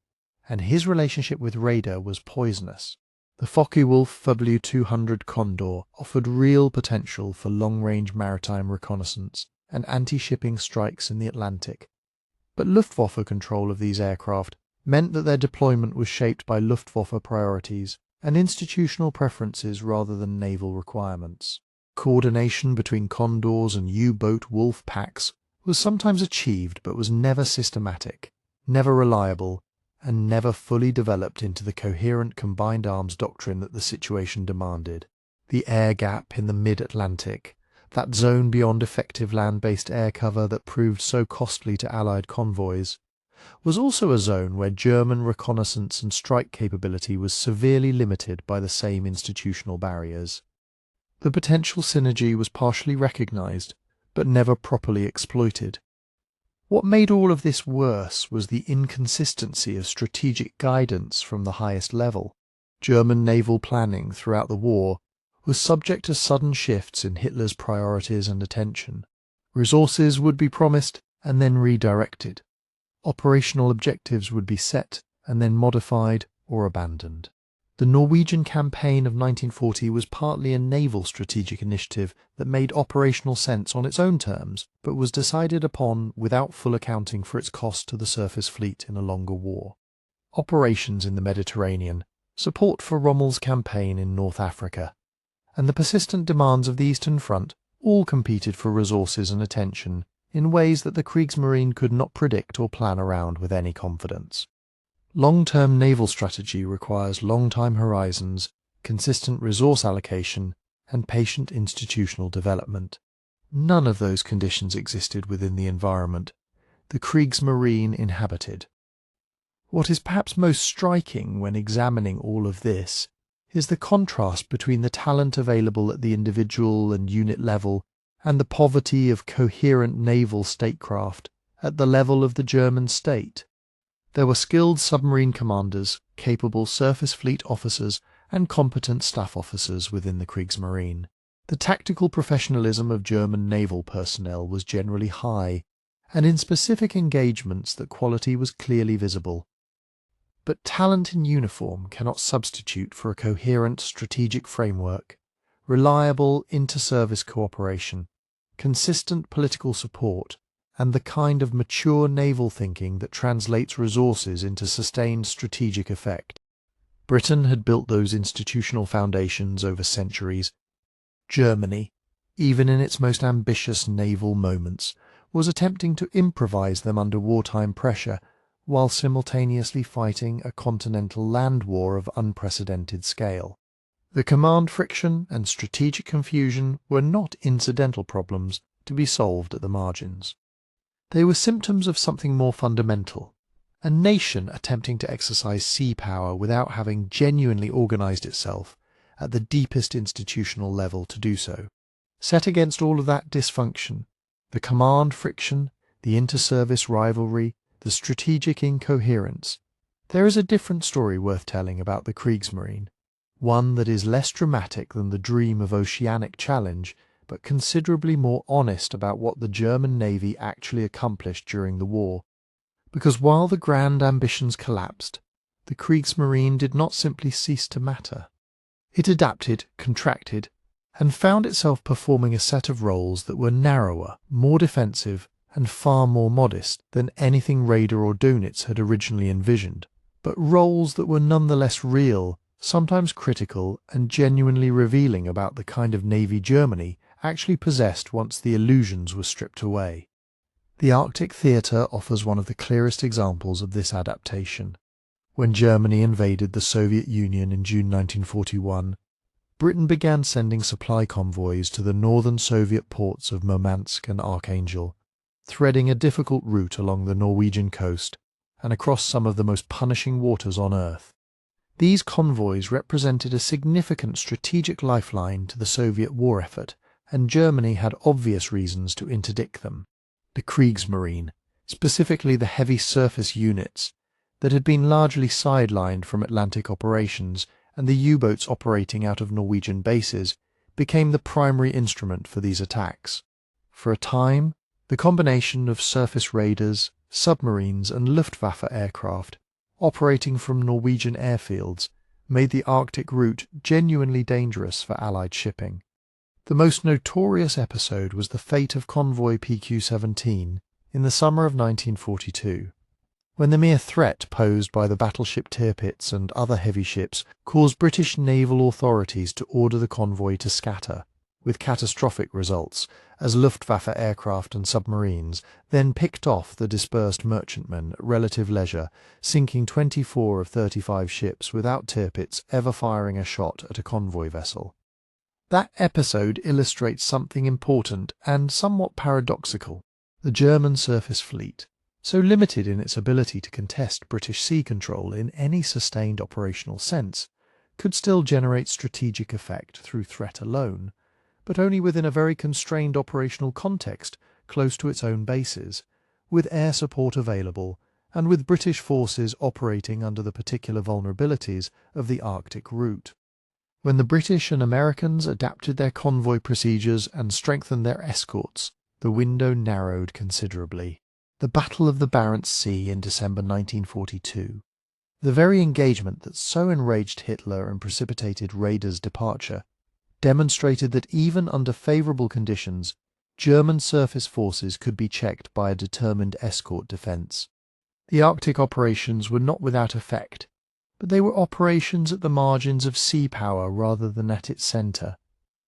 and his relationship with Raeder was poisonous. The Focke-Wulf W200 Condor offered real potential for long-range maritime reconnaissance and anti-shipping strikes in the Atlantic, but Luftwaffe control of these aircraft meant that their deployment was shaped by Luftwaffe priorities and institutional preferences rather than naval requirements. Coordination between condors and U-boat wolf packs was sometimes achieved but was never systematic, never reliable, and never fully developed into the coherent combined arms doctrine that the situation demanded. The air gap in the mid-Atlantic, that zone beyond effective land-based air cover that proved so costly to Allied convoys, was also a zone where German reconnaissance and strike capability was severely limited by the same institutional barriers. The potential synergy was partially recognized, but never properly exploited. What made all of this worse was the inconsistency of strategic guidance from the highest level. German naval planning throughout the war was subject to sudden shifts in Hitler's priorities and attention. Resources would be promised and then redirected. Operational objectives would be set and then modified or abandoned. The Norwegian campaign of 1940 was partly a naval strategic initiative that made operational sense on its own terms, but was decided upon without full accounting for its cost to the surface fleet in a longer war. Operations in the Mediterranean, support for Rommel's campaign in North Africa, and the persistent demands of the Eastern Front all competed for resources and attention in ways that the Kriegsmarine could not predict or plan around with any confidence. Long-term naval strategy requires long-time horizons, consistent resource allocation, and patient institutional development. None of those conditions existed within the environment the Kriegsmarine inhabited. What is perhaps most striking when examining all of this is the contrast between the talent available at the individual and unit level and the poverty of coherent naval statecraft at the level of the German state. There were skilled submarine commanders, capable surface fleet officers, and competent staff officers within the Kriegsmarine. The tactical professionalism of German naval personnel was generally high, and in specific engagements that quality was clearly visible. But talent in uniform cannot substitute for a coherent strategic framework, reliable inter-service cooperation, consistent political support, and the kind of mature naval thinking that translates resources into sustained strategic effect. Britain had built those institutional foundations over centuries. Germany, even in its most ambitious naval moments, was attempting to improvise them under wartime pressure, while simultaneously fighting a continental land war of unprecedented scale. The command friction and strategic confusion were not incidental problems to be solved at the margins. They were symptoms of something more fundamental, a nation attempting to exercise sea power without having genuinely organized itself at the deepest institutional level to do so. Set against all of that dysfunction, the command friction, the inter-service rivalry, the strategic incoherence, there is a different story worth telling about the Kriegsmarine, one that is less dramatic than the dream of oceanic challenge, but considerably more honest about what the German Navy actually accomplished during the war. Because while the grand ambitions collapsed, the Kriegsmarine did not simply cease to matter. It adapted, contracted, and found itself performing a set of roles that were narrower, more defensive, and far more modest than anything Raeder or Dönitz had originally envisioned, but roles that were nonetheless real, sometimes critical, and genuinely revealing about the kind of Navy Germany actually possessed once the illusions were stripped away. The Arctic theatre offers one of the clearest examples of this adaptation. When Germany invaded the Soviet Union in June 1941, Britain began sending supply convoys to the northern Soviet ports of Murmansk and Archangel, threading a difficult route along the Norwegian coast and across some of the most punishing waters on Earth. These convoys represented a significant strategic lifeline to the Soviet war effort, and Germany had obvious reasons to interdict them. The Kriegsmarine, specifically the heavy surface units, that had been largely sidelined from Atlantic operations, and the U-boats operating out of Norwegian bases, became the primary instrument for these attacks. For a time, the combination of surface raiders, submarines and Luftwaffe aircraft operating from Norwegian airfields made the Arctic route genuinely dangerous for Allied shipping. The most notorious episode was the fate of convoy PQ-17 in the summer of 1942, when the mere threat posed by the battleship Tirpitz and other heavy ships caused British naval authorities to order the convoy to scatter, with catastrophic results, as Luftwaffe aircraft and submarines then picked off the dispersed merchantmen at relative leisure, sinking 24 of 35 ships without Tirpitz ever firing a shot at a convoy vessel. That episode illustrates something important and somewhat paradoxical. The German surface fleet, so limited in its ability to contest British sea control in any sustained operational sense, could still generate strategic effect through threat alone, but only within a very constrained operational context close to its own bases, with air support available and with British forces operating under the particular vulnerabilities of the Arctic route. When the British and Americans adapted their convoy procedures and strengthened their escorts, the window narrowed considerably. The Battle of the Barents Sea in December 1942. The very engagement that so enraged Hitler and precipitated Raeder's departure demonstrated that even under favourable conditions, German surface forces could be checked by a determined escort defence. The Arctic operations were not without effect, but they were operations at the margins of sea power rather than at its centre,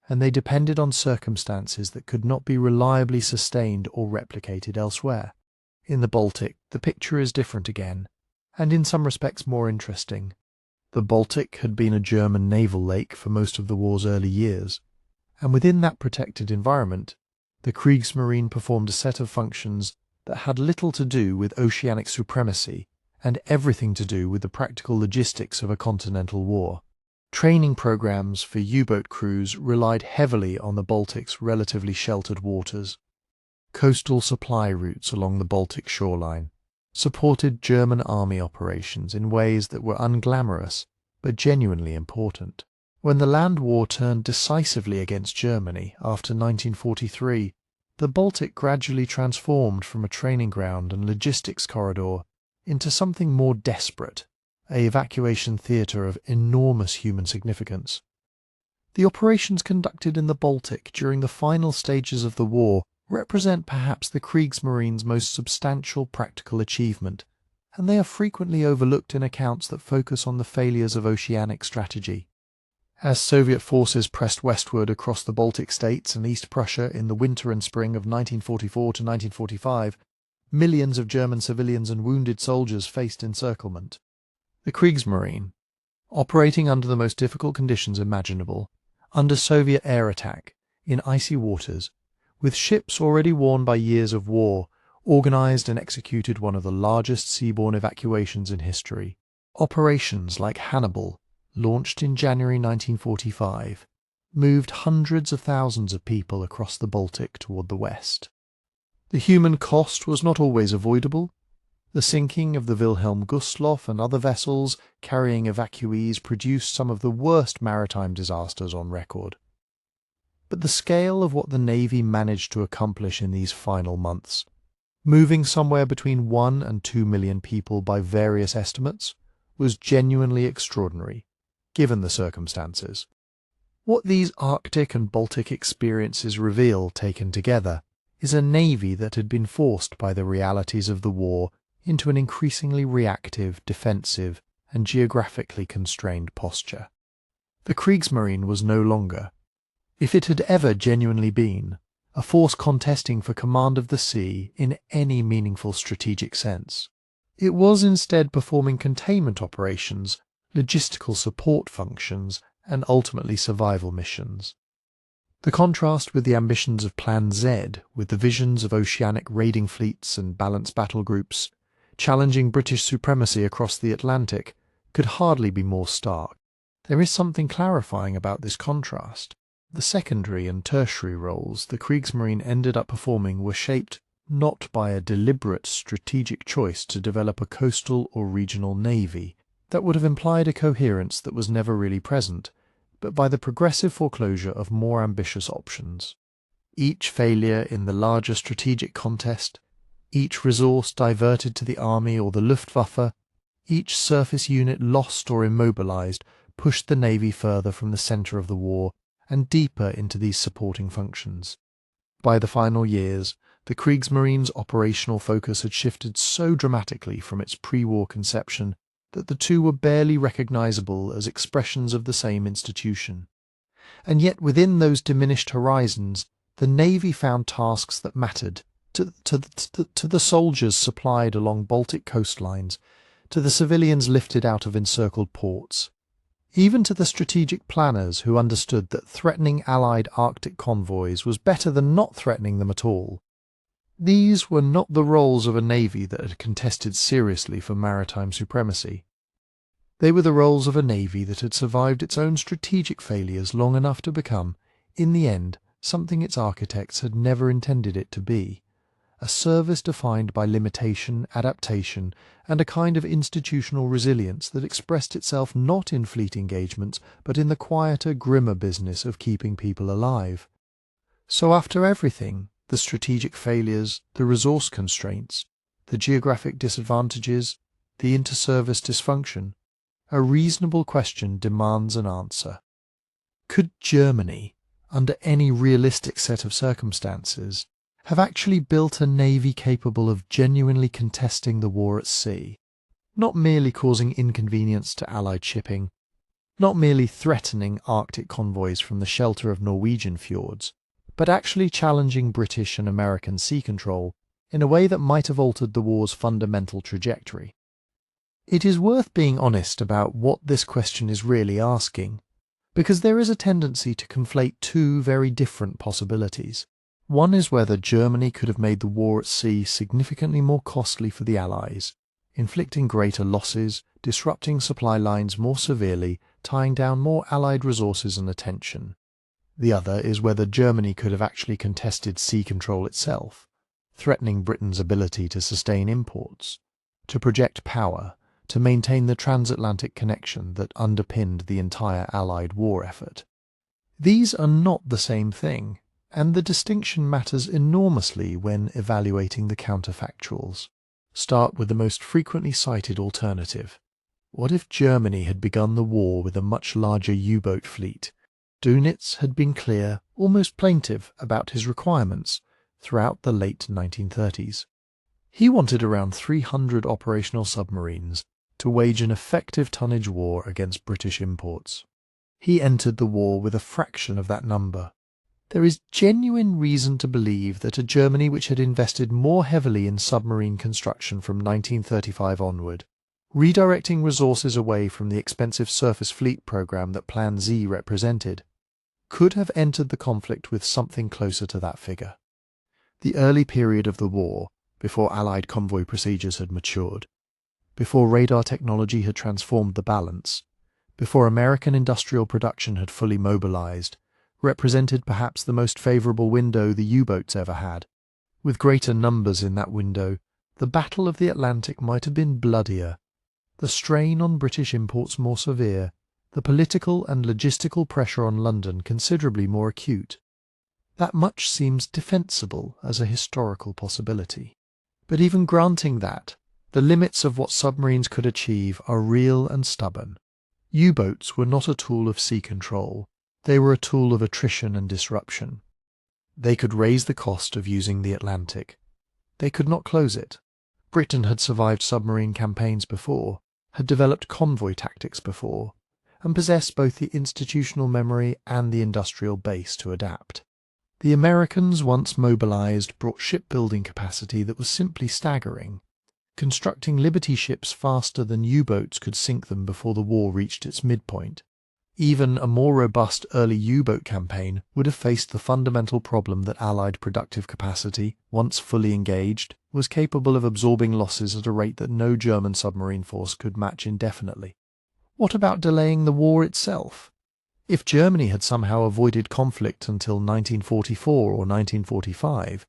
and they depended on circumstances that could not be reliably sustained or replicated elsewhere. In the Baltic, the picture is different again, and in some respects more interesting. The Baltic had been a German naval lake for most of the war's early years, and within that protected environment, the Kriegsmarine performed a set of functions that had little to do with oceanic supremacy and everything to do with the practical logistics of a continental war. Training programs for U-boat crews relied heavily on the Baltic's relatively sheltered waters. Coastal supply routes along the Baltic shoreline supported German army operations in ways that were unglamorous but genuinely important. When the land war turned decisively against Germany after 1943, the Baltic gradually transformed from a training ground and logistics corridor into something more desperate, an evacuation theatre of enormous human significance. The operations conducted in the Baltic during the final stages of the war represent perhaps the Kriegsmarine's most substantial practical achievement, and they are frequently overlooked in accounts that focus on the failures of oceanic strategy. As Soviet forces pressed westward across the Baltic states and East Prussia in the winter and spring of 1944 to 1945, millions of German civilians and wounded soldiers faced encirclement. The Kriegsmarine, operating under the most difficult conditions imaginable, under Soviet air attack, in icy waters, with ships already worn by years of war, organised and executed one of the largest seaborne evacuations in history. Operations like Hannibal, launched in January 1945, moved hundreds of thousands of people across the Baltic toward the west. The human cost was not always avoidable. The sinking of the Wilhelm Gustloff and other vessels carrying evacuees produced some of the worst maritime disasters on record. But the scale of what the Navy managed to accomplish in these final months, moving somewhere between 1 and 2 million people by various estimates, was genuinely extraordinary, given the circumstances. What these Arctic and Baltic experiences reveal, taken together, is a navy that had been forced by the realities of the war into an increasingly reactive, defensive, and geographically constrained posture. The Kriegsmarine was no longer, if it had ever genuinely been, a force contesting for command of the sea in any meaningful strategic sense. It was instead performing containment operations, logistical support functions, and ultimately survival missions. The contrast with the ambitions of Plan Z, with the visions of oceanic raiding fleets and balanced battle groups, challenging British supremacy across the Atlantic, could hardly be more stark. There is something clarifying about this contrast. The secondary and tertiary roles the Kriegsmarine ended up performing were shaped not by a deliberate strategic choice to develop a coastal or regional navy that would have implied a coherence that was never really present, but by the progressive foreclosure of more ambitious options. Each failure in the larger strategic contest, each resource diverted to the army or the Luftwaffe, each surface unit lost or immobilized pushed the navy further from the centre of the war and deeper into these supporting functions. By the final years, the Kriegsmarine's operational focus had shifted so dramatically from its pre-war conception that the two were barely recognizable as expressions of the same institution. And yet within those diminished horizons, the Navy found tasks that mattered to the soldiers supplied along Baltic coastlines, to the civilians lifted out of encircled ports, even to the strategic planners who understood that threatening Allied Arctic convoys was better than not threatening them at all. These were not the roles of a navy that had contested seriously for maritime supremacy. They were the roles of a navy that had survived its own strategic failures long enough to become, in the end, something its architects had never intended it to be. A service defined by limitation, adaptation, and a kind of institutional resilience that expressed itself not in fleet engagements, but in the quieter, grimmer business of keeping people alive. So after everything, the strategic failures, the resource constraints, the geographic disadvantages, the inter-service dysfunction, a reasonable question demands an answer. Could Germany, under any realistic set of circumstances, have actually built a navy capable of genuinely contesting the war at sea, not merely causing inconvenience to Allied shipping, not merely threatening Arctic convoys from the shelter of Norwegian fjords, but actually challenging British and American sea control in a way that might have altered the war's fundamental trajectory? It is worth being honest about what this question is really asking, because there is a tendency to conflate two very different possibilities. One is whether Germany could have made the war at sea significantly more costly for the Allies, inflicting greater losses, disrupting supply lines more severely, tying down more Allied resources and attention. The other is whether Germany could have actually contested sea control itself, threatening Britain's ability to sustain imports, to project power, to maintain the transatlantic connection that underpinned the entire Allied war effort. These are not the same thing, and the distinction matters enormously when evaluating the counterfactuals. Start with the most frequently cited alternative. What if Germany had begun the war with a much larger U-boat fleet? Dönitz had been clear, almost plaintive, about his requirements throughout the late 1930s. He wanted around 300 operational submarines to wage an effective tonnage war against British imports. He entered the war with a fraction of that number. There is genuine reason to believe that a Germany which had invested more heavily in submarine construction from 1935 onward, redirecting resources away from the expensive surface fleet program that Plan Z represented, could have entered the conflict with something closer to that figure. The early period of the war, before Allied convoy procedures had matured, before radar technology had transformed the balance, before American industrial production had fully mobilized, represented perhaps the most favorable window the U-boats ever had. With greater numbers in that window, the Battle of the Atlantic might have been bloodier, the strain on British imports more severe, the political and logistical pressure on London considerably more acute. That much seems defensible as a historical possibility. But even granting that, the limits of what submarines could achieve are real and stubborn. U-boats were not a tool of sea control. They were a tool of attrition and disruption. They could raise the cost of using the Atlantic. They could not close it. Britain had survived submarine campaigns before, had developed convoy tactics before, and possessed both the institutional memory and the industrial base to adapt. The Americans, once mobilized, brought shipbuilding capacity that was simply staggering, constructing Liberty ships faster than U-boats could sink them before the war reached its midpoint. Even a more robust early U-boat campaign would have faced the fundamental problem that Allied productive capacity, once fully engaged, was capable of absorbing losses at a rate that no German submarine force could match indefinitely. What about delaying the war itself? If Germany had somehow avoided conflict until 1944 or 1945,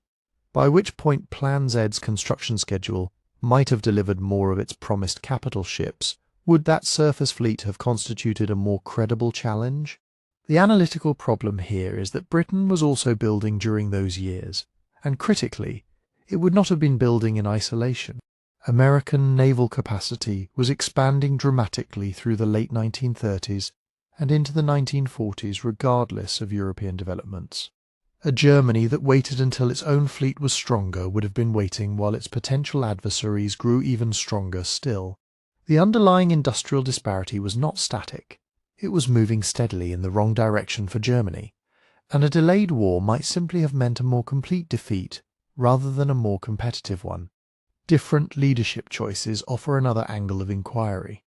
by which point Plan Z's construction schedule might have delivered more of its promised capital ships, would that surface fleet have constituted a more credible challenge? The analytical problem here is that Britain was also building during those years, and critically, it would not have been building in isolation. American naval capacity was expanding dramatically through the late 1930s and into the 1940s regardless of European developments. A Germany that waited until its own fleet was stronger would have been waiting while its potential adversaries grew even stronger still. The underlying industrial disparity was not static. it was moving steadily in the wrong direction for Germany, and a delayed war might simply have meant a more complete defeat rather than a more competitive one. Different leadership choices offer another angle of inquiry.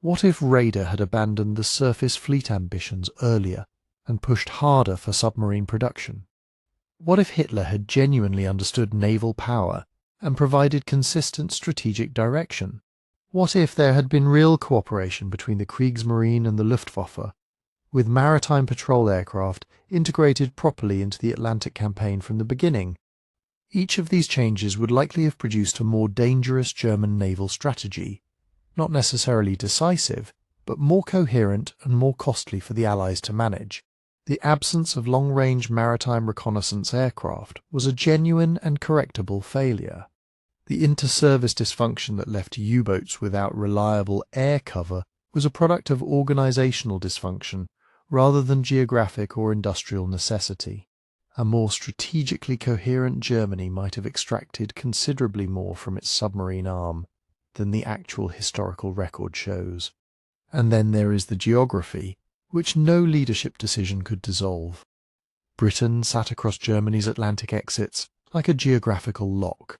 What if Raeder had abandoned the surface fleet ambitions earlier and pushed harder for submarine production? What if Hitler had genuinely understood naval power and provided consistent strategic direction? What if there had been real cooperation between the Kriegsmarine and the Luftwaffe, with maritime patrol aircraft integrated properly into the Atlantic campaign from the beginning? Each of these changes would likely have produced a more dangerous German naval strategy, not necessarily decisive, but more coherent and more costly for the Allies to manage. The absence of long-range maritime reconnaissance aircraft was a genuine and correctable failure. The inter-service dysfunction that left U-boats without reliable air cover was a product of organizational dysfunction rather than geographic or industrial necessity. A more strategically coherent Germany might have extracted considerably more from its submarine arm than the actual historical record shows. And then there is the geography, which no leadership decision could dissolve. Britain sat across Germany's Atlantic exits like a geographical lock.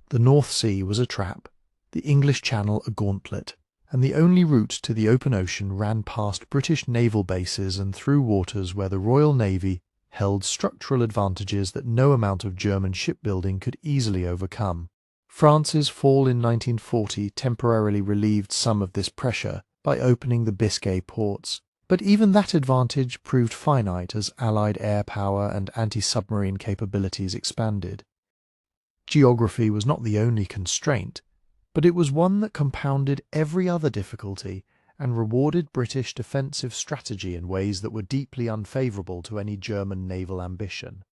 The North Sea was a trap, the English Channel a gauntlet, and the only route to the open ocean ran past British naval bases and through waters where the Royal Navy held structural advantages that no amount of German shipbuilding could easily overcome. France's fall in 1940 temporarily relieved some of this pressure by opening the Biscay ports, but even that advantage proved finite as Allied air power and anti-submarine capabilities expanded. Geography was not the only constraint, but it was one that compounded every other difficulty and rewarded British defensive strategy in ways that were deeply unfavourable to any German naval ambition.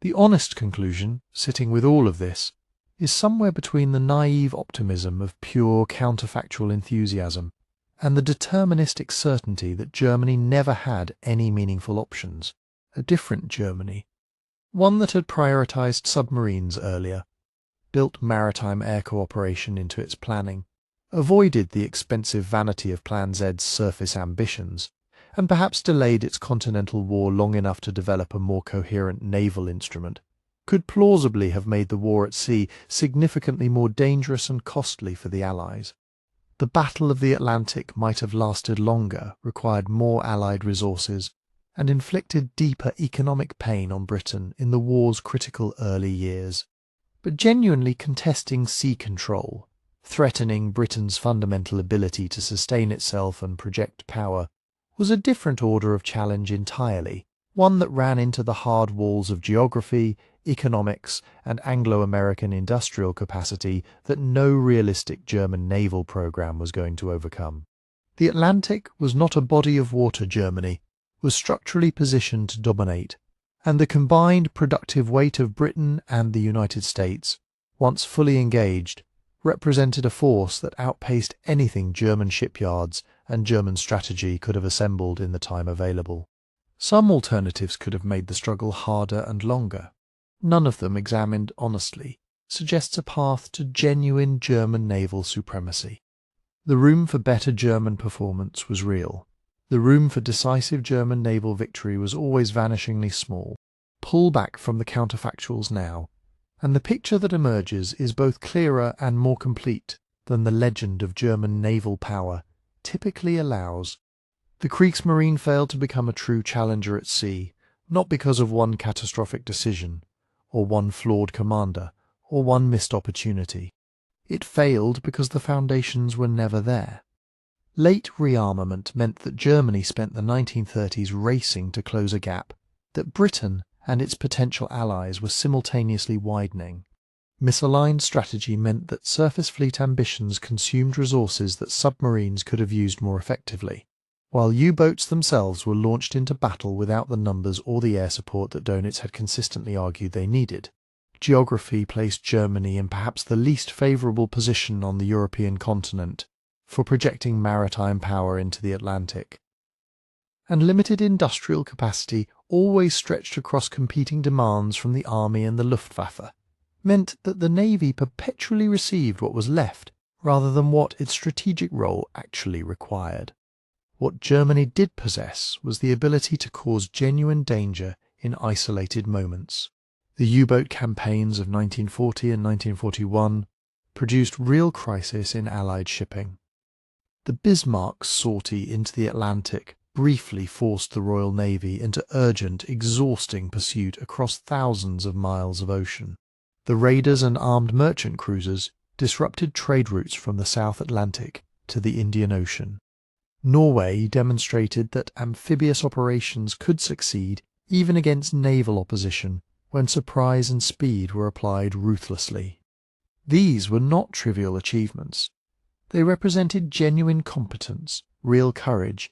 The honest conclusion, sitting with all of this, is somewhere between the naive optimism of pure counterfactual enthusiasm and the deterministic certainty that Germany never had any meaningful options. A different Germany, one that had prioritised submarines earlier, built maritime air cooperation into its planning, avoided the expensive vanity of Plan Z's surface ambitions, and perhaps delayed its continental war long enough to develop a more coherent naval instrument, could plausibly have made the war at sea significantly more dangerous and costly for the Allies. The Battle of the Atlantic might have lasted longer, required more Allied resources, and inflicted deeper economic pain on Britain in the war's critical early years. But genuinely contesting sea control, threatening Britain's fundamental ability to sustain itself and project power, was a different order of challenge entirely, one that ran into the hard walls of geography, economics, and Anglo-American industrial capacity that no realistic German naval program was going to overcome. The Atlantic was not a body of water Germany was structurally positioned to dominate, and the combined productive weight of Britain and the United States, once fully engaged, represented a force that outpaced anything German shipyards and German strategy could have assembled in the time available. Some alternatives could have made the struggle harder and longer. None of them, examined honestly, suggests a path to genuine German naval supremacy. The room for better German performance was real. The room for decisive German naval victory was always vanishingly small. Pull back from the counterfactuals now, and the picture that emerges is both clearer and more complete than the legend of German naval power typically allows. The Kriegsmarine failed to become a true challenger at sea, not because of one catastrophic decision, or one flawed commander, or one missed opportunity. It failed because the foundations were never there. Late rearmament meant that Germany spent the 1930s racing to close a gap that Britain and its potential allies were simultaneously widening. Misaligned strategy meant that surface fleet ambitions consumed resources that submarines could have used more effectively, while U-boats themselves were launched into battle without the numbers or the air support that Dönitz had consistently argued they needed. Geography placed Germany in perhaps the least favourable position on the European continent for projecting maritime power into the Atlantic. And limited industrial capacity, always stretched across competing demands from the army and the Luftwaffe, meant that the navy perpetually received what was left rather than what its strategic role actually required. What Germany did possess was the ability to cause genuine danger in isolated moments. The U-boat campaigns of 1940 and 1941 produced real crisis in Allied shipping. The Bismarck's sortie into the Atlantic briefly forced the Royal Navy into urgent, exhausting pursuit across thousands of miles of ocean. The raiders and armed merchant cruisers disrupted trade routes from the South Atlantic to the Indian Ocean. Norway demonstrated that amphibious operations could succeed even against naval opposition when surprise and speed were applied ruthlessly. These were not trivial achievements. They represented genuine competence, real courage,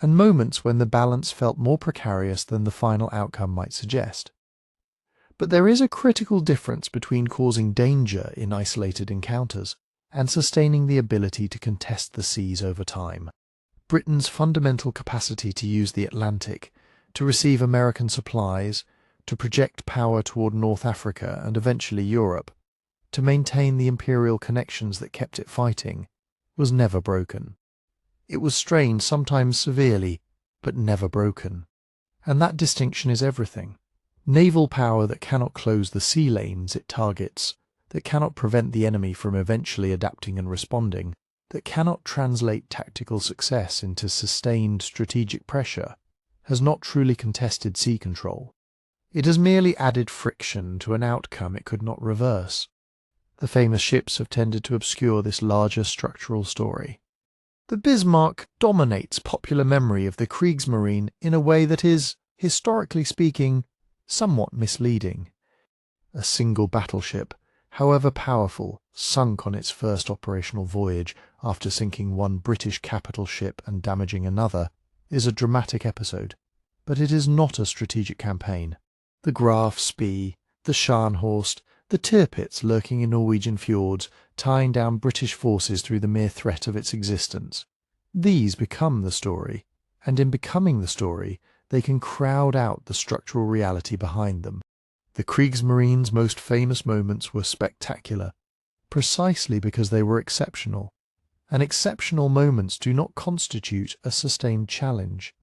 and moments when the balance felt more precarious than the final outcome might suggest. But there is a critical difference between causing danger in isolated encounters and sustaining the ability to contest the seas over time. Britain's fundamental capacity to use the Atlantic, to receive American supplies, to project power toward North Africa and eventually Europe, to maintain the imperial connections that kept it fighting, was never broken. It was strained sometimes severely, but never broken. And that distinction is everything. Naval power that cannot close the sea lanes it targets, that cannot prevent the enemy from eventually adapting and responding, that cannot translate tactical success into sustained strategic pressure, has not truly contested sea control. It has merely added friction to an outcome it could not reverse. The famous ships have tended to obscure this larger structural story. The Bismarck dominates popular memory of the Kriegsmarine in a way that is, historically speaking, somewhat misleading. A single battleship, however powerful, sunk on its first operational voyage after sinking one British capital ship and damaging another, is a dramatic episode, but it is not a strategic campaign. The Graf Spee, the Scharnhorst, the Tirpitz lurking in Norwegian fjords, tying down British forces through the mere threat of its existence. These become the story, and in becoming the story, they can crowd out the structural reality behind them. The Kriegsmarine's most famous moments were spectacular, precisely because they were exceptional, and exceptional moments do not constitute a sustained challenge.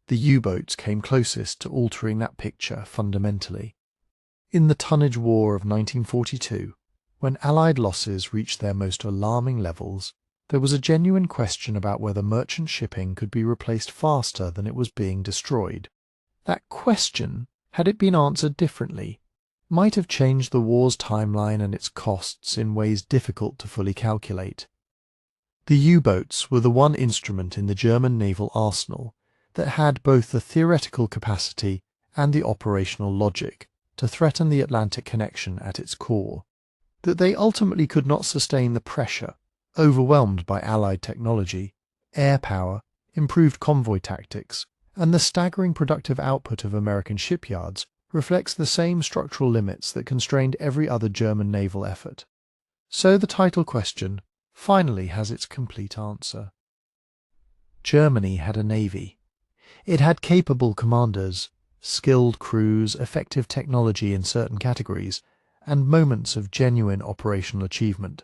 The U-boats came closest to altering that picture fundamentally. In the Tonnage War of 1942, when Allied losses reached their most alarming levels, there was a genuine question about whether merchant shipping could be replaced faster than it was being destroyed. That question, had it been answered differently, might have changed the war's timeline and its costs in ways difficult to fully calculate. The U-boats were the one instrument in the German naval arsenal that had both the theoretical capacity and the operational logic to threaten the Atlantic connection at its core. That they ultimately could not sustain the pressure, overwhelmed by Allied technology, air power, improved convoy tactics, and the staggering productive output of American shipyards reflects the same structural limits that constrained every other German naval effort. So the title question finally has its complete answer. Germany had a navy. It had capable commanders, skilled crews, effective technology in certain categories, and moments of genuine operational achievement.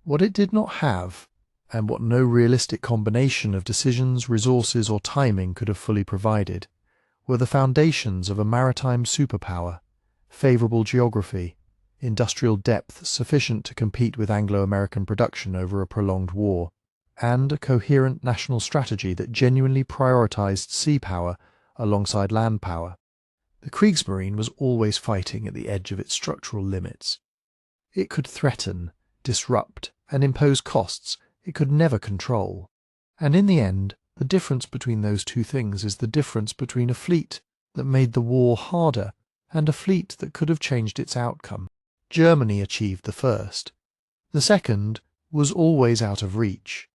What it did not have, and what no realistic combination of decisions, resources, or timing could have fully provided, were the foundations of a maritime superpower, favourable geography, industrial depth sufficient to compete with Anglo-American production over a prolonged war, and a coherent national strategy that genuinely prioritised sea power alongside land power. The Kriegsmarine was always fighting at the edge of its structural limits. It could threaten, disrupt, and impose costs it could never control. And in the end, the difference between those two things is the difference between a fleet that made the war harder and a fleet that could have changed its outcome. Germany achieved the first. The second was always out of reach.